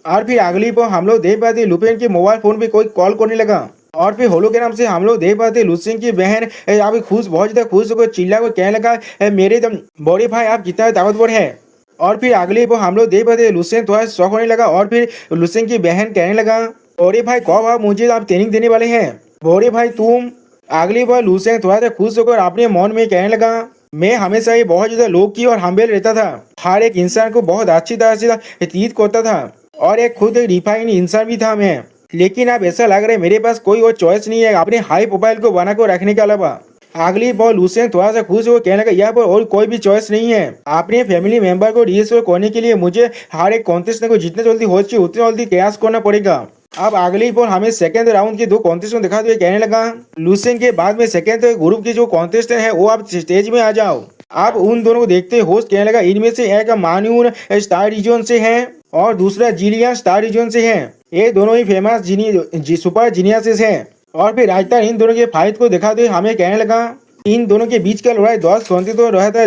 और फिर अगली पर हम लोग देख पाते लुपेन के मोबाइल फोन पे कोई कॉल करने लगा। और फिर होलोग्राम से हम लोग देख पाते लुसेंग की बहन अभी खुश बहुत ज्यादा खुश होकर चिल्ला को कहने लगा मेरे बड़े भाई आप कितना ताकतवर है। और फिर अगली पर हम लोग देख पाते लुसेंग थोड़ा शौक होने लगा और फिर लुसेंग की बहन कहने लगा बड़े भाई कब आप मुझे आप ट्रेनिंग देने वाले हैं बड़े भाई तुम। अगली बार लुसेंग थोड़ा सा खुश होकर अपने मन में कहने लगा मैं हमेशा ही बहुत ज्यादा लोग की और हम्बल रहता था, हर एक इंसान को बहुत अच्छी तरह से ट्रीट करता था और एक खुद रिफाइंड इंसान भी था मैं, लेकिन अब ऐसा लग रहा है मेरे पास कोई और चॉइस नहीं है अपने हाई प्रोफाइल को बना कर रखने के अलावा। अगली बार लुसेंग थोड़ा सा खुश हो कहने लगा यहाँ पर और कोई भी चॉइस नहीं है, अपने फैमिली मेंबर को रीस्टोर करने के लिए मुझे हर एक कॉन्टेस्टेंट को जितने जल्दी हो सके उतने जल्दी प्रयास करना पड़ेगा। अब अगली बार हमें सेकंड राउंड के 2 कॉन्टेस्टेंट दिखाते हुए कहने लगा लुसेंग के बाद में सेकंड ग्रुप के जो कॉन्टेस्टेंट है वो आप स्टेज में आ जाओ। आप उन दोनों को देखते होस्ट कहने लगा इनमें से एक मान्यून स्टार रीजन से है और दूसरा जिलियन स्टार रीजन से है। ये दोनों ही फेमस सुपर जीनियसेस हैं और फिर राजस्थान इन दोनों के फाइट को दिखाते हुए हमें कहने लगा इन दोनों के बीच का लड़ाई 10 तो रहा था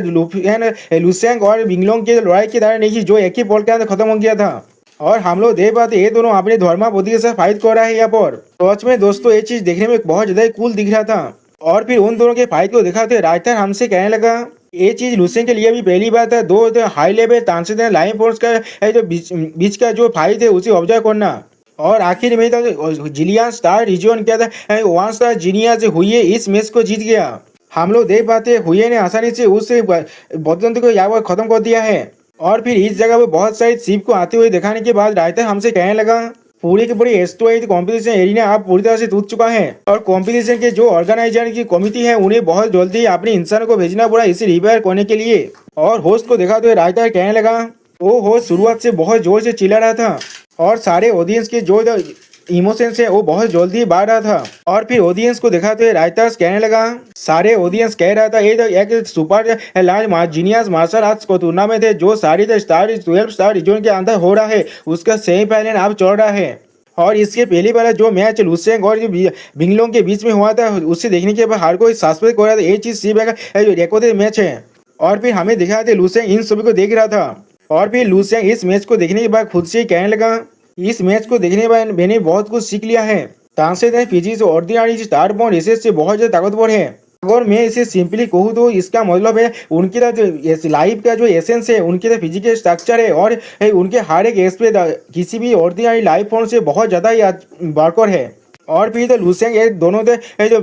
लुसेंग और विंगलोंग की लड़ाई की तरह नहीं जो एक ही बॉल के अंदर खत्म हो गया था। और हम लोग देख पाते ये दोनों अपने धर्मा बुद्धि के साथ फाइट कर रहा है यहाँ पर। सच में दोस्तों ये चीज देखने में बहुत ज्यादा कूल दिख रहा था। और फिर उन दोनों के फाइट को दिखाते राजस्थान हमसे कहने लगा ये चीज लुसेंग के लिए भी पहली बात है। दो high level Tansen line force का जो बीच का जो फाइट है उसे ऑब्जर्व करना। और आखिर में तो जिलियन स्टार रिजोन क्या था वन स्टार जीनिया से हुई इस मैच को जीत गया। हम लोग देख पाते हुए ने आसानी से उस बदंत को यहाँ पर खत्म कर दिया है। और फिर इस जगह पर बहुत सारे शिप को आते हुए दिखाने के बाद रायता हमसे कहने लगा पूरी की पूरी एस्टोइड कॉम्पिटिशन एरिना आप पूरी तरह से टूट चुका है और कॉम्पिटिशन के जो ऑर्गेनाइजर की कमिटी है उन्हें बहुत जल्दी अपने इंसानों को भेजना पड़ा इसे रिपेयर करने के लिए। और होस्ट को देखा तो रायता कहने लगा वो होस्ट शुरुआत से बहुत जोर से चिल्ला रहा था और सारे ऑडियंस के जो इमोशंस है वो बहुत जल्दी बाहर रहा था। और फिर ऑडियंस को देखा तो रायतास कहने लगा सारे ऑडियंस कह रहा था ये तो एक super large genius martial arts को टूर्नामेंट है जो सारी स्टार 12 स्टार रीजन के अंदर हो रहा है उसका सेमीफाइनल अब चल रहा है। और इसके पहले वाला जो मैच लुसेंग और बिंगलोंग के बीच में हुआ था उससे देखने के बाद हर कोई सस्पेक्ट कर रहा था ये चीज सिर्फ एक रिकॉर्डेड मैच है। और फिर हमें दिखा था लुसेंग इन सभी को देख रहा था। और फिर लुसेंग इस मैच को देखने के बाद खुद से कहने लगा इस मैच को देखने के बाद मैंने बहुत कुछ सीख लिया है। Tansen physics ordinary star bond races से बहुत ज्यादा ताकतवर है। अगर मैं इसे सिंपली कहूँ तो इसका मतलब है उनकी जो लाइफ का जो एसेंस है उनकी जो फिजिकल स्ट्रक्चर है और उनके हर एक एस्पेक्ट किसी भी ऑर्डिनरी लाइफ फॉर्म से बहुत ज्यादा बारकर है। और फिर तो लुसेंग दोनों जो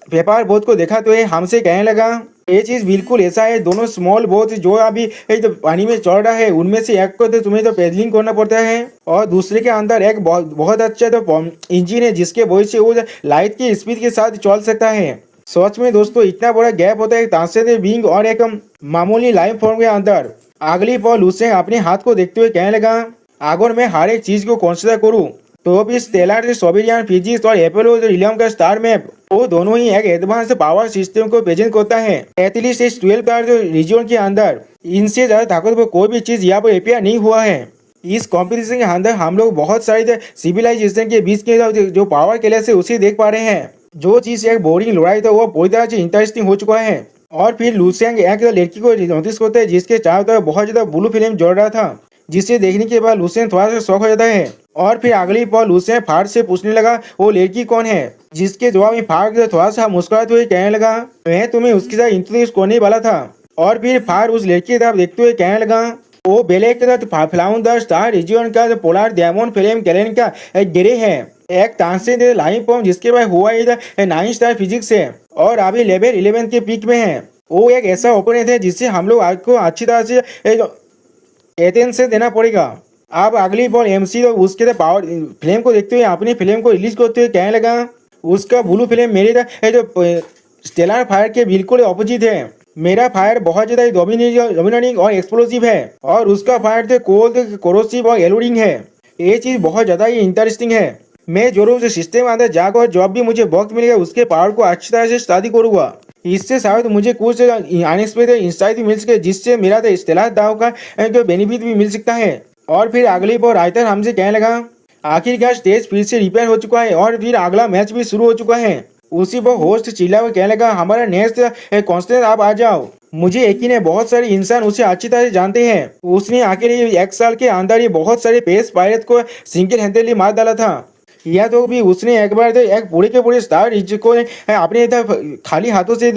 व्यापार बोध को देखा तो हमसे कहने लगा ये चीज बिल्कुल ऐसा है दोनों स्मॉल बोट जो अभी तो पानी में चल रहा है उनमें से एक को तो तुम्हें तो पेडलिंग करना पड़ता है और दूसरे के अंदर एक बहुत अच्छा तो इंजन है जिसके वजह से वो लाइट की स्पीड के साथ चल सकता है। सच में दोस्तों इतना बड़ा गैप होता है तानसेन विंग और एक मामूली लाइफ फॉर्म के अंदर। अगली पॉल लुसेंग अपने हाथ को देखते हुए कहने लगा अगर मैं हर एक चीज को कंसिडर करूँ तो भी स्टेलर सोबेरियन फिजिक्स और एपोलो रिलियम का स्टार मैप वो दोनों ही एक एडवांस पावर सिस्टम को प्रेजेंट करता है। एटलीस्ट इस 12 का जो रीजन के अंदर इनसे ज्यादा ताकतवर कोई भी चीज यहाँ पर अपेयर नहीं हुआ है। इस कंपटीशन के अंदर हम लोग बहुत सारे सिविलाइजेशन के बीच के जो पावर क्लैश है उसे देख पा रहे हैं। जो चीज एक बोरिंग लड़ाई था वो पूरी तरह से इंटरेस्टिंग हो चुका है। और फिर लुसेंग एक लड़की को नोटिस करता है जिसके चारों तरफ बहुत ज्यादा ब्लू फिल्म जल रहा था जिसे देखने के बाद लुसेंग थोड़ा सा शौक हो जाता है। और फिर अगली पॉल लुसेंग फाड़ से पूछने लगा वो लड़की कौन है जिसके जवाब में फाड़ थोड़ा सा मुस्कुराते हुए कहने लगा मैं तुम्हें उसके साथ इंट्रोड्यूस करने वाला था। और फिर फाड़ उस लड़की की तरफ देखते हुए कहने लगा वो बेलेक के साथ फ्लाउंडर स्टार रीजन का पोलर डायमंड फिल्म कैलेंड का एक गिरे है एक तानसेन लाइन फॉर्म जिसके बाद हुआ 9 स्टार फिजिक्स है और अभी लेवल 11 के पीक में है। वो एक ऐसा ओपोनेंट है जिससे हम लोग आज को अच्छी तरह से अटेंशन देना पड़ेगा। अब अगली बॉल एमसी तो उसके पावर फिल्म को देखते हुए अपनी फिल्म को रिलीज करते हुए कहने लगा उसका ब्लू फिल्म मेरे जो स्टेलर फायर के बिल्कुल ऑपोजिट है। मेरा फायर बहुत ज्यादा डोमिनेटिंग और एक्सप्लोसिव है और उसका फायर तो कोल्ड कोरोसिव और एलोडिंग है। ये चीज बहुत ज्यादा ही इंटरेस्टिंग है। मैं जरूर से सिस्टम के अंदर जाकर जब भी मुझे वक्त मिलेगा उसके पावर को अच्छी तरह से स्टडी करूंगा। इससे शायद मुझे कुछ अनएक्सपेक्टेड इंसाइट भी मिल सके जिससे मेरा तो स्टेलर दाव का बेनिफिट भी मिल सकता है। और फिर अगली बार राइटर हमसे कहने लगा आखिरकार स्टेज फिर से रिपेयर हो चुका है और फिर अगला मैच भी शुरू हो चुका है। उसी पर होस्ट चिल्ला कर कहने लगा हमारा नेक्स्ट कॉन्स्टेंट आप आ जाओ। मुझे यकीन है बहुत सारे इंसान उसे अच्छी तरह से जानते हैं। उसने आखिर 1 साल के अंदर ही बहुत सारे पेस पायरेट को सिंगल हैंडली मार डाला था। या तो भी उसने एक बार तो एक पूरे के पूरे स्टार को अपने खाली हाथों से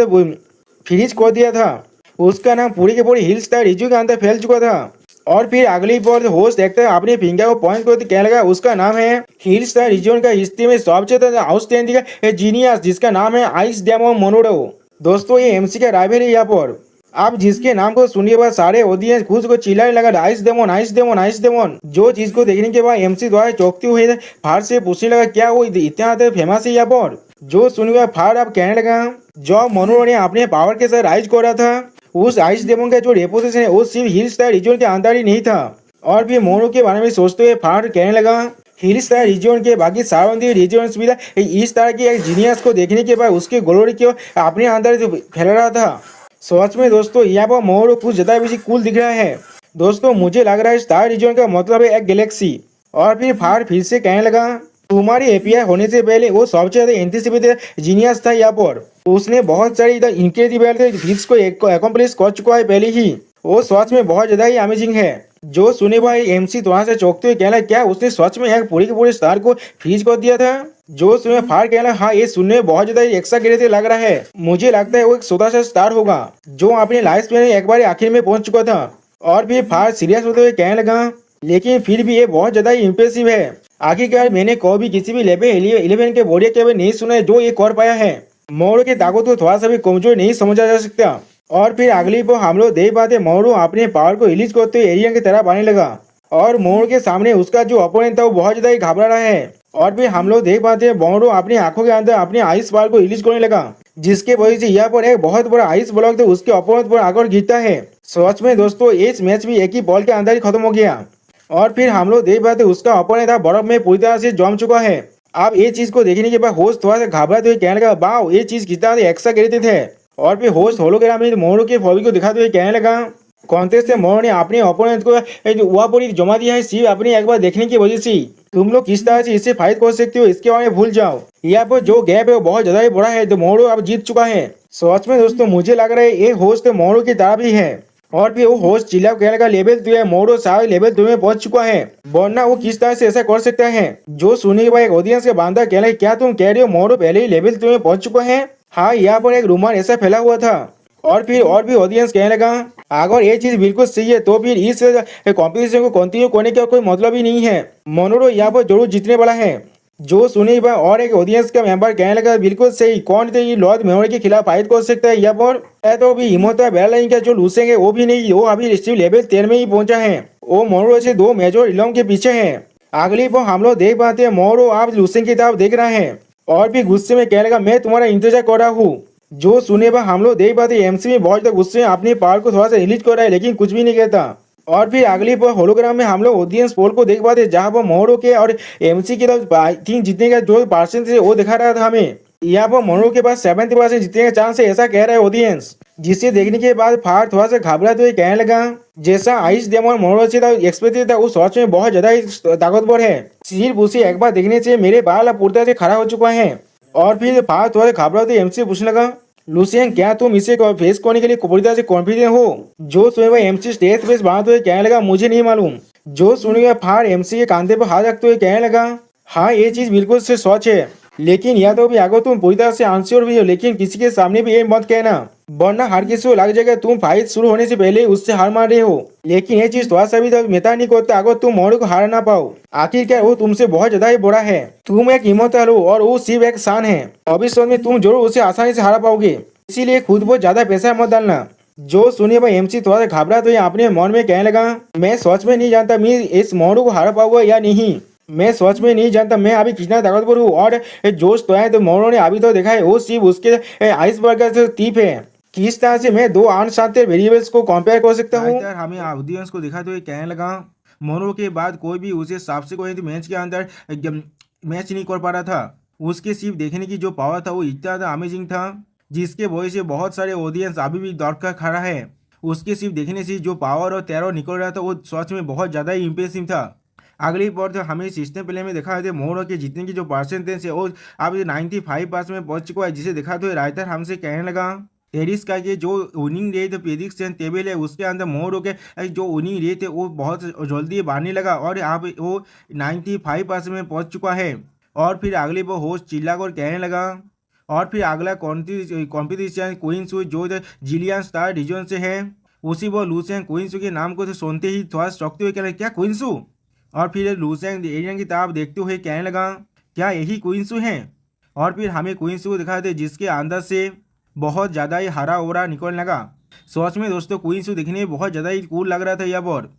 फिनिश कर दिया था। उसका नाम पूरे के पूरे हिल स्टार रिजू के अंदर फैल चुका था। और फिर अगली बार होस्ट देखते अपने फिंगर को पॉइंट करते कहने लगा उसका नाम है हिल स्टार रीजन का हिस्ट्री में सबसे आउटस्टैंडिंग जीनियस जिसका नाम है आइस डेमो मोनोडो। दोस्तों ये एमसी का राइवल है यहाँ पर। आप जिसके नाम को सुनने के बाद सारे ऑडियंस खुद को चिल्लाने लगा ice demon ice demon ice demon. जो चीज को देखने के बाद एमसी द्वारा चौंकते हुए फाड़ से पूछने लगा क्या वो इतना फेमस है यहाँ पर। जो सुनने फाड़ अब कहने लगा जो मोनोडो ने अपने पावर के साथ राइज कर रहा था उस आइस डेमन का जो रेपुटेशन है वो सिर्फ हिल स्टार रीजन के अंदर ही नहीं था। और फिर मोनो के बारे में सोचते हुए फाड़ कहने लगा हिल स्टार रीजन के बाकी सारे रीजन भी इस तरह की एक जीनियस को देखने के बाद उसके ग्लोरी को अपने अंदर फैल रहा था। सच में दोस्तों यहाँ पर मोनो कुछ ज्यादा भी कूल दिख रहा है। दोस्तों मुझे लग रहा है स्टार रीजन का मतलब है एक गैलेक्सी। और फिर फाड़ फिर से कहने लगा तुम्हारी एपीआई होने से पहले वो सबसे ज्यादा एंटीसिपेटेड जीनियस था यहाँ पर। उसने बहुत सारी इधर इनक्रेडिबल फीट्स को अकम्प्लिश कर चुका है पहले ही। वो सच में बहुत ज्यादा ही अमेजिंग है। जो सुने भाई एमसी थोड़ा सा चौंकते हुए कहला, क्या उसने सच में एक पूरी के पूरे स्टार को फ्रीज कर दिया था? जो सुने फार कहला, हाँ ये सुनने में बहुत ज्यादा एक्साग्रेटेड लग रहा है। मुझे लगता है वो एक छोटा सा स्टार होगा जो अपने लाइफ में एक बार आखिर में पहुंच चुका था। और फिर फार सीरियस होते हुए कहने लगा, लेकिन फिर भी ये बहुत ज्यादा ही इम्प्रेसिव है। आखिरकार मैंने कभी किसी भी लेवल 11 के वॉरियर के नहीं सुना है जो ये कर पाया है। मोरू की ताकत को थोड़ा सा भी कमजोर नहीं समझा जा सकता। और फिर अगली पर हम लोग देख पाते मोरू अपने पावर को रिलीज करते हुए एरियन की तरह आने लगा। और मोरू के सामने उसका जो अपोनेंट था वो बहुत ज्यादा ही घबरा रहा है। और फिर हम लोग देख पाते हैं मोरू अपनी आंखों के अंदर अपने आइस पावर को रिलीज करने लगा, जिसके वजह से यहाँ पर एक बहुत बड़ा आइस ब्लॉक तो उसके अपोनेंट पर आकर गिरता है। सच में दोस्तों इस मैच भी एक ही बॉल के अंदर ही खत्म हो गया। और फिर हम लोग देख पाते उसका अपोनेंट था बर्फ में पूरी तरह से जम चुका है। अब ये चीज को देखने के बाद होस्ट थोड़ा सा घबराते हुए कहने लगा, वाह ये चीज कितना एक्साग्रेटेड है। और फिर होस्ट होलोग्राम में मोरू के फॉबी को दिखाते हुए कहने लगा, कॉन्टेस्ट से मोरू ने अपने ओपोनेंट को वहाँ पर जमा दिया है सिर्फ अपनी एक बार देखने की वजह से। तुम लोग किस तरह से इससे फाइट कर सकते हो इसके बारे में भूल जाओ। यहाँ पर जो गैप है वो बहुत ज्यादा ही बड़ा है, तो मोरू अब जीत चुका है। सच में दोस्तों मुझे लग रहा है ये होस्ट मोरू की तरह भी है। और फिर वो होस्ट चिल्ला कहने का लेवल 2 है, मोरू सारे लेवल 2 में पहुंच चुका है, वरना वो किस तरह से ऐसा कर सकता है। जो सुनने के बाद एक ऑडियंस के बांधा कहना, क्या तुम कह रहे हो मोरू पहले ही लेवल 2 में पहुंच चुका है? हाँ यहाँ पर एक रूमर ऐसा फैला हुआ था। और फिर और भी ऑडियंस कहने लगा, अगर ये चीज बिल्कुल सही है तो फिर इस कॉम्पिटिशन को कंटिन्यू करने का कोई मतलब ही नहीं है, मोरू यहाँ पर जरूर जीतने वाला है। जो सुनी बा और एक ऑडियंस का मेंबर कहने लगा, बिल्कुल सही, कौन थे ये लॉर्ड मेमोरी के खिलाफ फाइट कर सकता है यहाँ पर? तो अभी हिम्मत बेलाइन का जो लूसेंगे वो भी नहीं, वो अभी रिसीव लेवल 13 में ही पहुंचा है। वो मोरू से 2 मेजर इलम के पीछे है। अगली पर हम लोग देख पाते हैं मोरू आप लूसेंग की तरफ देख रहे हैं और फिर गुस्से में कहने लगा, मैं तुम्हारा इंतजार कर रहा हूँ। जो सुने पर हम लोग देख पाते एमसी में बहुत ज्यादा गुस्से में अपने पावर को थोड़ा सा रिलीज कर रहा है, लेकिन कुछ भी नहीं कहता। और फिर अगली पर होलोग्राम में हम लोग ऑडियंस पोल को देख पाते जहाँ पर मोरू के और एमसी की तरफ थिंक जीतने का जो परसेंट है वो दिखा रहा था हमें। यहाँ पर मोरू के पास 70% जीतने का चांस है ऐसा कह रहा है ऑडियंस, जिसे देखने के बाद फार थोड़ा सा घबराते हुए कहने लगा, जैसा आइस डेमन मोरू से एक्सपेक्टेड था वो सच में बहुत ज्यादा ही ताकतवर है, सिर्फ उसे एक बार देखने से मेरे बाल पूरी तरह से खड़ा हो चुका है। और फिर फार थोड़ा घबराते एमसी पूछने लगा, लुसियन क्या तुम इसे फेस करने के लिए पूरी तरह से कॉन्फिडेंट हो? जो सुनेगा एमसी स्टेज फेस बनाते हुए कहने लगा, मुझे नहीं मालूम। जो सुनेगा फार एमसी के कांधे पर हाथ रखते हुए कहने लगा, हाँ ये चीज बिल्कुल से सच है, लेकिन या तो भी अगर तुम पूरी तरह से आंसर भी हो, लेकिन किसी के सामने भी ये मत कहना, वरना हर किसी को लग जाएगा तुम फाइट शुरू होने से पहले उससे हार मान रहे हो। लेकिन ये चीज थोड़ा सा भी मेहता नहीं करता अगर तुम मोरू को हार ना पाओ। आखिरकार वो तुमसे बहुत ज्यादा ही बड़ा है, तुम एक इमोर्टल हो और वो सिर्फ एक शान है। भविष्य में तुम जरूर उसे आसानी से हरा पाओगे, इसीलिए खुद पर ज्यादा पैसा मत डालना। जो सुनिए भाई एमसी थोड़ा सा घबरा तो अपने मन में कहने लगा, मैं सच में नहीं जानता मैं इस मोरू को हरा पाऊंगा या नहीं। मैं सच में नहीं जानता मैं अभी कितना ताकतवर हूँ। और जोश तो है तो मोरू ने अभी तो देखा है वो सिर्फ उसके आइसबर्ग से टीप है। किस तरह से मैं 2 अनशांत वेरिएबल्स को कंपेयर कर सकता हूँ? हमें ऑडियंस को दिखाते हुए कहने लगा, मोरू के बाद कोई भी उसे सब्सिक्वेंट मैच के अंदर मैच नहीं कर पा रहा था। उसके सिर्फ देखने की जो पावर था वो इतना ज़्यादा अमेजिंग था, जिसके वजह से बहुत सारे ऑडियंस अभी भी दौड़कर खड़ा है। उसके सिर्फ देखने से जो पावर और टेरर निकल रहा था वो सच में बहुत ज़्यादा ही इम्प्रेसिव था। अगली बार तो हमें सिस्टम प्ले में देखा थे मोरू के जीतने की जो परसेंटेज है वो अब 95% में पहुंच चुका है, जिसे देखा तो राइटर हमसे कहने लगा, टेरिस का ये जो विनिंग रेट प्रेडिक्शन टेबल है उसके अंदर मोरू के जो विनिंग रेट है वो बहुत जल्दी बढ़ने लगा और अब वो 95% में पहुंच चुका है। और फिर अगली बार होस्ट चिल्ला कर कहने लगा, और फिर अगला कॉम्पिटिशन क्वींसू जो जिलियन स्टार रीजन से है, उसी वो लूसेंग क्वींसू के नाम को तो सुनते ही थोड़ा चौंकते हुए कहने, क्या क्वींसू? और फिर लूसेंग एरियन की तरफ देखते हुए कहने लगा, क्या यही क्वींसू हैं? और फिर हमें क्वींसू को दिखाते जिसके अंदर से बहुत ज़्यादा ही हरा ओरा निकलने लगा। सच में दोस्तों क्वींसू दिखने में बहुत ज़्यादा ही कूल लग रहा था यहाँ पर।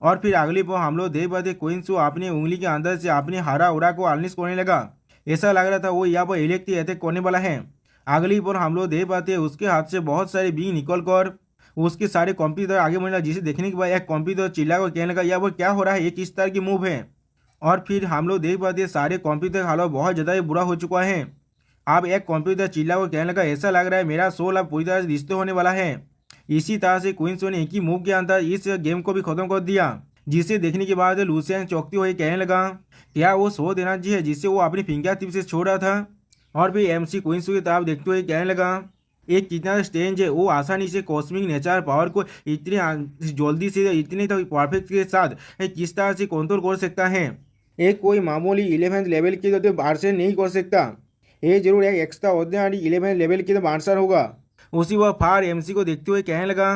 और फिर अगली पर हम लोग देख पाते क्वींसू अपनी उंगली के अंदर से अपने हरा ओरा को अनलिश करने लगा। ऐसा लग रहा था वो यहाँ पर इलेक्ट्रिक अटैक करने वाला है। अगली पर हम लोग देख पाते हैं उसके हाथ से बहुत सारे बी निकल कर उसके सारे कंप्यूटर आगे बढ़ने लगा, जिसे देखने के बाद एक कंप्यूटर चिल्ला कर कहने लगा, यहाँ पर क्या हो रहा है, ये किस तरह की मूव है? और फिर हम लोग देख पाते हैं सारे कंप्यूटर हालत बहुत ज़्यादा ही बुरा हो चुका है। अब एक कंप्यूटर चिल्ला कर कहने लगा, ऐसा लग रहा है मेरा सोल अब पूरी तरह से रिश्ते होने वाला है। इसी तरह से क्वींसू ने एक ही मूव के अंदर इस गेम को भी खत्म कर दिया। जिसे देखने के बाद लूसियन चौंकते हुए कहने लगा, क्या वो सोद एनर्जी है जिससे वो अपनी फिंगर टिप से छोड़ रहा था। और फिर एमसी क्वींस की तरफ देखते हुए कहने लगा, एक कितना स्ट्रेंज है, वो आसानी से कॉस्मिक नेचर पावर को इतनी जल्दी से इतने तो परफेक्ट के साथ किस तरह से कंट्रोल कर सकता है। एक कोई मामूली 11th लेवल की तो मार्शल नहीं कर सकता, ये जरूर एक एक्स्ट्रा ऑर्डिनरी 11th लेवल की तो मार्शल होगा। उसी वह फार एमसी को देखते हुए कहने लगा,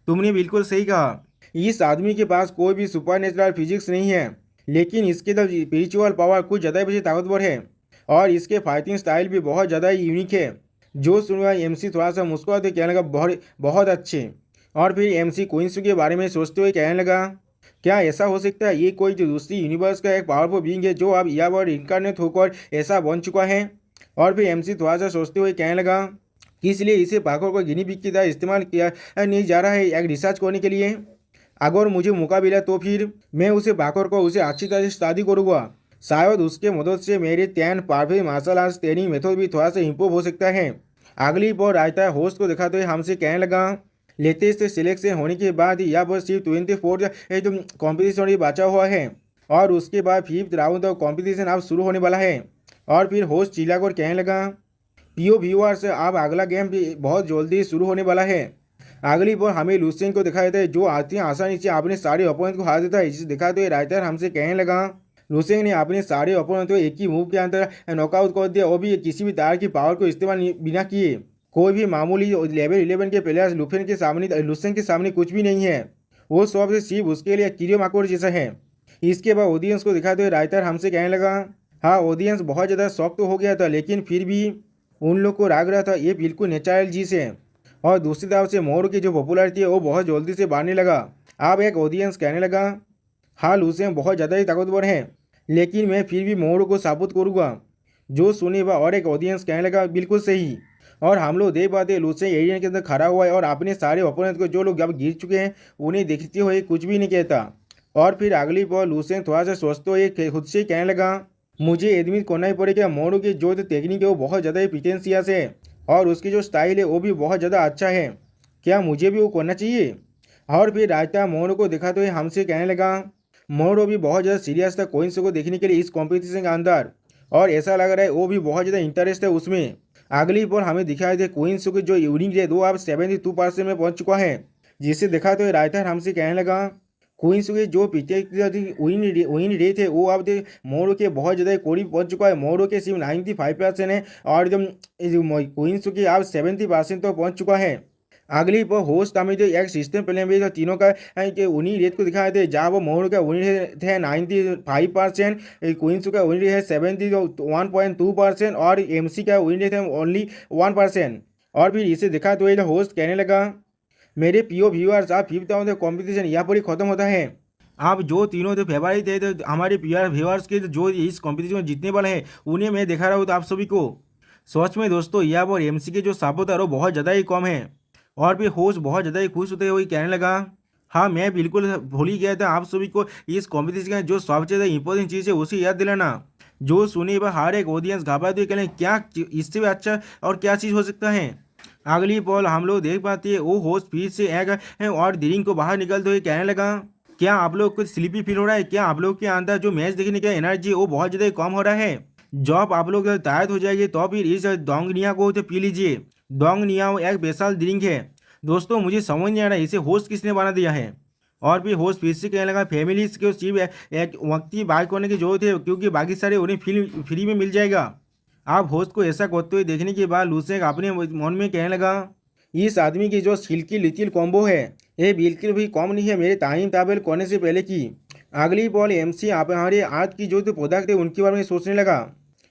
तुमने बिल्कुल सही कहा, इस आदमी के पास कोई भी सुपर नेचुरल फिजिक्स नहीं है, लेकिन इसके तो स्पिरिचुअल पावर कुछ ज़्यादा ही ताकतवर है और इसके फाइटिंग स्टाइल भी बहुत ज़्यादा ही यूनिक है। जो सुनवा एमसी थोड़ा सा मुस्कुराते कहने लगा, बहुत बहुत अच्छे। और फिर एमसी क्वींस के बारे में सोचते हुए कहने लगा, क्या ऐसा हो सकता है ये कोई जो दूसरी यूनिवर्स का एक पावरफुल बीइंग है जो अब यहाँ पर इनकारनेट होकर ऐसा बन चुका है। और फिर एमसी थोड़ा सा सोचते हुए कहने लगा कि इसलिए इसे पाखों को गिनी पिग की तरह इस्तेमाल किया नहीं जा रहा है एक रिसर्च करने के लिए। अगर मुझे मौका मिला तो फिर मैं उसे पाखों को उसे अच्छी तरह से शादी करूँगा, शायद उसके मदद से मेरे 10 perfect martial arts training method भी थोड़ा सा इम्प्रूव हो सकता है। अगली बार रायता होस्ट को दिखाते हुए हमसे कहने लगा, लेटेस्ट सिलेक्शन होने के बाद यहाँ पर सिर्फ 24 जो कॉम्पिटिशन ही बचा हुआ है और उसके बाद 5th राउंड ऑफ कॉम्पिटिशन अब शुरू होने वाला है। और फिर होस्ट चिल्लाकर कहने लगा, पीओ व्यूअर्स अब अगला गेम भी बहुत जल्दी शुरू होने वाला है। अगली बार हमें लूसेन को दिखाया देता है जो आती आसानी से अपने सारे ओपोनेंट को हरा देता है, जिसे दिखाते हुए राइटर हमसे कहने लगा, लूसेन ने अपने सारे ओपोनेंट को एक ही मूव के अंदर नॉकआउट कर दिया, वो भी किसी भी तरह की पावर को इस्तेमाल बिना किए। कोई भी मामूली लेवल 11 के प्लेयर्स लूसेन के सामने कुछ भी नहीं है, वो सब से सिर्फ उसके लिए कीड़े मकोड़े जैसा है। इसके बाद ऑडियंस को दिखाते हुए राइटर हमसे कहने लगा, हाँ ऑडियंस बहुत ज़्यादा शॉक तो हो गया था, लेकिन फिर भी उन लोग को राग रहा था ये बिल्कुल नेचुरल चीज़ है। और दूसरी तरफ से मोर की जो पॉपुलैरिटी है वो बहुत जल्दी से बढ़ने लगा। अब एक ऑडियंस कहने लगा, हाँ लूसेन बहुत ज़्यादा ही ताकतवर है, लेकिन मैं फिर भी मोर को साबित करूँगा। जो सुने वह और एक ऑडियंस कहने लगा, बिल्कुल सही। और हम लोग देख पाते लूसेन एरिया के अंदर खड़ा हुआ है और अपने सारे ओपोनेंट को जो लोग अब गिर चुके हैं उन्हें देखते हुए कुछ भी नहीं कहता। और फिर अगली बार लूसेन थोड़ा सा सोचते हुए खुद से कहने लगा, मुझे एडमिट करना ही पड़ेगा, मोरू की जो टेक्निक है वो बहुत ज़्यादा ही प्रिटेंशियस है और उसकी जो स्टाइल है वो भी बहुत ज़्यादा अच्छा है, क्या मुझे भी वो करना चाहिए। और फिर रायता मोरू को दिखाते हुए हमसे कहने लगा, मोरू भी बहुत ज़्यादा सीरियस था कोइंस को देखने के लिए इस कॉम्पिटिशन के अंदर और ऐसा लग रहा है वो भी बहुत ज़्यादा इंटरेस्ट है उसमें। अगली बार हमें दिखाई दे क्वींस की जो यूनिक रेट वो अब 72% में पहुंच चुका है, जिसे दिखाते हुए राइटर हमसे कहने लगा, क्वींस की जो पीछे विन रेट है वो अब मोरो के बहुत ज़्यादा करीब पहुंच चुका है। मोरो के सिर्फ 95% है और एकदम क्वींस की अब 70% तो पहुंच चुका है। अगली पर होस्ट हमें जो एक सिस्टम प्ले में जो तीनों का उन्हीं रेट को दिखाए थे, जहाँ वो मोर का विन रेट है 95%, क्वींस का विन रेट है 71.2% और एमसी का विन रेट है ओनली 1%। और फिर इसे दिखा तो ये होस्ट कहने लगा, मेरे पीओ व्यूअर्स आप 5th राउंड कॉम्पिटिशन यहाँ पर ही खत्म होता है। आप जो तीनों तो फेवरेट थे तो हमारे पीआर व्यूअर्स के जो इस कॉम्पिटिशन में जीतने वाले हैं उन्हें मैं दिखा रहा हूँ तो आप सभी को। सच में दोस्तों यहाँ पर एमसी के जो सपोर्ट है वो बहुत ज़्यादा ही कम है। और भी होस्ट बहुत ज़्यादा ही खुश होते हुए कहने लगा, हाँ मैं बिल्कुल भूल ही गया था आप सभी को इस कॉम्पिटिशन का जो सबसे ज़्यादा इंपॉर्टेंट चीज़ है उसे याद दिलाना। जो सुने वह हर एक ऑडियंस घबराते हुए कहने, क्या इससे भी अच्छा और क्या चीज़ हो सकता है। अगली बॉल हम लोग देख पाते हैं वो होस्ट फिर से एक और ड्रिंक को बाहर निकलते हुए कहने लगा, क्या आप लोग कुछ स्लीपी फील हो रहा है, क्या आप लोग के अंदर जो मैच देखने का एनर्जी वो बहुत ज़्यादा कम हो रहा है। जब आप लोग टायर्ड हो जाएंगे तो फिर इस डोंगनिया को तो पी लीजिए। डोंगनिया एक स्पेशल ड्रिंक है। दोस्तों मुझे समझ नहीं आ रहा इसे होस्ट किसने बना दिया है। और भी होस्ट फिर से कहने लगा, फैमिलीज को सिर्फ एक वक्त की बात करने की जरूरत है क्योंकि बाकी सारे उन्हें फ्री में मिल जाएगा। आप होस्ट को ऐसा करते हुए देखने के बाद लूसेन अपने मन में कहने लगा, इस आदमी की जो सिल्की लिटिल कॉम्बो है ये बिल्कुल भी कम नहीं है मेरे टाइम टेबल करने से पहले की। अगली बॉल एमसी हमारे आज की जो प्रोडक्ट है उनके बारे में सोचने लगा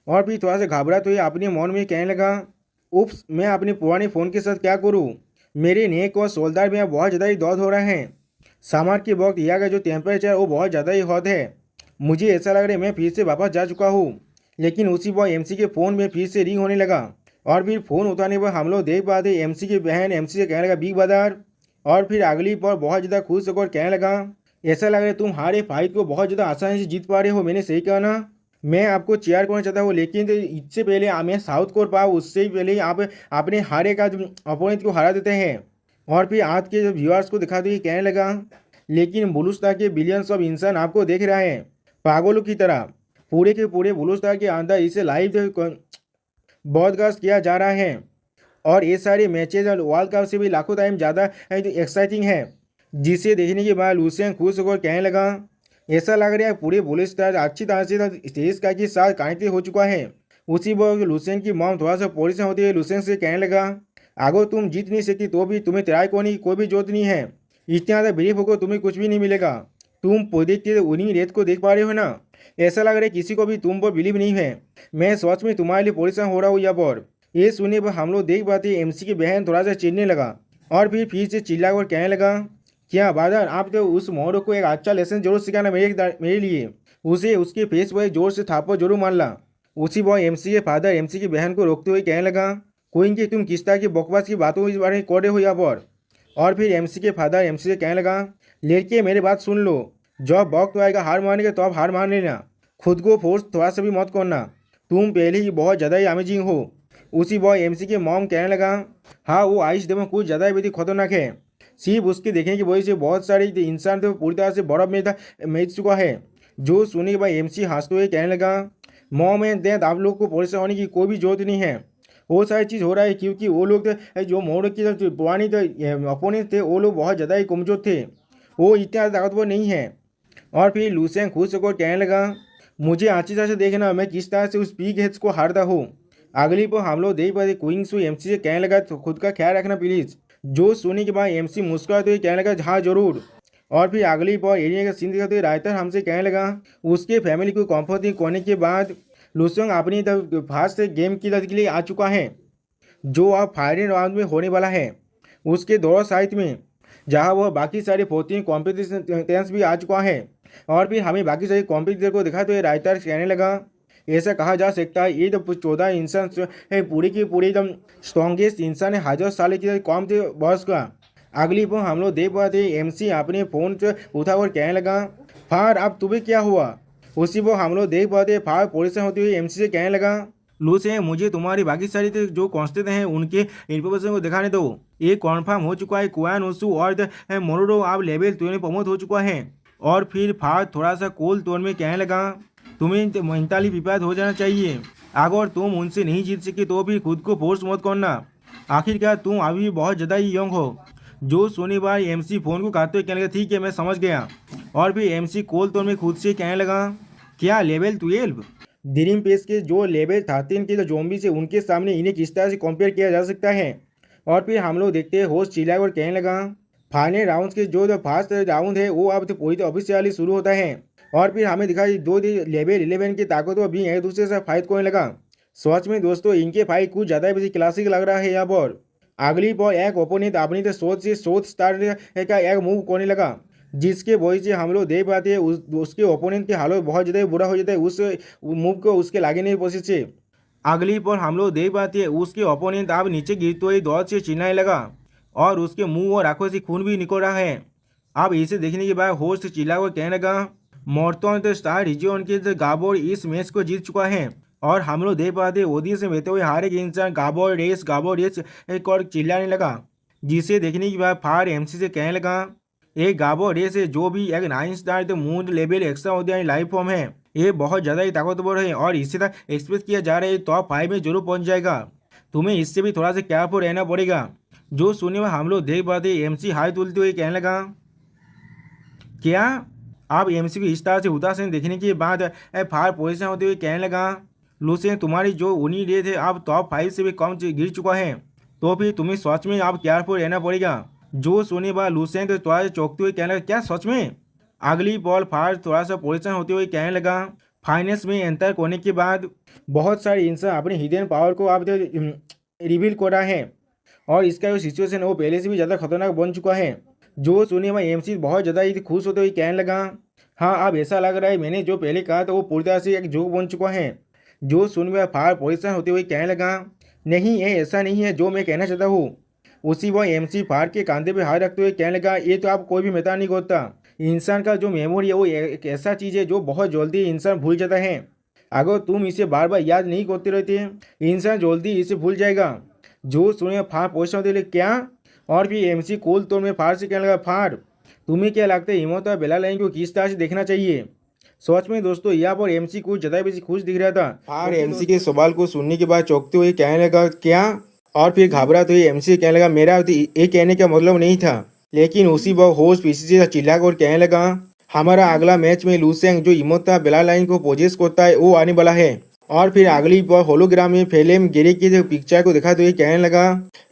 और फिर थोड़ा सा घबराते हुए अपने मन में कहने लगा, उप्स मैं अपने पुराने फ़ोन के साथ क्या करूँ, मेरे नेक और शोल्डर में बहुत ज़्यादा ही दर्द हो रहा है। समर के वक्त यहाँ का जो टेम्परेचर वो बहुत ज़्यादा ही हॉट है। मुझे ऐसा लग रहा है मैं फिर से वापस जा चुका हूँ। लेकिन उसी वक्त एमसी के फ़ोन में फिर से रिंग होने लगा और फिर फ़ोन उठाने पर हम लोग देख पाते एमसी की बहन एमसी से कहने लगा, बिग ब्रदर। और फिर अगली पर बहुत ज़्यादा खुश होकर कहने लगा, ऐसा लग रहा है तुम हारे फाइट को बहुत ज़्यादा आसानी से जीत पा रहे हो, मैंने सही कहा ना। मैं आपको चेयर करना चाहता हूँ लेकिन इससे पहले मैं साउथ कोर पाऊँ उससे ही पहले आप अपने हारे का अपोनेंट को हरा देते हैं। और फिर आज के जो व्यूअर्स को दिखाते हुए कहने लगा, लेकिन बुलुस्तान के बिलियंस ऑफ इंसान आपको देख रहा है पागलों की तरह। पूरे के पूरे बुलुस्तान के अंदर इसे लाइव ब्रॉडकास्ट किया जा रहा है और ये सारे मैचेज और वर्ल्ड कप से भी लाखों टाइम ज़्यादा एक्साइटिंग है। जिसे देखने के बाद लुसेन खुश होकर कहने लगा, ऐसा लग रहा है पूरे बुलुस्तान अच्छी तरह से तेज का के साथ कनेक्टेड हो चुका है। उसी वक्त लुसेन की मॉम थोड़ा सा परेशान होती है लुसेन से कहने लगा, अगर तुम जीत नहीं सकती तो भी तुम्हें ट्राई करने की कोई भी जरूरत नहीं है। इतने ज़्यादा बिलीव होकर तुम्हें कुछ भी नहीं मिलेगा। तुम देखते उन्हीं रेत को देख पा रहे हो ना। ऐसा लग रहा है किसी को भी तुम पर बिलीव नहीं है। मैं सच में तुम्हारे लिए परेशान हो रहा हूँ यहाँ पर। ये सुनने पर हम लोग देख पाते एमसी की बहन थोड़ा सा चिढ़ने लगा और फिर से चिल्लाकर कहने लगा, क्या बादल आप तो उस मोहरों को एक अच्छा लेसन जरूर सिखाना मेरे लिए। उसे उसके फेस पर जोर से थापड़ जरूर मारना। उसी बॉय एमसी के फादर एमसी की बहन को रोकते हुए कहने लगा, कोई कि तुम किस तरह की बकवास की बातों के बारे में कर रहे हो यहाँ पर। और फिर एमसी के फादर एमसी से कहने लगा, लड़के मेरी बात सुन लो, जब वक्त आएगा हार मारने का तो आप हार मान लेना। खुद को फोर्स थोड़ा सा भी मत करना। तुम पहले ही बहुत ज़्यादा ही अमेजिंग हो। उसी बॉय एमसी के मॉम कहने लगा, हाँ वो आइस डेमन कुछ ज़्यादा ही खतरनाक है। सिर्फ उसके देखने की वजह से बहुत सारे इंसान तो पूरी तरह से बर्फ में मिट चुका है। जो सुनने के बाद एमसी हंसते हुए कहने लगा, मॉम एंड डैड आप लोग को परेशान होने की कोई भी जरूरत नहीं है। वो सारी चीज़ हो रहा है क्योंकि वो लोग जो मोड़ की जो पुरानी अपोनेंट थे वो लोग बहुत ज़्यादा ही कमज़ोर थे। वो इतना ताकतवर नहीं है। और फिर लुसेन खुश होकर कहने लगा, मुझे अच्छी तरह से देखना मैं किस तरह से उस बिग हेड्स को हारता हूँ। अगली पर हम लोग देख पाते क्वींस एमसी से कहने लगा, तो खुद का ख्याल रखना प्लीज़। जो सुनने के बाद एमसी मुस्कुराते हुए कहने लगा, हाँ जरूर। और फिर अगली पर एरिया का सीन दिखाते हुए राइटर हमसे कहने लगा, उसके फैमिली को कॉम्फर्टिंग करने के बाद लुसेन अपनी फास्ट गेम की तरफ के लिए आ चुका है जो अब फाइनल राउंड में होने वाला है उसके दोनों साइड में, जहां वह बाकी सारे 14 कॉम्पिटिशन भी आ चुका है। और फिर हमें बाकी सारे कॉम्पिटिटर को दिखाते हुए राइटर कहने लगा, ऐसा कहा जा सकता है ये तो 14 इंसान है पूरी की पूरी एकदम स्ट्रॉन्गेस्ट इंसान है 1000 साल की कौम थे बॉस का। अगली पर हम लोग देख पाते एमसी अपने फ़ोन से उठाकर कहने लगा, फार अब तुम्हें क्या हुआ। उसी पर हम लोग देख पाते फार परेशान होते हुए एमसी से कहने लगा, लूसे मुझे तुम्हारी बाकी सारी जो कॉन्स्टेंट हैं उनके इन्फॉर्मेशन को दिखाने दो। ये कॉन्फर्म हो चुका है कुआन ओसू और मोरोडो अब लेवल 2 में प्रमोट हो चुका है। और फिर फार थोड़ा सा कोल टोन में कहने लगा, तुम्हें मेंटली प्रिपेयर हो जाना चाहिए। अगर तुम उनसे नहीं जीत सके तो भी खुद को फोर्स मत करना। आखिरकार तुम अभी भी बहुत ज़्यादा ही यंग हो। जो सुनने बार एमसी फ़ोन को काटते हुए कहने लगा, ठीक है मैं समझ गया। और फिर एमसी कोल टोन में खुद से कहने लगा, क्या लेवल 12 ड्रीम पेस के जो लेवल 13 के जो जोम्बी से उनके सामने इन्हें किस तरह से कंपेयर किया जा सकता है। और फिर हम लोग देखते हैं होस्ट चिल्ला और कहने लगा, फाइनल राउंड के जो फर्स्ट राउंड है वो अब तो पूरी ऑफिशियली शुरू होता है। और फिर हमें दिखाई दो लेवल 11 के ताकतवर भी एक दूसरे से फाइट करने लगा। सच में दोस्तों इनके फाइट कुछ ज़्यादा ही क्लासिक लग रहा है यहाँ पर। अगली पर एक ओपोनेंट अपनी तो सोच स्टार्ट का एक मूव करने लगा जिसके वजह से हम लोग देख पाते हैं उसके ओपोनेंट की हालत बहुत ज़्यादा बुरा हो जाता है उस मूव को उसके लागे नहीं पहुंचे से। अगली पर हम लोग देख पाते हैं उसके ओपोनेंट अब नीचे गिरते हुए दौड़ से चिल्लाने लगा और उसके मुंह और आंखों से खून भी निकल रहा है। अब इसे देखने के बाद होस्ट चिल्ला को कहने लगा, मोर्टन स्टार रिजियन के गाबोर इस मैच को जीत चुका है। और हम लोग देख पाते ओदी से बहते हुए हर एक इंसान गाबोर रेस एक और चिल्लाने लगा। जिसे देखने के बाद फार एमसी से कहने लगा, एक गाबो रेस है जो भी एक 9 स्टार तो मून लेवल एक्स्ट्रा होता है लाइफ फॉर्म है। ये बहुत ज़्यादा ही ताकतवर है और इससे तक एक्सपेक्ट किया जा रहा है टॉप 5 में जरूर पहुंच जाएगा। तुम्हें इससे भी थोड़ा सा केयरफुल रहना पड़ेगा। जो सुनने में हम लोग देख पाते एमसी हाई तुलते हुए कहने लगा, क्या आप एमसी को इस तरह से उदासीन देखने के बाद फार पोजिशन होते हुए कहने लगा, लुसेन तुम्हारी जो उन्हीं रेट है अब टॉप 5 से भी कम गिर चुका है तो फिर तुम्हें सच में आप केयरफुल रहना पड़ेगा। जो सुनने बाद लुसेन तो थोड़ा सा चौंकते हुए कहने लगा, क्या सच में। अगली बॉल फार थोड़ा सा पोजिशन होते हुए कहने लगा, फाइनल्स में एंटर करने के बाद बहुत सारे इंसान अपने हिडन पावर को आप रिवील कर रहा है और इसका जो सिचुएशन है वो पहले से भी ज़्यादा खतरनाक बन चुका है। जो सुनने में एमसी बहुत ज़्यादा ही खुश होते हुए कहने लगा, हाँ अब ऐसा लग रहा है मैंने जो पहले कहा था वो पूरी तरह से एक जोक बन चुका है। जो सुनने में फार पोजिशन होते हुए कहने लगा, नहीं ये ऐसा नहीं है जो मैं कहना चाहता हूँ। उसी वह एमसी फार के कंधे पे हाथ रखते हुए कहने लगा, ये तो आप कोई भी मैटर नहीं करता। इंसान का जो मेमोरी है वो एक ऐसा चीज़ है जो बहुत जल्दी इंसान भूल जाता है। अगर तुम इसे बार बार याद नहीं करते रहते इंसान जल्दी इसे भूल जाएगा। जो सुने फार पोजिशन होते क्या। और फिर एमसी कोल तो में फार से कहने लगा, फार तुम्हें क्या लगता है हिम्मत और बेला लाइन को किस तरह से देखना चाहिए? सच में दोस्तों यहाँ पर एमसी कुछ ज़्यादा बेसी खुश दिख रहा था और एमसी के सवाल को सुनने के बाद चौंकते हुए कहने लगा क्या, और फिर घबराते हुए एमसी कहने लगा मेरा ये कहने का मतलब नहीं था। लेकिन उसी वक्त होस्ट पीछे से चिल्ला कर कहने लगा हमारा अगला मैच में लूसेंग जो इमोता बेला लाइन को पोजेस करता है वो आने वाला है। और फिर अगली बार होलोग्राम में फिल्म गेरे की जो पिक्चर को दिखाते हुए कहने लगा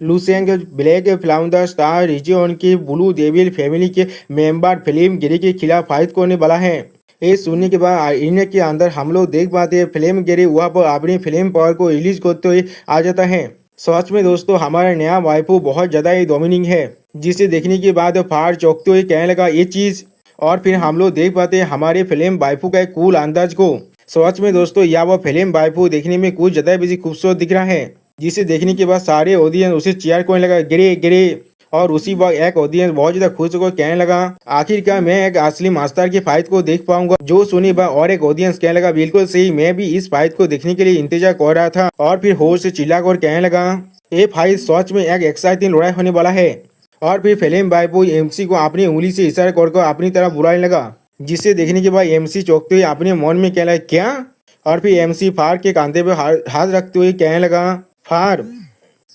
लूसेंग ब्लैक फ्लाउंडर स्टार रिजियन के ब्लू डेविल फैमिली के मेंबर फिल्म गेरे के खिलाफ फाइट करने वाला है। ये सुनने के बाद इन्हें के अंदर हम लोग देख पाते हैं फिल्म गेरे वहाँ पर अपनी फिल्म पावर को रिलीज करते हुए आ जाता है। सच में दोस्तों हमारा नया वाइफू बहुत ज़्यादा ही डोमिनिंग है, जिसे देखने के बाद फाड़ चौंकते हुए कहने लगा ये चीज़। और फिर हम लोग देख पाते हैं हमारे फिल्म वाइफू का एक कूल अंदाज को। सच में दोस्तों यह वो फिल्म वाइफू देखने में कुछ ज़्यादा बेसी खूबसूरत दिख रहा है, जिसे देखने के बाद सारे ऑडियंस उसे चीयर करने लगा गिरे गिरे। और उसी वक्त एक ऑडियंस बहुत ज़्यादा खुश होकर कहने लगा आखिरकार मैं एक असली मास्टर की फाइट को देख पाऊंगा। जो सुनी बात और एक ऑडियंस कहने लगा बिल्कुल सही, मैं भी इस फाइट को देखने के लिए इंतजार कर रहा था। और फिर होश से चिल्ला कर कहने लगा ये फाइट सच में एक एक्साइटिंग लड़ाई होने वाला है। और फिर फिल्म वाइफू एमसी को अपनी उंगली से इशारा कर अपनी तरफ बुलाने लगा, जिसे देखने के बाद एमसी चौंकते हुए अपने मन में कहने लगा क्या। और फिर एमसी फार के कांधे पर हाथ रखते हुए कहने लगा फार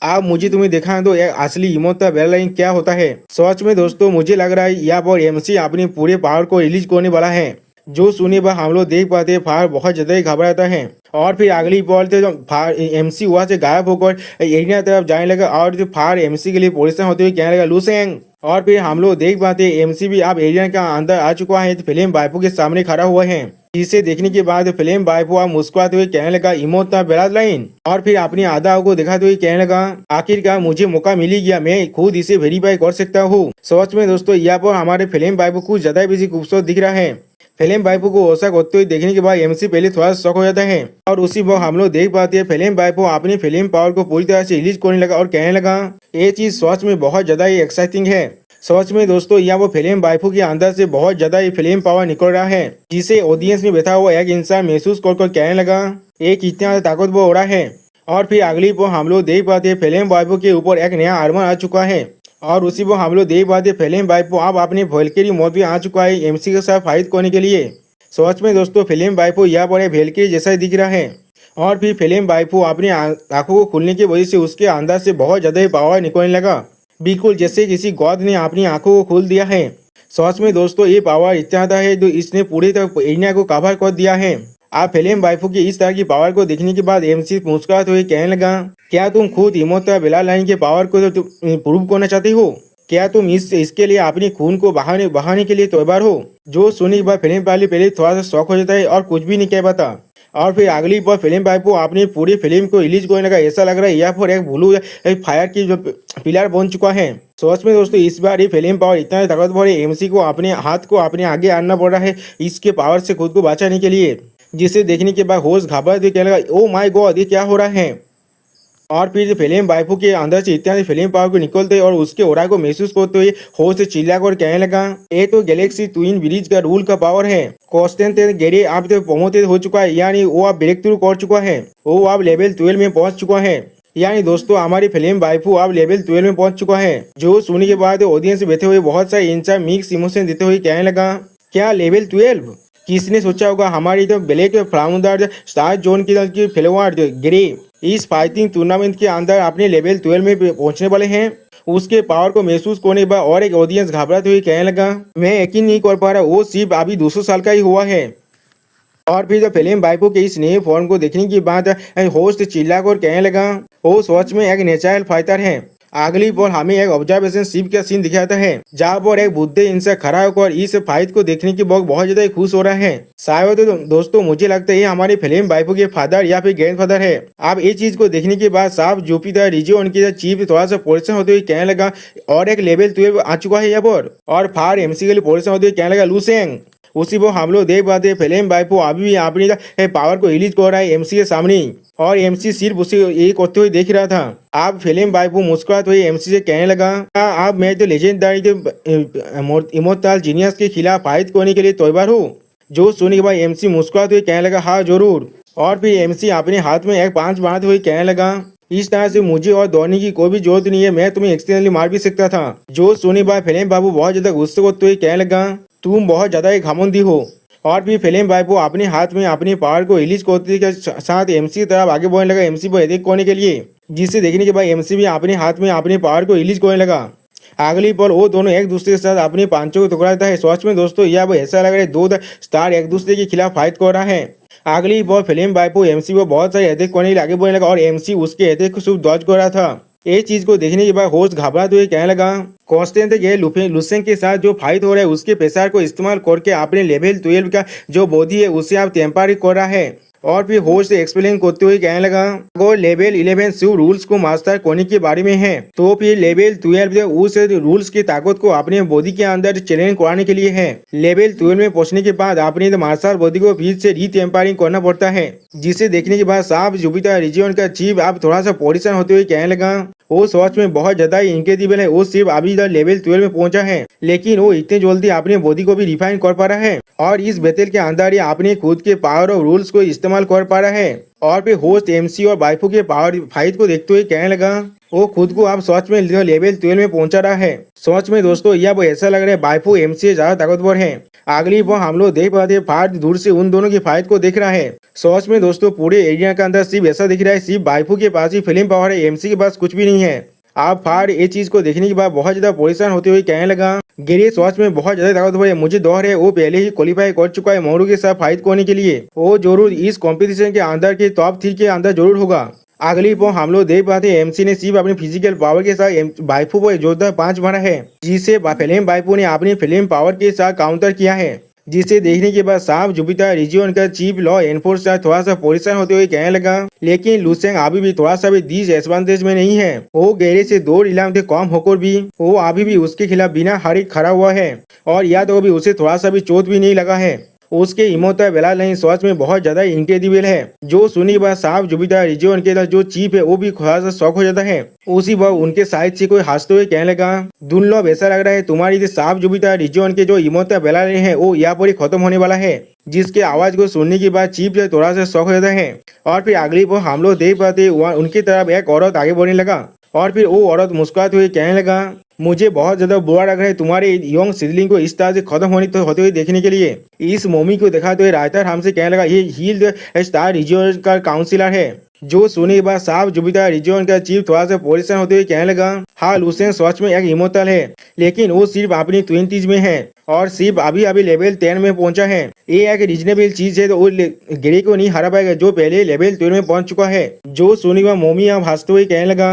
आप मुझे तुम्हें दिखाएं तो एक असली इमोता बेला लाइन क्या होता है। सच में दोस्तों मुझे लग रहा है यहाँ पर एमसी अपनी पूरे पावर को रिलीज करने वाला है। जो सुने पर हम लोग देख पाते हैं फार बहुत ज़्यादा ही घबराता है। और फिर अगली बॉल से फार एमसी वहाँ से गायब होकर एरिया तरफ जाने लगा और जो फार एमसी के लिए परेशान होते हुए कहने लगा लूसेंग। और फिर हम लोग देख पाते हैं एमसी भी अब एरिया का अंदर आ चुका है, फिल्म वाइफू के सामने खड़ा हुआ है। जिसे देखने के बाद फिल्म वाइफू आप मुस्कुराते हुए कहने लगा इमोता बेला लाइन। और फिर अपनी आदाओं को दिखाते हुए कहने लगा आखिरकार मुझे मौका मिल ही गया, मैं खुद इसे वेरीफाई कर सकता हूँ। सच में दोस्तों यहाँ पर हमारे फिल्म वाइफू कुछ ज्यादा बेसी खूबसूरत दिख रहा है। फिल्म वाइफू को ऐसा करते हुए देखने के बाद एमसी पहले थोड़ा शॉक हो जाता है। और उसी वक्त हम लोग देख पाते हैं फिल्म वाइफू अपनी फिल्म पावर को पूरी तरह से रिलीज करने लगा और कहने लगा ये चीज सच में बहुत ज्यादा ही एक्साइटिंग है। सच में दोस्तों यहाँ वो फिल्म वाइफू के अंदर से बहुत ज्यादा ही फिल्म पावर निकल रहा है, जिसे ऑडियंस में बैठा हुआ एक इंसान महसूस कर कहने लगा ये कितना ताकतवर हो रहा है। और फिर अगली पर हम लोग देख पाते हैं फिल्म वाइफू के ऊपर एक नया आर्मर आ चुका है। और उसी पर हम लोग देख पाते फिल्म वाइफू अब अपनी वेलकरी मोड भी आ चुका है एमसी के साथ फाइट करने के लिए। सच में दोस्तों फिल्म वाइफू यहाँ पर वेलकरी जैसा ही दिख रहा है। और फिर फिल्म वाइफू अपनी आंखों को खुलने की वजह से उसके अंदर से बहुत ज्यादा ही पावर निकलने लगा, बिल्कुल जैसे किसी गॉड ने अपनी आंखों को खोल दिया है। सच में दोस्तों ये पावर इतना ज्यादा है जो इसने पूरी तरह एरिया को कवर कर दिया है। आप फिल्म वाइफू की इस तरह की पावर को देखने के बाद एमसी मुस्कुराते हुए कहने लगा क्या तुम खुद इमोता बेला लाइन के पावर को प्रूव करना चाहते हो? क्या तुम इसके लिए अपनी खून को बहाने के लिए तैयार हो? जो सुनने के बाद फिल्म वाले पहले थोड़ा सा शौक हो जाता है और कुछ भी नहीं कह पाता। और फिर अगली बार फिल्म वाइफू अपनी पूरी फिल्म को रिलीज करने लगा, ऐसा लग रहा है यहाँ पर एक ब्लू फायर की जो पिलर बन चुका है। सच में दोस्तों इस बार ये फिल्म पावर इतना ताकतवर है एमसी को अपने हाथ को अपने आगे आना पड़ रहा है इसके पावर से खुद को बचाने के लिए, जिसे देखने के बाद होश घबराते कहने लगा ओ माय गॉड ये क्या हो रहा है। और फिर फिल्म वाइफू के अंदर से इत्यादि फिल्म पावर को निकलते और उसके ओरा को महसूस करते हुए होश से चिल्ला कर कहने लगा ये तो गैलेक्सी ट्विन ब्रिज का रूल का पावर है। कॉन्स्टेंट गेरे आप तो प्रमोटेड हो चुका है, यानी वो आप ब्रेक थ्रू कर चुका है, वो आप लेवल 12 में पहुंच चुका है। यानी दोस्तों हमारी फिल्म वाइफू अब लेवल 12 में पहुंच चुका है। जो सुनने के बाद ऑडियंस बैठे हुए बहुत सारे इंसान मिक्स इमोशन देते हुए कहने लगा क्या लेवल 12? किसने सोचा होगा हमारी तो ब्लैक फ्लाउंडर स्टार जोन की फिलवार ग्रे इस फाइटिंग टूर्नामेंट के अंदर अपने लेवल 12 में पहुंचने वाले हैं। उसके पावर को महसूस करने के बाद और एक ऑडियंस घबराते हुए कहने लगा मैं यकीन नहीं कर पा रहा, वो सिर्फ अभी 200 साल का ही हुआ है। और फिर जब फिल्म वाइफू के इस नए फॉर्म को देखने के बाद होस्ट चिल्ला कर कहने लगा वो सच में एक नेचुरल फाइटर है। अगली बार हमें एक ऑब्जर्वेशन शिप का सीन दिखाता है जहाँ पर एक बुद्धे इंसान खड़ा होकर इस फाइट को देखने के बाद बहुत ज्यादा खुश हो रहा है। शायद तो दोस्तों मुझे लगता है ये हमारे फिल्म वाइफू के फादर या फिर ग्रैंडफादर है। अब ये चीज को देखने के बाद साफ जुपिटर रिजियो उनके चीफ थोड़ा सा परेशान होते हुए कहने लगा और एक लेवल 12 आ चुका है यहाँ पर। और फार एमसी के लिए परेशान होते हुए कहने लगा लूसेंग। उसी पर हम लोग देख पाते फिल्म वाइफू अभी भी अपनी पावर को रिलीज कर रहा है एमसी के सामने और एमसी सिर्फ उसे यही करते हुए देख रहा था। आप फिल्म वाइफू मुस्कुराते हुए एमसी से कहने लगा आप मैं तो लेजेंडरी इमोर्टल जीनियस के खिलाफ फाइट करने के लिए तैयार हूँ। जो सुनने के बाद एमसी मुस्कुराते हुए कहने लगा हाँ जरूर। और फिर एमसी अपने हाथ में एक पांच बनाते हुए कहने लगा इस तरह से मुझे और दौड़ने की कोई भी जरूरत नहीं है, मैं तुम्हें एक्सीडेंटली मार भी सकता था। जो सुनी बात फिल्म बाबू बहुत ज्यादा गुस्से होते हुए कहने लगा, तुम बहुत ज्यादा ही घमंडी हो। और फिर फिल्म बाबू अपने हाथ में अपने पावर को रिलीज करते के साथ एमसी की तरफ आगे बढ़ने लगा, एमसी को अटैक करने के लिए। जिसे देखने के बाद एमसी भी अपने हाथ में अपने पावर को रिलीज करने लगा। अगली पल वो दोनों एक दूसरे के साथ अपने पांचों को टुकड़ा देता है। सच में दोस्तों यह अब ऐसा लग रहा है दो स्टार एक दूसरे के खिलाफ फाइट कर रहा है। अगली बार फिल्म बाइपो एमसी को बहुत सारे अटैक करने के लिए आगे बढ़ने लगा और एमसी उसके अटैक को सिर्फ डॉज कर रहा था। ये चीज को देखने के बाद होस्ट घबराते हुए कहने लगा, कॉन्स्टेंट ये लुसेंग के साथ जो फाइट हो रहा है उसके प्रेशर को इस्तेमाल करके अपने लेवल 12 का जो बॉडी है उसे आप टेम्पररी कर रहा है। और फिर होस्ट एक्सप्लेन करते हुए कहने लगा, अगर लेवल 11 सिर्फ रूल्स को मास्टर करने के बारे में है तो फिर लेवल 12 उस रूल्स की ताकत को अपने बॉडी के अंदर चैलेंज कराने के लिए है। लेवल 12 में पहुंचने के बाद अपने मार्शल बॉडी को फिर से रीटेम्परिंग करना पड़ता है। जिसे देखने के बाद साफ जुपिटर रीजन का चीफ आप थोड़ा सा परेशान होते हुए कहने लगा, वो सच में बहुत ज्यादा इनक्रेडिबल है। वो सिर्फ अभी इधर लेवल 12 में पहुंचा है लेकिन वो इतने जल्दी अपने बॉडी को भी रिफाइन कर पा रहा है और इस बैटल के अंदर ही अपने खुद के पावर और रूल्स को इस्तेमाल कर पा रहा है। और फिर होस्ट एमसी और बाइफो के पावर फाइट को देखते हुए कहने लगा, वो खुद को आप सच में लेवल 12 में पहुंचा रहा है। सच में दोस्तों यह वो ऐसा लग रहा है बाइफो एमसी से ज्यादा ताकतवर है। अगली बार हम लोग देख पाते फाट दूर से उन दोनों की फाइट को देख रहा है। सच में दोस्तों पूरे एरिया के अंदर सिर्फ ऐसा दिख रहा है सिर्फ बाइफो के पास ही फिल्म पावर है, एमसी के पास कुछ भी नहीं है। आप फाड़ ये चीज को देखने के बाद बहुत ज्यादा परेशान होते हुए कहने लगा, गिरी सच में बहुत ज्यादा ताकतवर है, मुझे दौर है वो पहले ही क्वालिफाई कर चुका है मोरू के साथ फाइट करने के लिए। वो जरूर इस कंपटीशन के अंदर के टॉप 3 के अंदर जरूर होगा। अगली पॉइंट हम लोग देख पाते हैं एमसी ने सिर्फ अपनी फिजिकल पावर के साथ बाइफो को जोरदार 5 मारा है, जिसे फिल्म बाइफो ने अपनी फिल्म पावर के साथ काउंटर किया है। जिसे देखने के बाद साफ जुपिटर रीजन का चीफ लॉ एनफोर्सर थोड़ा सा परेशान होते हुए कहने लगा, लेकिन लुसेंग अभी भी थोड़ा सा भी डिसएडवांटेज में नहीं है। वो गहरे से 2 इलाम कम होकर भी वो अभी भी उसके खिलाफ बिना हारे खड़ा हुआ है और या तो अभी उसे थोड़ा सा भी चोट भी नहीं लगा है। उसके इमोता बेला नहीं सच में बहुत ज्यादा इनक्रेडिबल है। जो सुनी बात साफ जुपिटर रीजन के जो चीफ है वो भी थोड़ा सा शौक हो जाता है। उसी बार उनके साइड से कोई हंसते हुए कहने लगा, दुनलोब ऐसा लग रहा है तुम्हारी साफ जुपिटर रीजन के जो इमोता बेला नहीं है वो यहाँ पर ही खत्म होने वाला है। जिसके आवाज को सुनने के बाद चीफ जो थोड़ा सा शौक हो जाता है। और फिर अगली बार हम लोग देख पाते उनकी तरफ एक औरत आगे बढ़ने लगा और फिर वो औरत मुस्कुराते हुए कहने लगा, मुझे बहुत ज्यादा बुरा लग रहा है तुम्हारे यंग सिडलिंग को इस तरह से खत्म होते हुए देखने के लिए। इस मोमी को दिखाते हुए राइटर हमसे कहने लगा, ये हील स्टार रीजन का काउंसिलर है। जो सुने के बाद साफ जुपिटर रीजन का चीफ थोड़ा सा परेशान होते हुए कहने लगा, हाँ लुसेंग सच में एक इमोर्टल है लेकिन वो सिर्फ अपनी 20s में है और सिर्फ अभी लेवल 10 में पहुंचा है। ये एक रीजनेबल चीज है तो वो गिरी को नहीं हरा पाएगा जो पहले लेवल 12 में पहुंच चुका है। जो सुनी हुआ मोमी अब हंसते हुए कहने लगा,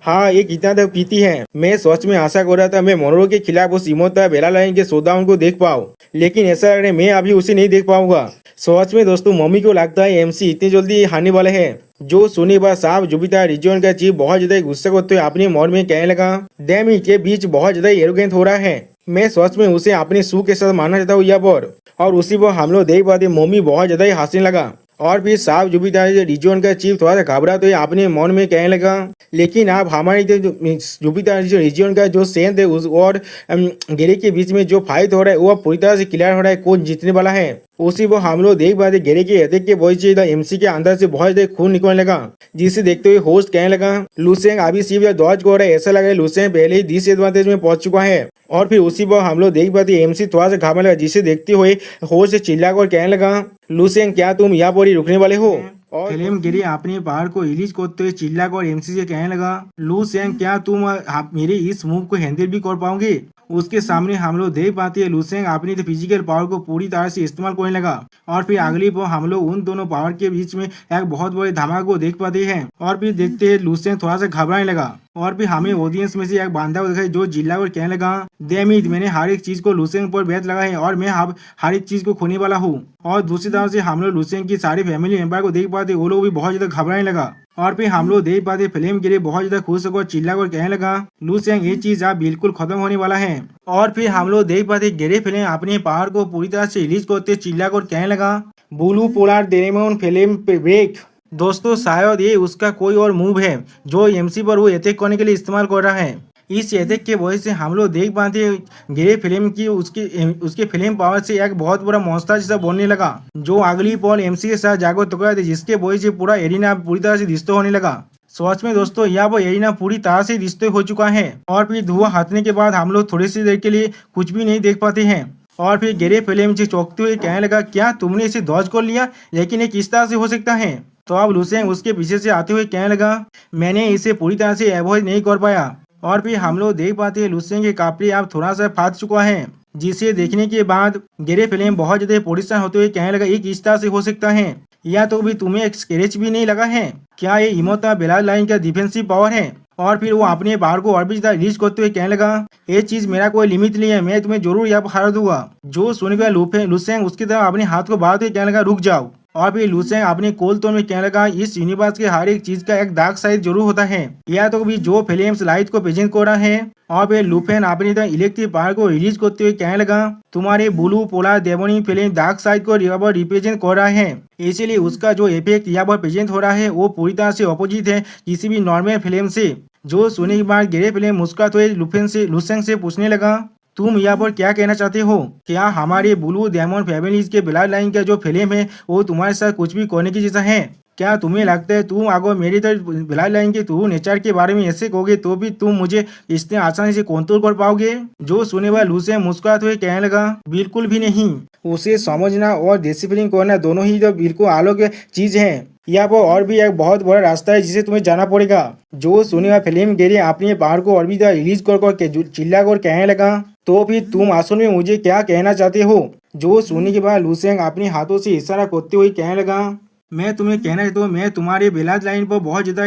हाँ ये कितना तक पीती है। मैं सच में आशा कर रहा था मैं मोनोरो के खिलाफ उस इमोता बेला लाइन के शोडाउन को देख पाऊँ, लेकिन ऐसा लग रहा है मैं अभी उसे नहीं देख पाऊंगा। सच में दोस्तों मम्मी को लगता है एमसी इतनी जल्दी हारने वाले हैं। जो सुनी बात साफ जुपिटर रीजन का चीफ बहुत ज्यादा गुस्सा करते हुए अपने मन में कहने लगा, डैम इट के बीच बहुत ज्यादा एरोगेंट हो रहा है। मैं सच में उसे अपने सू के साथ मानना चाहता हूँ यहाँ पर। और उसी पर हम लोग देख पाते मम्मी बहुत ज्यादा ही हंसने लगा और फिर साफ जुपिटर रीजन का चीफ थोड़ा सा घबराते हुए अपने मन में कहने लगा, लेकिन आप हमारी जुपिटर रीजन का जो सेंथ है उस और गेरे के बीच में जो फाइट हो रहा है वो पूरी तरह से क्लियर हो रहा है कौन जीतने वाला है। उसी वो हम लोग देख पाते गेरे के अटैक के वजह से एमसी के अंदर से बहुत ज्यादा खून निकलने लगा। जिसे देखते हुए होस्ट कहने लगा, लुसेंग अभी सिर्फ डॉज कर रहा है, ऐसा लग रहा है लुसेंग पहले ही डिसएडवांटेज में पहुंच चुका है। और फिर उसी पर हम लोग देख पाते एमसी थोड़ा सा घबराने लगा, जिसे देखते हुए होस्ट चिल्लाकर कहने लगा, लुसेंग क्या तुम यहाँ पर ही रुकने वाले हो। और फिल्म गिरी अपने पहाड़ को रिलीज करते हुए चिल्लाकर एमसी से कहने लगा, लुसेंग क्या तुम मेरे इस मूव को हैंडल भी कर पाओगे। उसके सामने हम लोग देख पाते हैं लुसेंग अपनी फिजिकल पावर को पूरी तरह से इस्तेमाल करने लगा। और फिर अगली पर हम लोग उन दोनों पावर के बीच में एक बहुत बड़े धमाके को देख पाते हैं। और फिर देखते हैं लुसेंग थोड़ा सा घबराने लगा और फिर हमें ऑडियंस में से एक बांधा को दिखाई जो जिला और कहने लगा, देमित मैंने हर एक चीज को लुसेंग पर बेत लगा है और मैं अब हर एक चीज को खोने वाला हूँ। और दूसरी तरफ से हम लोग लुसेंग की सारी फैमिली मेंबर को देख पाते वो लोग भी बहुत ज्यादा घबराने लगा। और फिर हम लोग देख पाते फिल्म के लिए बहुत ज्यादा खुश होकर चिल्लाकर कहने लगा, लुसेंग ये चीज अब बिल्कुल खत्म होने वाला है। और फिर हम लोग देख पाते गेरे फिल्म अपने पावर को पूरी तरह से रिलीज करते चिल्लाकर कहने लगा, ब्लू पोलर डेरेमोन फिल्म ब्रेक। दोस्तों शायद ये उसका कोई और मूव है जो एमसी पर वो अटैक करने के लिए इस्तेमाल कर रहा है। इस अटैक के वजह से हम लोग देख पाते हैं गिरे फिल्म की उसके फिल्म पावर से एक बहुत बड़ा मॉन्स्टर जैसा बनने लगा जो अगली पॉल एमसी के साथ जाकर टकराए थे, जिसके वजह से पूरा एरिना पूरी तरह से डिस्ट्रॉय होने लगा। सच में दोस्तों यह वो यही ना पूरी तरह से रिश्ते हो चुका है। और फिर धुआं हटने के बाद हम लोग थोड़ी सी देर के लिए कुछ भी नहीं देख पाते हैं। और फिर गेरे फिल्म से चौंकते हुए कहने लगा, क्या तुमने इसे दौज कर लिया? लेकिन ये किस तरह से हो सकता है? तो अब लुसेंग उसके पीछे से आते हुए कहने लगा, मैंने इसे पूरी तरह से अवॉइड नहीं कर पाया। और फिर हम लोग देख पाते हैं लुसेंग के कपड़े अब थोड़ा सा फाट चुका है, जिसे देखने के बाद गेरे फिल्म बहुत ज्यादा परेशान होते हुए कहने लगा, ये किस तरह से हो सकता है? या तो भी तुम्हें एक स्क्रैच भी नहीं लगा है? क्या ये इमोता बेलाल लाइन का डिफेंसिव पावर है? और फिर वो अपने बाहर को और भी ज्यादा रिलीज करते हुए कहने लगा, ये चीज मेरा कोई लिमिट नहीं है, मैं तुम्हें जरूर यहाँ पर हरा दूंगा। जो सुनकर लुसेंग उसकी तरफ अपने हाथ को बढ़ाते हुए कहने लगा, रुक जाओ। और फिर लुसेंग अपने कोल टोन में कहने लगा, इस यूनिवर्स के हर एक चीज का एक डार्क साइड जरूर होता है। या तो भी जो फिल्म्स लाइट को प्रेजेंट कर रहा है। और फिर लुफेन अपनी तरह इलेक्ट्रिक पावर को रिलीज करते हुए कहने लगा, तुम्हारे blue polar demonic film dark side को रिप्रेजेंट कर रहा है, इसीलिए उसका जो इफेक्ट यहाँ पर प्रेजेंट हो रहा है वो पूरी तरह से अपोजिट है किसी भी नॉर्मल फिल्म से। जो सुनने के बाद गेरे फिल्म मुस्कुराते हुए लुसेंग से पूछने लगा, तुम यहाँ पर क्या कहना चाहते हो? क्या हमारे ब्लू डायमंड फैमिलीज के ब्लड लाइन का जो फिल्म है वो तुम्हारे साथ कुछ भी करने की जैसा है? क्या तुम्हें लगता है तुम अगर मेरी तरह ब्लड लाइन के ट्रू नेचर के बारे में ऐसे कहोगे तो भी तुम मुझे इतने आसानी से कंट्रोल कर पाओगे? जो सुने वाला लुसेंग मुस्कुराते हुए कहने लगा, बिल्कुल भी नहीं। उसे समझना और डिसिप्लिन करना दोनों ही तो बिल्कुल अलग चीज है। यहाँ पर और भी एक बहुत बड़ा रास्ता है जिसे तुम्हें जाना पड़ेगा। जो सुने वाला फिल्म गेरी अपने बाहर को और भी रिलीज कर चिल्ला कर कहने लगा, तो फिर तुम असल में मुझे क्या कहना चाहते हो? जो सुनने के बाद लुसेंग अपने हाथों से इशारा करते हुए कहने लगा, मैं तुम्हें कहना चाहता हूँ, मैं तुम्हारे ब्लड लाइन पर बहुत ज्यादा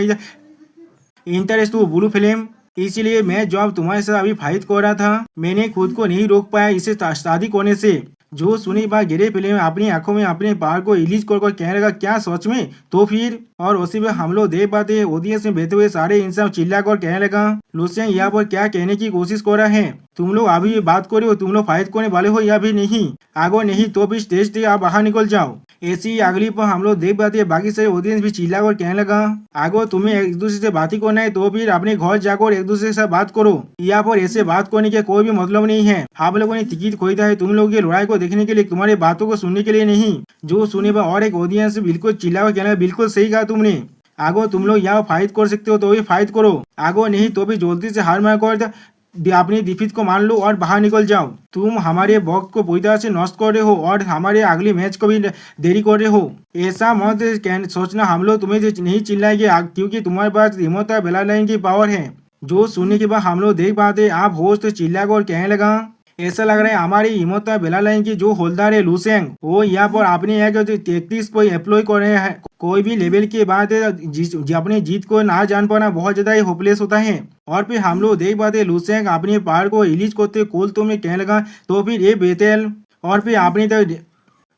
इंटरेस्ट हूँ ब्लू फिल्म, इसीलिए मैं जब तुम्हारे साथ अभी फाइट कर रहा था मैंने खुद को नहीं रोक पाया इसे शादी करने से। जो सुनी बात गिरे फिल्म अपनी आंखों में अपने पावर को रिलीज कर कहने लगा, क्या सच में? तो फिर और उसी में हम लोग देख पाते हैं ऑडियंस में बैठे हुए सारे इंसान चिल्ला कर कहने लगा, लुसेंग यहाँ पर क्या कहने की कोशिश कर रहा है? तुम लोग अभी भी बात करो, तुम लोग फाइट करने वाले हो या भी नहीं? आगो नहीं तो भी स्टेज से आप बाहर निकल जाओ। ऐसी ही अगली पर हम लोग देख पाते हैं बाकी सारे ऑडियंस भी चिल्ला कर कहने लगा, आगो तुम्हें एक दूसरे से बात ही करना है तो फिर अपने घर जाकर एक दूसरे के साथ बात करो, यहाँ पर ऐसे बात करने के कोई भी मतलब नहीं है। आप लोगों ने टिकट खरीदा है तुम लोगों की लड़ाई को देखने के लिए, तुम्हारी बातों को सुनने के लिए नहीं। जो सुने पर और एक ऑडियंस बिल्कुल चिल्ला कर कहने लगा, बिल्कुल सही कहा तुमने, आगो तुम लोग यहाँ फाइट कर सकते हो तो भी फाइट करो, आगो नहीं तो भी जल्दी से हार मार कर अपनी डिफीट को मान लो और बाहर निकल जाओ। तुम हमारे वक्त को पूरी तरह से नष्ट कर रहे हो और हमारे अगले मैच को भी देरी कर रहे हो। ऐसा मत सोचना हम लोग तुम्हें नहीं चिल्लाएंगे क्योंकि तुम्हारे पास रिमोट ब्लड लाइन की पावर है। जो सुनने के बाद हम लोग देख पाते आप होस्ट चिल्ला कर कहने लगा, ऐसा लग रहा है हमारी इमोता बेला लाइन की जो होल्डर है लुसेंग वो यहाँ पर अपने एक टेक्टिक्स को एप्लॉय कर रहे हैं। कोई भी लेवल के बाद अपनी जीत को ना जान पाना बहुत ज्यादा होपलेस होता है। और फिर हम लोग देख पाते लुसेंग अपने पावर को रिलीज करते कोल तो में कहने लगा, तो फिर ये बेतेल और फिर अपनी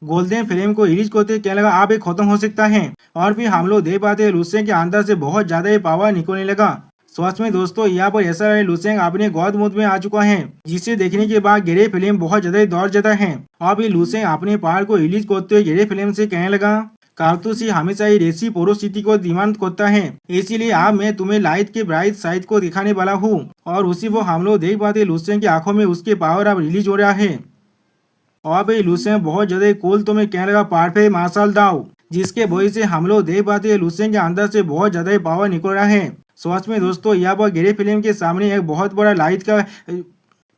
गोल्डन फ्लेम को रिलीज करते कहने लगा, आप ये खत्म हो सकता है। और फिर हम लोग देख पाते लुसेंग के अंदर से बहुत ज्यादा ही पावर निकलने लगा। सच में दोस्तों यहाँ पर ऐसा है लुसेंग अपने गौद मूड में आ चुका है, जिसे देखने के बाद गेरे फिल्म बहुत ज्यादा दौड़ जाता है। और फिर लुसेंग अपने पावर को रिलीज करते हुए गेरे फिल्म से कहने लगा, कारतूसी हमेशा ही रेसी पोरोसिटी को डिमांड करता है, इसीलिए अब मैं तुम्हें लाइट के ब्राइट साइड को दिखाने वाला हूँ। और उसी वो हम लोग देख पाते लुसेंग की आंखों में उसके पावर अब रिलीज हो रहा है। और भाई लुसेंग बहुत ज्यादा कोल तो मैं कहने लगा, परफेक्ट मार्शल दाओ, जिसके वजह से हम लोग देख पाते हैं लुसेंग के अंदर से बहुत ज्यादा पावर निकल रहा है। सच में दोस्तों यहाँ पर गेरे फिल्म के सामने एक बहुत बड़ा लाइट का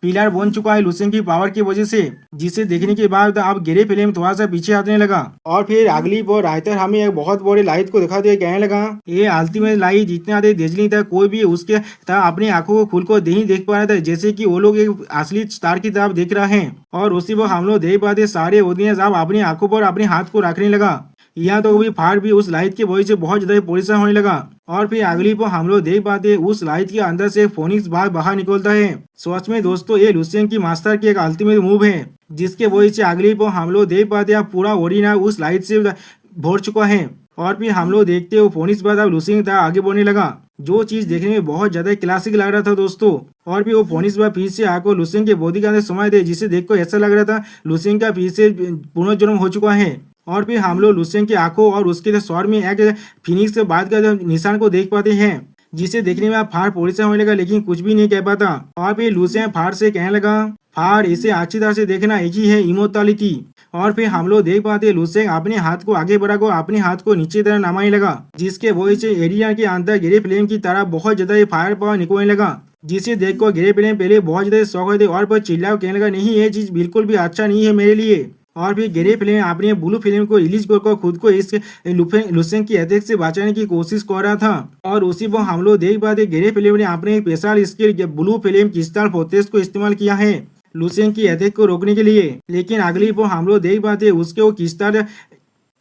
पिलर बन चुका है लुसेंग की पावर की वजह से, जिसे देखने के बाद अब गेरे फिल्म थोड़ा सा पीछे हटने लगा। और फिर अगली बार राइटर हमें एक बहुत बड़ी लाइट को दिखा दिया, कहने लगा ये अल्टीमेट लाइट जितना डेजली था कोई भी उसके अपनी आंखों को खुल को नहीं देख पा रहा था, जैसे कि वो लोग एक असली स्टार की तरफ देख रहा है। और उसी पर हम लोग देख पाते सारे ऑडियंस अब अपनी आंखों पर अपने हाथ को रखने लगा। यहाँ तो भी फाड़ भी उस लाइट की वजह से बहुत ज्यादा परेशान होने लगा। और फिर अगली पर हम लोग देख पाते उस लाइट के अंदर से फोनिक्स बाहर निकलता है। सच में दोस्तों ये लुसेंग की मास्टर की एक अल्टीमेट मूव है, जिसके वजह से अगली पर हम लोग देख पाते अब पूरा ओरिना उस लाइट से भर चुका है। और फिर हम लोग देखते हो फोनिक्स बाद अब लुसेंग था आगे बढ़ने लगा, जो चीज देखने में बहुत ज्यादा क्लासिक लग रहा था दोस्तों। और भी वो फोनिक्स बाद फिर से आकर लुसेंग के बॉडी के अंदर समय थे, जिसे देखकर ऐसा लग रहा था लुसेंग का फिर से पुनर्जन्म हो चुका है। और फिर हम लोग लुसेंग की आंखों और उसके स्वर में एक फिनिक्स के बाद का निशान को देख पाते हैं, जिसे देखने में आप फाड़ परेशान होने लगा लेकिन कुछ भी नहीं कह पाता। और फिर लुसेंग फाड़ से कहने लगा, और इसे अच्छी तरह से देखना एक ही है इमोर्टैलिटी। और फिर हम लोग देख पाते हैं लुसेंग अपने हाथ को आगे बढ़ाकर अपने हाथ को नीचे तरह नमाने लगा, जिसके वजह से एरिया के अंदर गिरे फ्लेम की तरह बहुत ज्यादा फायर पावर निकलने लगा, जिसे देखकर गिरे फ्लेम पहले बहुत ज्यादा शौक हुए थे और पर चिल्ला कहने लगा नहीं ये चीज बिल्कुल भी अच्छा नहीं है मेरे लिए। और फिर गिरे फिल्म अपने ब्लू फिल्म को रिलीज कर खुद को इस लुसेंग की अटैक से बचाने की कोशिश कर रहा था। और उसी पर हम लोग देख पाते गिरे फिल्म ने अपने special skill blue film crystal fortress को इस्तेमाल किया है लुसेंग की अटैक को रोकने के लिए। लेकिन अगली पर हम लोग देख पाते उसके वो क्रिस्टल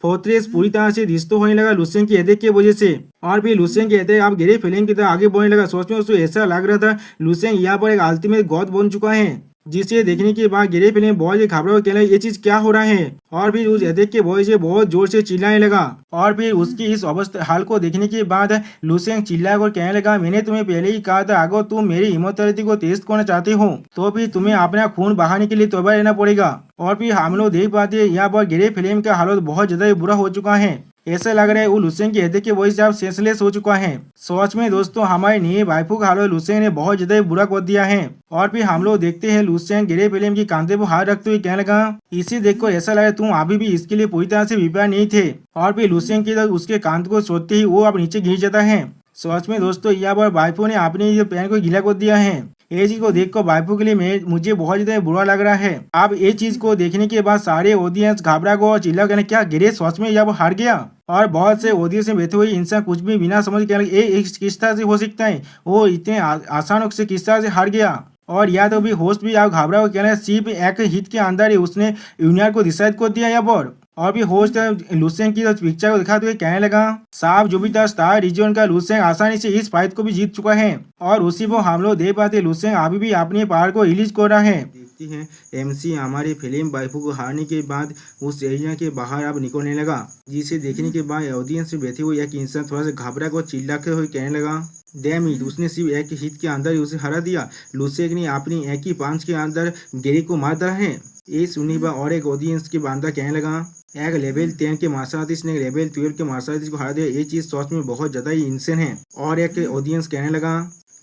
फोर्ट्रेस पूरी तरह से डिस्ट्रॉय होने लगा लुसेंग की अटैक की वजह से। और फिर लुसेंग की अटैक अब गिरे फिल्म की तरह आगे बढ़ने लगा। सोच में उसको ऐसा लग रहा था लुसेंग यहाँ पर एक अल्टीमेट गॉड बन चुका है, जिसे देखने के बाद गिरे फिल्म बहुत ही घबराहट कहने लगा ये चीज क्या हो रहा है। और फिर उस अटैक के वजह से बहुत जोर से चिल्लाने लगा। और फिर उसकी इस अवस्था हाल को देखने के बाद लुसेंग चिल्लाकर कहने लगा मैंने तुम्हें पहले ही कहा था अगर तुम मेरी इमोर्टैलिटी को टेस्ट करना चाहते हो तो फिर तुम्हें अपना खून बहाने के लिए तैयार रहना पड़ेगा। और फिर हम लोग देख पाते हैं यहाँ पर गिरे फिल्म का हालत बहुत ज्यादा बुरा हो चुका है। ऐसा लग रहा है वो लुसेंग की अटैक की वजह से अब सेंसलेस हो चुका है। सच में दोस्तों हमारे नए वाइफू का हालत लुसेंग ने बहुत ज्यादा बुरा कर दिया है। और फिर हम लोग देखते हैं लुसेंग गिरे फिल्म की कांधे पर हाथ रखते हुए कहने लगा इसे देखकर ऐसा लगा तुम अभी भी इसके लिए पूरी तरह से प्रिपेयर नहीं थे। और फिर लुसेंग की उसके कांध को सोचते ही वो अब नीचे गिर जाता है। सच में दोस्तों यहाँ पर वाइफू ने अपने ये पैन को गीला कर दिया है। ये चीज को देखकर वाइफू के लिए मुझे बहुत ज्यादा बुरा लग रहा है। अब ये चीज को देखने के बाद सारे ऑडियंस घबरा गए और चिल्ला कहने क्या गिरे सच में यहाँ हार गया। और बहुत से ऑडियंस में बैठे हुए इंसान कुछ भी बिना समझ के ये किस तरह से हो सकता है, वो इतने आसानों से किस तरह से हार गया। और या तो भी होस्ट भी आप घबरा हो कहना सिर्फ एक हिट के अंदर ही उसने यूनियन को डिसाइड कर दिया यहाँ पर। और भी होस्ट लुसेंग की पिक्चर को दिखाते हुए कहने लगा साफ जो भी था स्टार रीजन का लुसेंग आसानी से इस फाइट को भी जीत चुका है। और उसी को हम लोग देख पाते लुसेंग अभी भी अपने पावर को रिलीज कर रहा है। देखते हैं एमसी हमारी फिल्म वाइफू को हारने के बाद उस एरिया के बाहर अब निकलने लगा, जिसे देखने के बाद ऑडियंस में बैठे हुए एक इंसान थोड़ा सा घबरा कर चिल्लाते हुए कहने लगा डैम इट उसने सिर्फ एक हिट के अंदर ही उसे हरा दिया। लुसेंग ने अपनी एक ही पंच के अंदर गेरी को मार दिया है। ये सुनी बा और एक ऑडियंस के बंदा कहने लगा एक लेवल 10 के मार्शल आर्टिस्ट ने लेवल 12 के मार्शल आर्टिस्ट को हरा दिया, ये चीज सोच में बहुत ज्यादा ही इंसान है। और एक ऑडियंस कहने लगा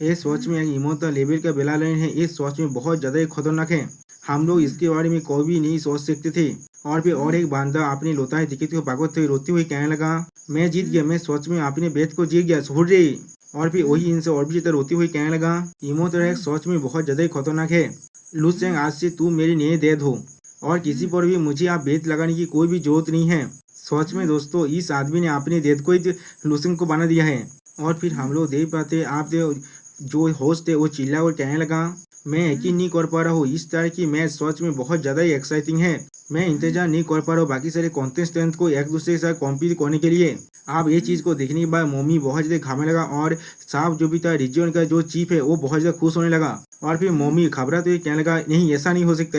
ये सोच में एक इमोशनल लेवल का बेला लाइन है, ये सोच में बहुत ज्यादा ही खतरनाक है, हम लोग इसके बारे में कोई भी नहीं सोच सकते थे। और फिर और एक बंदा अपनी लोताए टिकट को भागते हुए रोते हुए कहने लगा मैं जीत गया, मैं सोच में अपने बेट को जीत गया छोड़ रे। और फिर वही इनसे और भी ज्यादा रोती हुई कहने लगा इमोशनल एक सोच में बहुत ज्यादा ही खतरनाक है। लुसेंग आज से तू मेरी नई डेथ हो और किसी पर भी मुझे आप बेत लगाने की कोई भी जरूरत नहीं है। सच में दोस्तों इस आदमी ने अपनी डेथ को ही लुसेंग को बना दिया है। और फिर हम लोग देख पाते आप जो होस्ट है वो चिल्ला और कहने लगा मैं यकीन नहीं कर पा रहा हूँ इस तरह की मैच सच में बहुत ज्यादा ही एक्साइटिंग है, मैं इंतजार नहीं कर पा रहा हूँ बाकी सारे कॉन्टेस्टेंट को एक दूसरे के साथ कॉम्पीट करने के लिए। आप ये चीज को देखने के बाद मोमी बहुत ज्यादा घामने लगा और साफ जो भी था रीजन का जो चीफ है वो बहुत ज्यादा खुश होने लगा। और फिर मोमी घबराते हुए कहने लगा नहीं ऐसा नहीं हो सकता,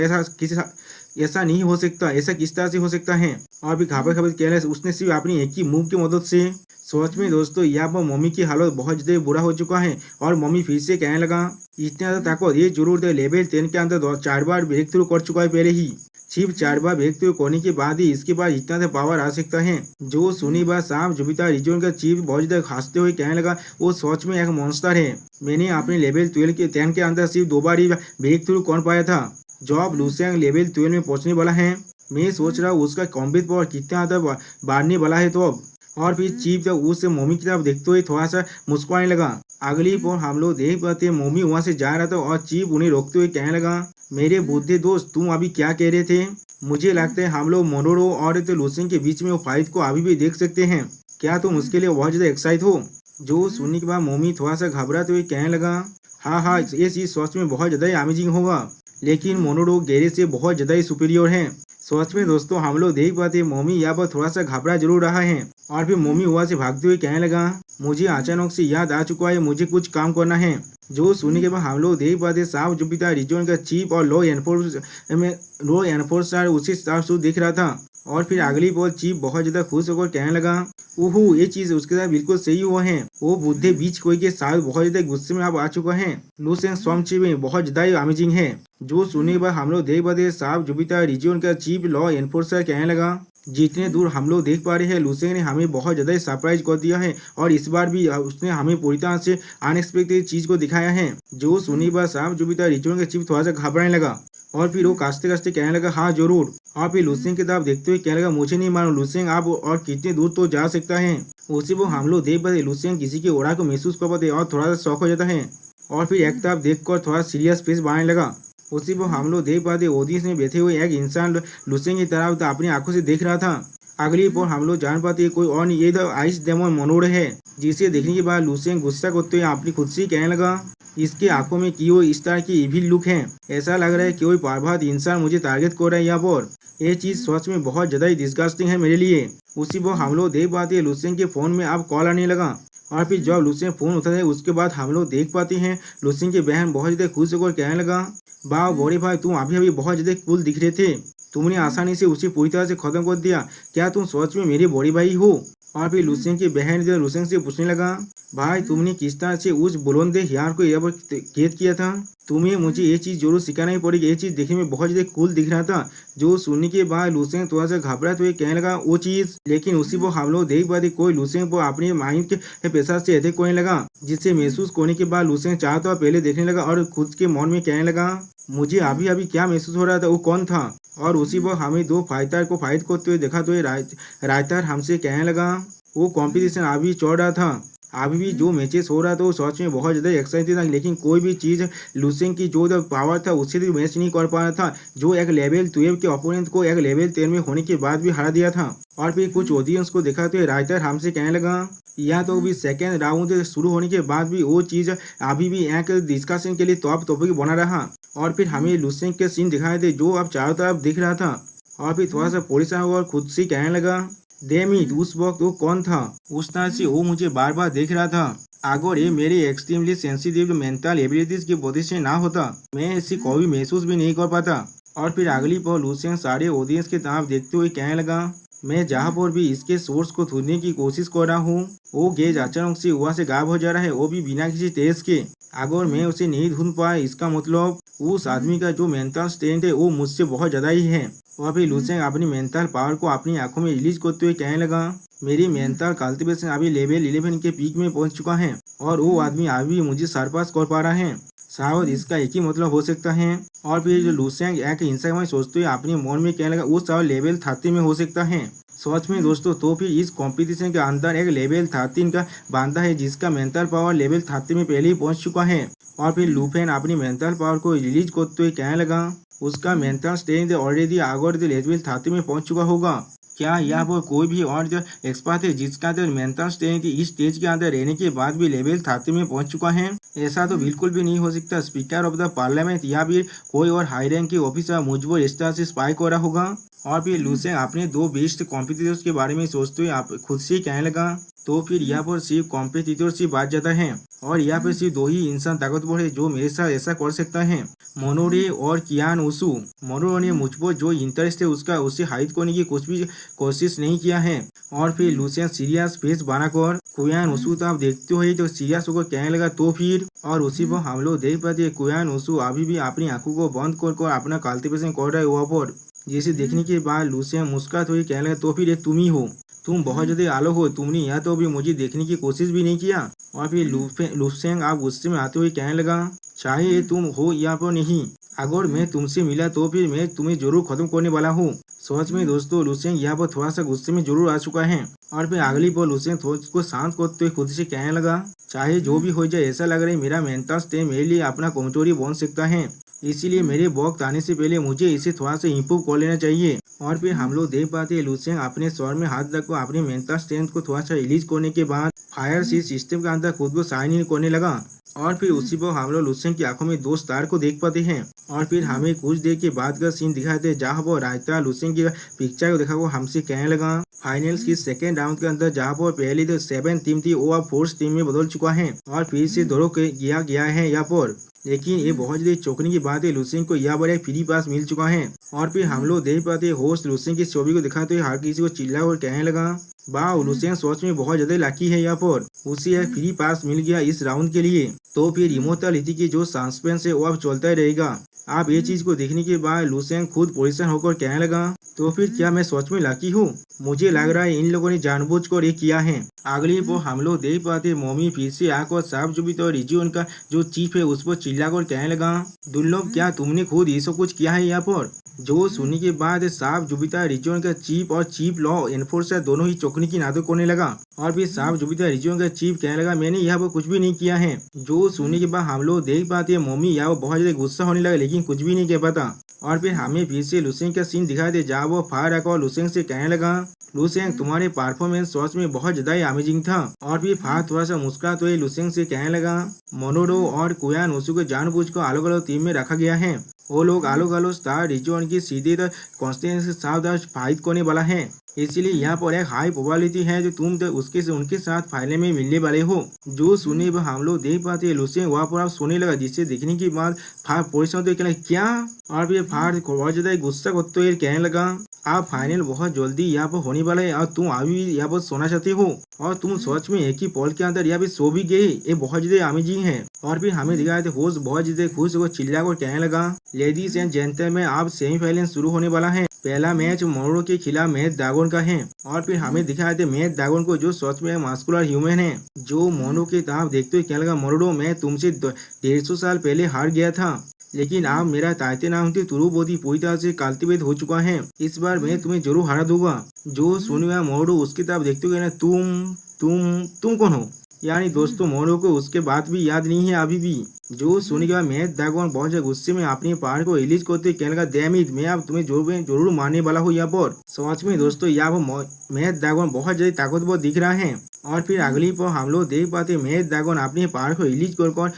ऐसा नहीं हो सकता, ऐसा किस तरह से हो सकता है। और फिर घबरा कहने उसने सिर्फ अपनी एक ही मूव की मदद से। सोच में दोस्तों यहाँ पर मम्मी की हालत बहुत ज्यादा बुरा हो चुका है और मम्मी फिर से कहने लगा इतने ज्यादा ताकत ये जरूर थे, लेवल 10 के अंदर 4 बार ब्रेक थ्रू कर चुका है पहले ही, सिर्फ 4 बार ब्रेक थ्रू करने के बाद ही इसके बाद इतना सा पावर आ सकता है। जो सुनी बात साफ जुबिता रीजन का चीफ बहुत ज्यादा हंसते हुए कहने लगा वो सोच में एक मॉन्स्टर है, मैंने अपने लेवल 10 के अंदर सिर्फ 2 बार ही ब्रेक थ्रू कर पाया था। जब लुसेंग लेवल 12 में पहुंचने वाला है मैं सोच रहा हूँ उसका कॉम्बैट पावर कितना ज्यादा बढ़ने वाला है। तो अब और फिर चीफ जब उससे मोमी की तरफ देखते हुए थोड़ा सा मुस्कुराने लगा। अगली पर हम लोग देख पाते मोमी वहां से जा रहा था और चीफ उन्हें रोकते हुए कहने लगा मेरे बुद्धे दोस्त तुम अभी क्या कह रहे थे, मुझे लगता है हम लोग मोनोरो और लुसेंग के बीच में वो फाइट को अभी भी देख सकते हैं, क्या तुम उसके लिए बहुत ज्यादा एक्साइट हो। जो सुनने के बाद मोमी थोड़ा सा घबराते हुए कहने लगा हाँ ये चीज सोच में बहुत ज्यादा ही अमेजिंग होगा, लेकिन मोनोरो गैरे से बहुत ज्यादा ही सुपीरियर है। सच में दोस्तों हम लोग देख पाते मोमी यहाँ पर थोड़ा सा घबरा जरूर रहा है। और फिर मोमी वहाँ से भागते हुए कहने लगा मुझे अचानक से याद आ चुका है मुझे कुछ काम करना है। जो सुनने के बाद हम लोग देख पाते साफ जुपिता रीजन का चीफ और लॉ एनफोर्सर उसी साफ दिख रहा था। और फिर अगली बार चीफ बहुत ज्यादा खुश होकर कहने लगा ओहो ये चीज उसके साथ बिल्कुल सही हुआ है, वो बुद्धे बीच कोई के साथ बहुत ज्यादा गुस्से में अब आ चुका है। लुसेंग स्वयं चीफ में बहुत ज्यादा अमेजिंग है। जो सुनने के बाद हम लोग देख पाते साफ जुपिता रीजन का चीफ लॉ एनफोर्सर कहने लगा जितने दूर हम लोग देख पा रहे हैं लुसेंग ने हमें बहुत ज्यादा सरप्राइज कर दिया है और इस बार भी उसने हमें पूरी तरह से अनएक्सपेक्टेड चीज को दिखाया है। जो सुनी बात साफ जुपिता रीजन का चीफ थोड़ा सा घबराने लगा और फिर वो कास्ते कास्ते कहने लगा हाँ जरूर। और फिर लुसेंग की तरफ देखते हुए कहने लगा मुझे नहीं मालूम लुसेंग आप और कितने दूर तो जा सकता है। उसी वो हम लोग देख पाते लुसेंग किसी की ओरा को महसूस कर पाते और थोड़ा सा शौक हो जाता है और फिर एक तरफ देख कर थोड़ा सीरियस फेस बनाने लगा। उसी वो हम लोग देख पाते ऑडियंस में बैठे हुए एक इंसान लुसेंग की तरफ अपनी आंखों से देख रहा था। अगली पर हम लोग जान पाते कोई और नहीं ये तो आइस डेमन मनोरे है जिसे देखने के बाद लुसेंग गुस्सा करते हुए अपनी खुद से कहने लगा इसके आंखों में क्यों इस तरह की इविल लुक है। ऐसा लग रहा है कोई बर्बाद इंसान मुझे टारगेट कर रहा है यहाँ पर। ये चीज सच में बहुत ज्यादा ही डिस्गस्टिंग है मेरे लिए। उसी पर हम लोग देख पाते हैं लुसेंग के फोन में अब कॉल आने लगा और फिर जब लुसेंग फोन उठाता है उसके बाद हम लोग देख पाते हैं लुसेंग की बहन बहुत ज्यादा खुश होकर कहने लगा वाह बड़े भाई तुम अभी अभी बहुत ज्यादा कूल दिख रहे थे। तुमने आसानी से उसे पूरी तरह से खत्म कर दिया। क्या तुम सच में मेरे बड़ी भाई हो। और फिर लुसेंग की बहन जो लुसेंग से पूछने लगा भाई तुमने किस तरह से उस बुलंदे हियार को यहाँ पर कैद किया था। तुम्हें मुझे ये चीज जरूर सिखाना ही पड़ेगी। ये चीज देखने में बहुत ज्यादा कूल दिख रहा था। जो सुनने के बाद लुसेंग थोड़ा सा घबरा तो ये कहने लगा वो चीज। लेकिन उसी को हम लोग देख पाते कोई लुसेंग को अपने माइंड के पैसा से अटैक करने लगा जिससे महसूस करने के बाद लुसेंग चाहता पहले देखने लगा और खुद के मन में कहने लगा मुझे अभी अभी क्या महसूस हो रहा था वो कौन था। और उसी पर हमें दो फाइटर को फाइट करते हुए देखा तो ये राइटर हमसे कहने लगा वो कंपटीशन अभी चल रहा था। अभी भी जो मैचेस हो रहा था वो सच में बहुत ज़्यादा एक्साइटेड था लेकिन कोई भी चीज़ लुसेंग की जो पावर था उससे भी मैच नहीं कर पा रहा था। जो एक लेवल 12 के ओपोनेंट को एक लेवल 10 में होने के बाद भी हरा दिया था। और फिर कुछ ऑडियंस को देखा तो राइटर हमसे कहने लगा या तो भी सेकेंड राउंड शुरू होने के बाद भी वो चीज़ अभी भी एक डिस्कशन के लिए टॉपिक बना रहा। और फिर हमें लुसेंग के सीन दिखाए थे जो अब चारों तरफ दिख रहा था। और फिर थोड़ा सा परेशान हुआ और खुद से कहने लगा डेमिट उस वक्त वो कौन था। उस तरह से वो मुझे बार बार देख रहा था। अगर ये मेरी एक्सट्रीमली सेंसिटिव मेंटल एबिलिटीज की वजह से ना होता मैं ऐसी कभी महसूस भी नहीं कर पाता। और फिर अगली पर लुसेंग सारे ऑडियंस की तरफ देखते हुए कहने लगा मैं जहाँ पर भी इसके सोर्स को ढूंढने की कोशिश कर रहा हूँ वो गेज अचानक से वहाँ से गायब हो जा रहा है वो भी बिना किसी टेस्ट के। अगर मैं उसे नहीं ढूंढ पाया इसका मतलब उस आदमी का जो मेंटल स्ट्रेंथ है वो मुझसे बहुत ज़्यादा ही है। और फिर लुसेंग अपनी मेंटल पावर को अपनी आंखों में रिलीज करते हुए कहने लगा मेरी मेंटल कल्टिवेशन अभी लेवल 11 के पीक में पहुंच चुका है और वो आदमी अभी मुझे सरपास कर पा रहा है। शायद इसका एक ही मतलब हो सकता है। और फिर जो लुसेंग एक इंसान में सोचते हुए अपने मन में कहने लगा वो शायद लेवल 30 में हो सकता है। सच में दोस्तों तो फिर इस कंपटीशन के अंदर एक लेवल 13 का बांधा है जिसका मेंटल पावर लेवल 30 में पहले ही पहुंच चुका है। और फिर लुफेन अपनी मेंटल पावर को रिलीज करते हुए कहने लगा उसका mental strength already Agar level 30 में पहुंच चुका होगा। क्या यहाँ पर कोई भी और जो एक्सपर्ट है जिसका अंदर मेंटल स्ट्रेंथ इस स्टेज के अंदर रहने के बाद भी लेवल 30 में पहुंच चुका है। ऐसा तो बिल्कुल भी नहीं हो सकता। स्पीकर ऑफ द पार्लियामेंट या फिर कोई और हाई रैंक के ऑफिसर मुझ पर इस तरह से स्पाई कर रहा होगा। और फिर लुसेंग अपने दो बेस्ट कॉम्पिटिटर्स के बारे में सोचते हुए आप खुद से कहने लगा तो फिर यहाँ पर सिर्फ कॉम्पिटिटर से बात जाता है और यहाँ पर सिर्फ दो ही इंसान ताकतवर है जो मेरे साथ ऐसा कर सकता है मोनोरे और कियान उसू। मोनोरे ने मुझ पर जो इंटरेस्ट है उसका उससे हाइड करने की कुछ भी कोशिश नहीं किया है। और फिर लुसेंग सीरियस फेस बनाकर कुयान उसू तो आप देखते हो तो सीरियस होकर कहने लगा तो फिर। और उसी पर हम लोग देख पाते कुयान उसू अभी भी अपनी आंखों को बंद कर अपना कल्टिवेशन कर रहा है वहाँ पर। जिसे देखने के बाद लुसेंग मुस्कुराते हुए कहने लगा तो फिर ये तुम ही हो। तुम बहुत ज्यादा आलो हो। तुमने यहाँ तो अभी मुझे देखने की कोशिश भी नहीं किया। और फिर लुसेंग आप गुस्से में आते हुए कहने लगा चाहे तुम हो यहाँ पर नहीं अगर मैं तुमसे मिला तो फिर मैं तुम्हें जरूर खत्म करने वाला हूँ। सच में दोस्तों लुसेंग यहाँ पर थोड़ा सा गुस्से में जरूर आ चुका है। और फिर अगली पर लुसेंग को शांत करते हुए खुद से कहने लगा चाहे जो भी हो जाए ऐसा लग रहा है मेरा मेंटल स्ट्रेंथ मेरे लिए अपना कमजोरी बन सकता है। इसीलिए मेरे वक्त आने से पहले मुझे इसे थोड़ा सा इम्प्रूव कर लेना चाहिए। और फिर हम लोग देख पाते हैं लुसेंग अपने स्वर में हाथ रखकर अपने मेंटल स्ट्रेंथ को थोड़ा सा रिलीज करने के बाद फायर सिस्टम के अंदर खुद को साइन इन करने लगा। और फिर उसी पर हम लोग लुसेंग की आंखों में दो स्टार को देख पाते हैं। और फिर हमें कुछ देर के बाद का सीन दिखाते हैं जहाँ पर रायता लुसेंग की पिक्चर को देखा वो हमसे कहने लगा फाइनल्स की सेकेंड राउंड के अंदर जहाँ पर पहले तो 7 टीम थी वो अब 4 टीम में बदल चुका है और फिर से दौड़ो किया गया है यहाँ पर। लेकिन ये बहुत ज्यादा चौंकने की बात है लुसेंग को यहाँ पर एक फ्री पास मिल चुका है। और फिर हम लोग देख पाते हैं होस्ट लुसेंग की छवि को दिखाते हुए हर किसी को चिल्ला और कहने लगा वाह, लुसेंग सच में बहुत ज्यादा लकी है यहाँ पर। उसे यह फ्री पास मिल गया इस राउंड के लिए। तो फिर इमोर्टैलिटी की जो सस्पेंस है वो अब चलता ही रहेगा। आप ये चीज को देखने के बाद लुसेंग खुद परेशान होकर कहने लगा, तो फिर क्या मैं सच में लकी हूँ? मुझे लग रहा है इन लोगों ने जानबूझकर ये किया है। अगली वो हम लोग देख पाते मम्मी फिर से आकर साफ जुबित और रिजियन का जो चीफ है उस पर चिल्लाकर कहने लगा, दुर्लभ क्या तुमने खुद ये सब कुछ किया है यहाँ पर? जो सुनने के बाद साफ जुबिता रिजियन का चीफ और चीफ लॉ एनफोर्सर दोनों ही चौकने की नाटक करने लगा। और फिर साफ जुबिता रिजियन का चीफ कहने लगा, मैंने यहाँ पर कुछ भी नहीं किया है। जो सुनने के बाद हम लोग देख पाते मम्मी यहाँ पर बहुत ज्यादा गुस्सा होने लगा, लेकिन कुछ भी नहीं कह पाता। और फिर हमें फिर से लुसेंग का सीन दिखाई दे जहाँ वो फायर रखा और लुसेंग से कहने लगा, लुसेंग तुम्हारे परफॉर्मेंस सच में बहुत ज्यादा ही अमेजिंग था। और फिर फायर थोड़ा सा मुस्कुरा तो लुसेंग से कहने लगा, मोनोरो और कुयान उसू को जानबूझकर अलग अलग टीम में रखा गया है। वो लोग अलग अलग स्टार रिजन की सीधे तक कॉन्स्टेंस के साथ फाइट करने वाला है। इसलिए यहाँ पर एक हाई प्रोबेबिलिटी है जो तुम तो उनके साथ फाइनल में मिलने वाले हो। जो सुने वह हम लोग देख पाते लुसेंग वहाँ पर आप सोने लगा, जिससे देखने के बाद फार परेशान तो कहने क्या। और फिर फार बहुत ज्यादा गुस्सा करते हुए कहने लगा, आप फाइनल बहुत जल्दी यहाँ पर होने वाला है और तुम अभी भी यहाँ पर सोना चाहते हो और तुम सच में एक ही पॉल के अंदर यहाँ पे सो भी गए। ये बहुत ज्यादा अमेजिंग है। और फिर हमें दिखाया थे होस्ट बहुत ज्यादा खुश होकर चिल्ला कर कहने लगा, लेडीज एंड जेंटलमैन अब सेमीफाइनल शुरू होने वाला है। पहला मैच मोनोरो के खिलाफ मैच ड्रैगन का है। और फिर हमें दिखाया थे मैच ड्रैगन को जो सच में मस्कुलर ह्यूमन है। जो मोनो के तरफ देखते हुए कहने लगा, मोनोरो मैं तुमसे 150 साल पहले हार गया था, लेकिन अब मेरा ताइते नाम थी तुरुबोधी पूरी तरह से कल्टिवेट हो चुका है। इस बार मैं तुम्हें जरूर हरा दूंगा। जो सुनिया मोनोरो उसकी तरफ देखते हुए ना, तुम कौन हो? यानी दोस्तों मोनोरो को उसके बात भी याद नहीं है अभी भी। जो सुनी के बाद मैथ ड्रैगन बहुत ज्यादा गुस्से में अपने पहाड़ को रिलीज करते कहने लगा, डैम इट मैं अब तुम्हें जरूर मारने वाला हूँ यहाँ पर। सच में दोस्तों यहाँ पर मैथ ड्रैगन बहुत ज्यादा ताकतवर दिख रहा है। और फिर अगली पर हम लोग देख पाते मैथ ड्रैगन अपने पहाड़ को रिलीज कर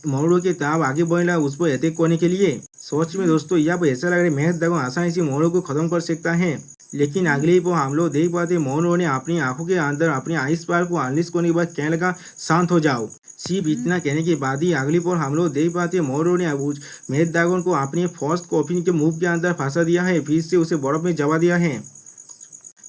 मोनोरो के तरफ आगे बढ़ेगा उस पर अटैक करने के लिए। सच में दोस्तों यहाँ पर ऐसा लग रहा है मैथ ड्रैगन आसानी से मोनोरो को खत्म कर सकता है। लेकिन अगली पर हम लोग देख पाते मोनोरो ने अपनी आंखों के अंदर अपने आइस पावर को अनलिश करने के बाद कहने लगा, शांत हो जाओ। सिर्फ इतना कहने के बाद ही अगली पर हम लोग देख पाते मोनोरो ने मैथ ड्रैगन को अपने फर्स्ट कॉफिन के मुंह के अंदर फंसा दिया है, फिर से उसे बर्फ में जमा दिया है।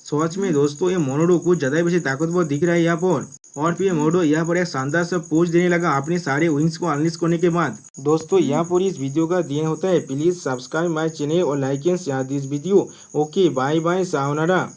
सच में दोस्तों ये मोनोरो कुछ ज्यादा वैसे ताकतवर दिख रहा है यहाँ पर। और फिर मोनोरो यहाँ पर एक शानदार सा पोज देने लगा अपने सारे विंग्स को अनलिश करने के बाद। दोस्तों यहाँ पर इस वीडियो का दिन होता है। प्लीज सब्सक्राइब माय चैनल और like and share this video. Okay bye bye, sayonara.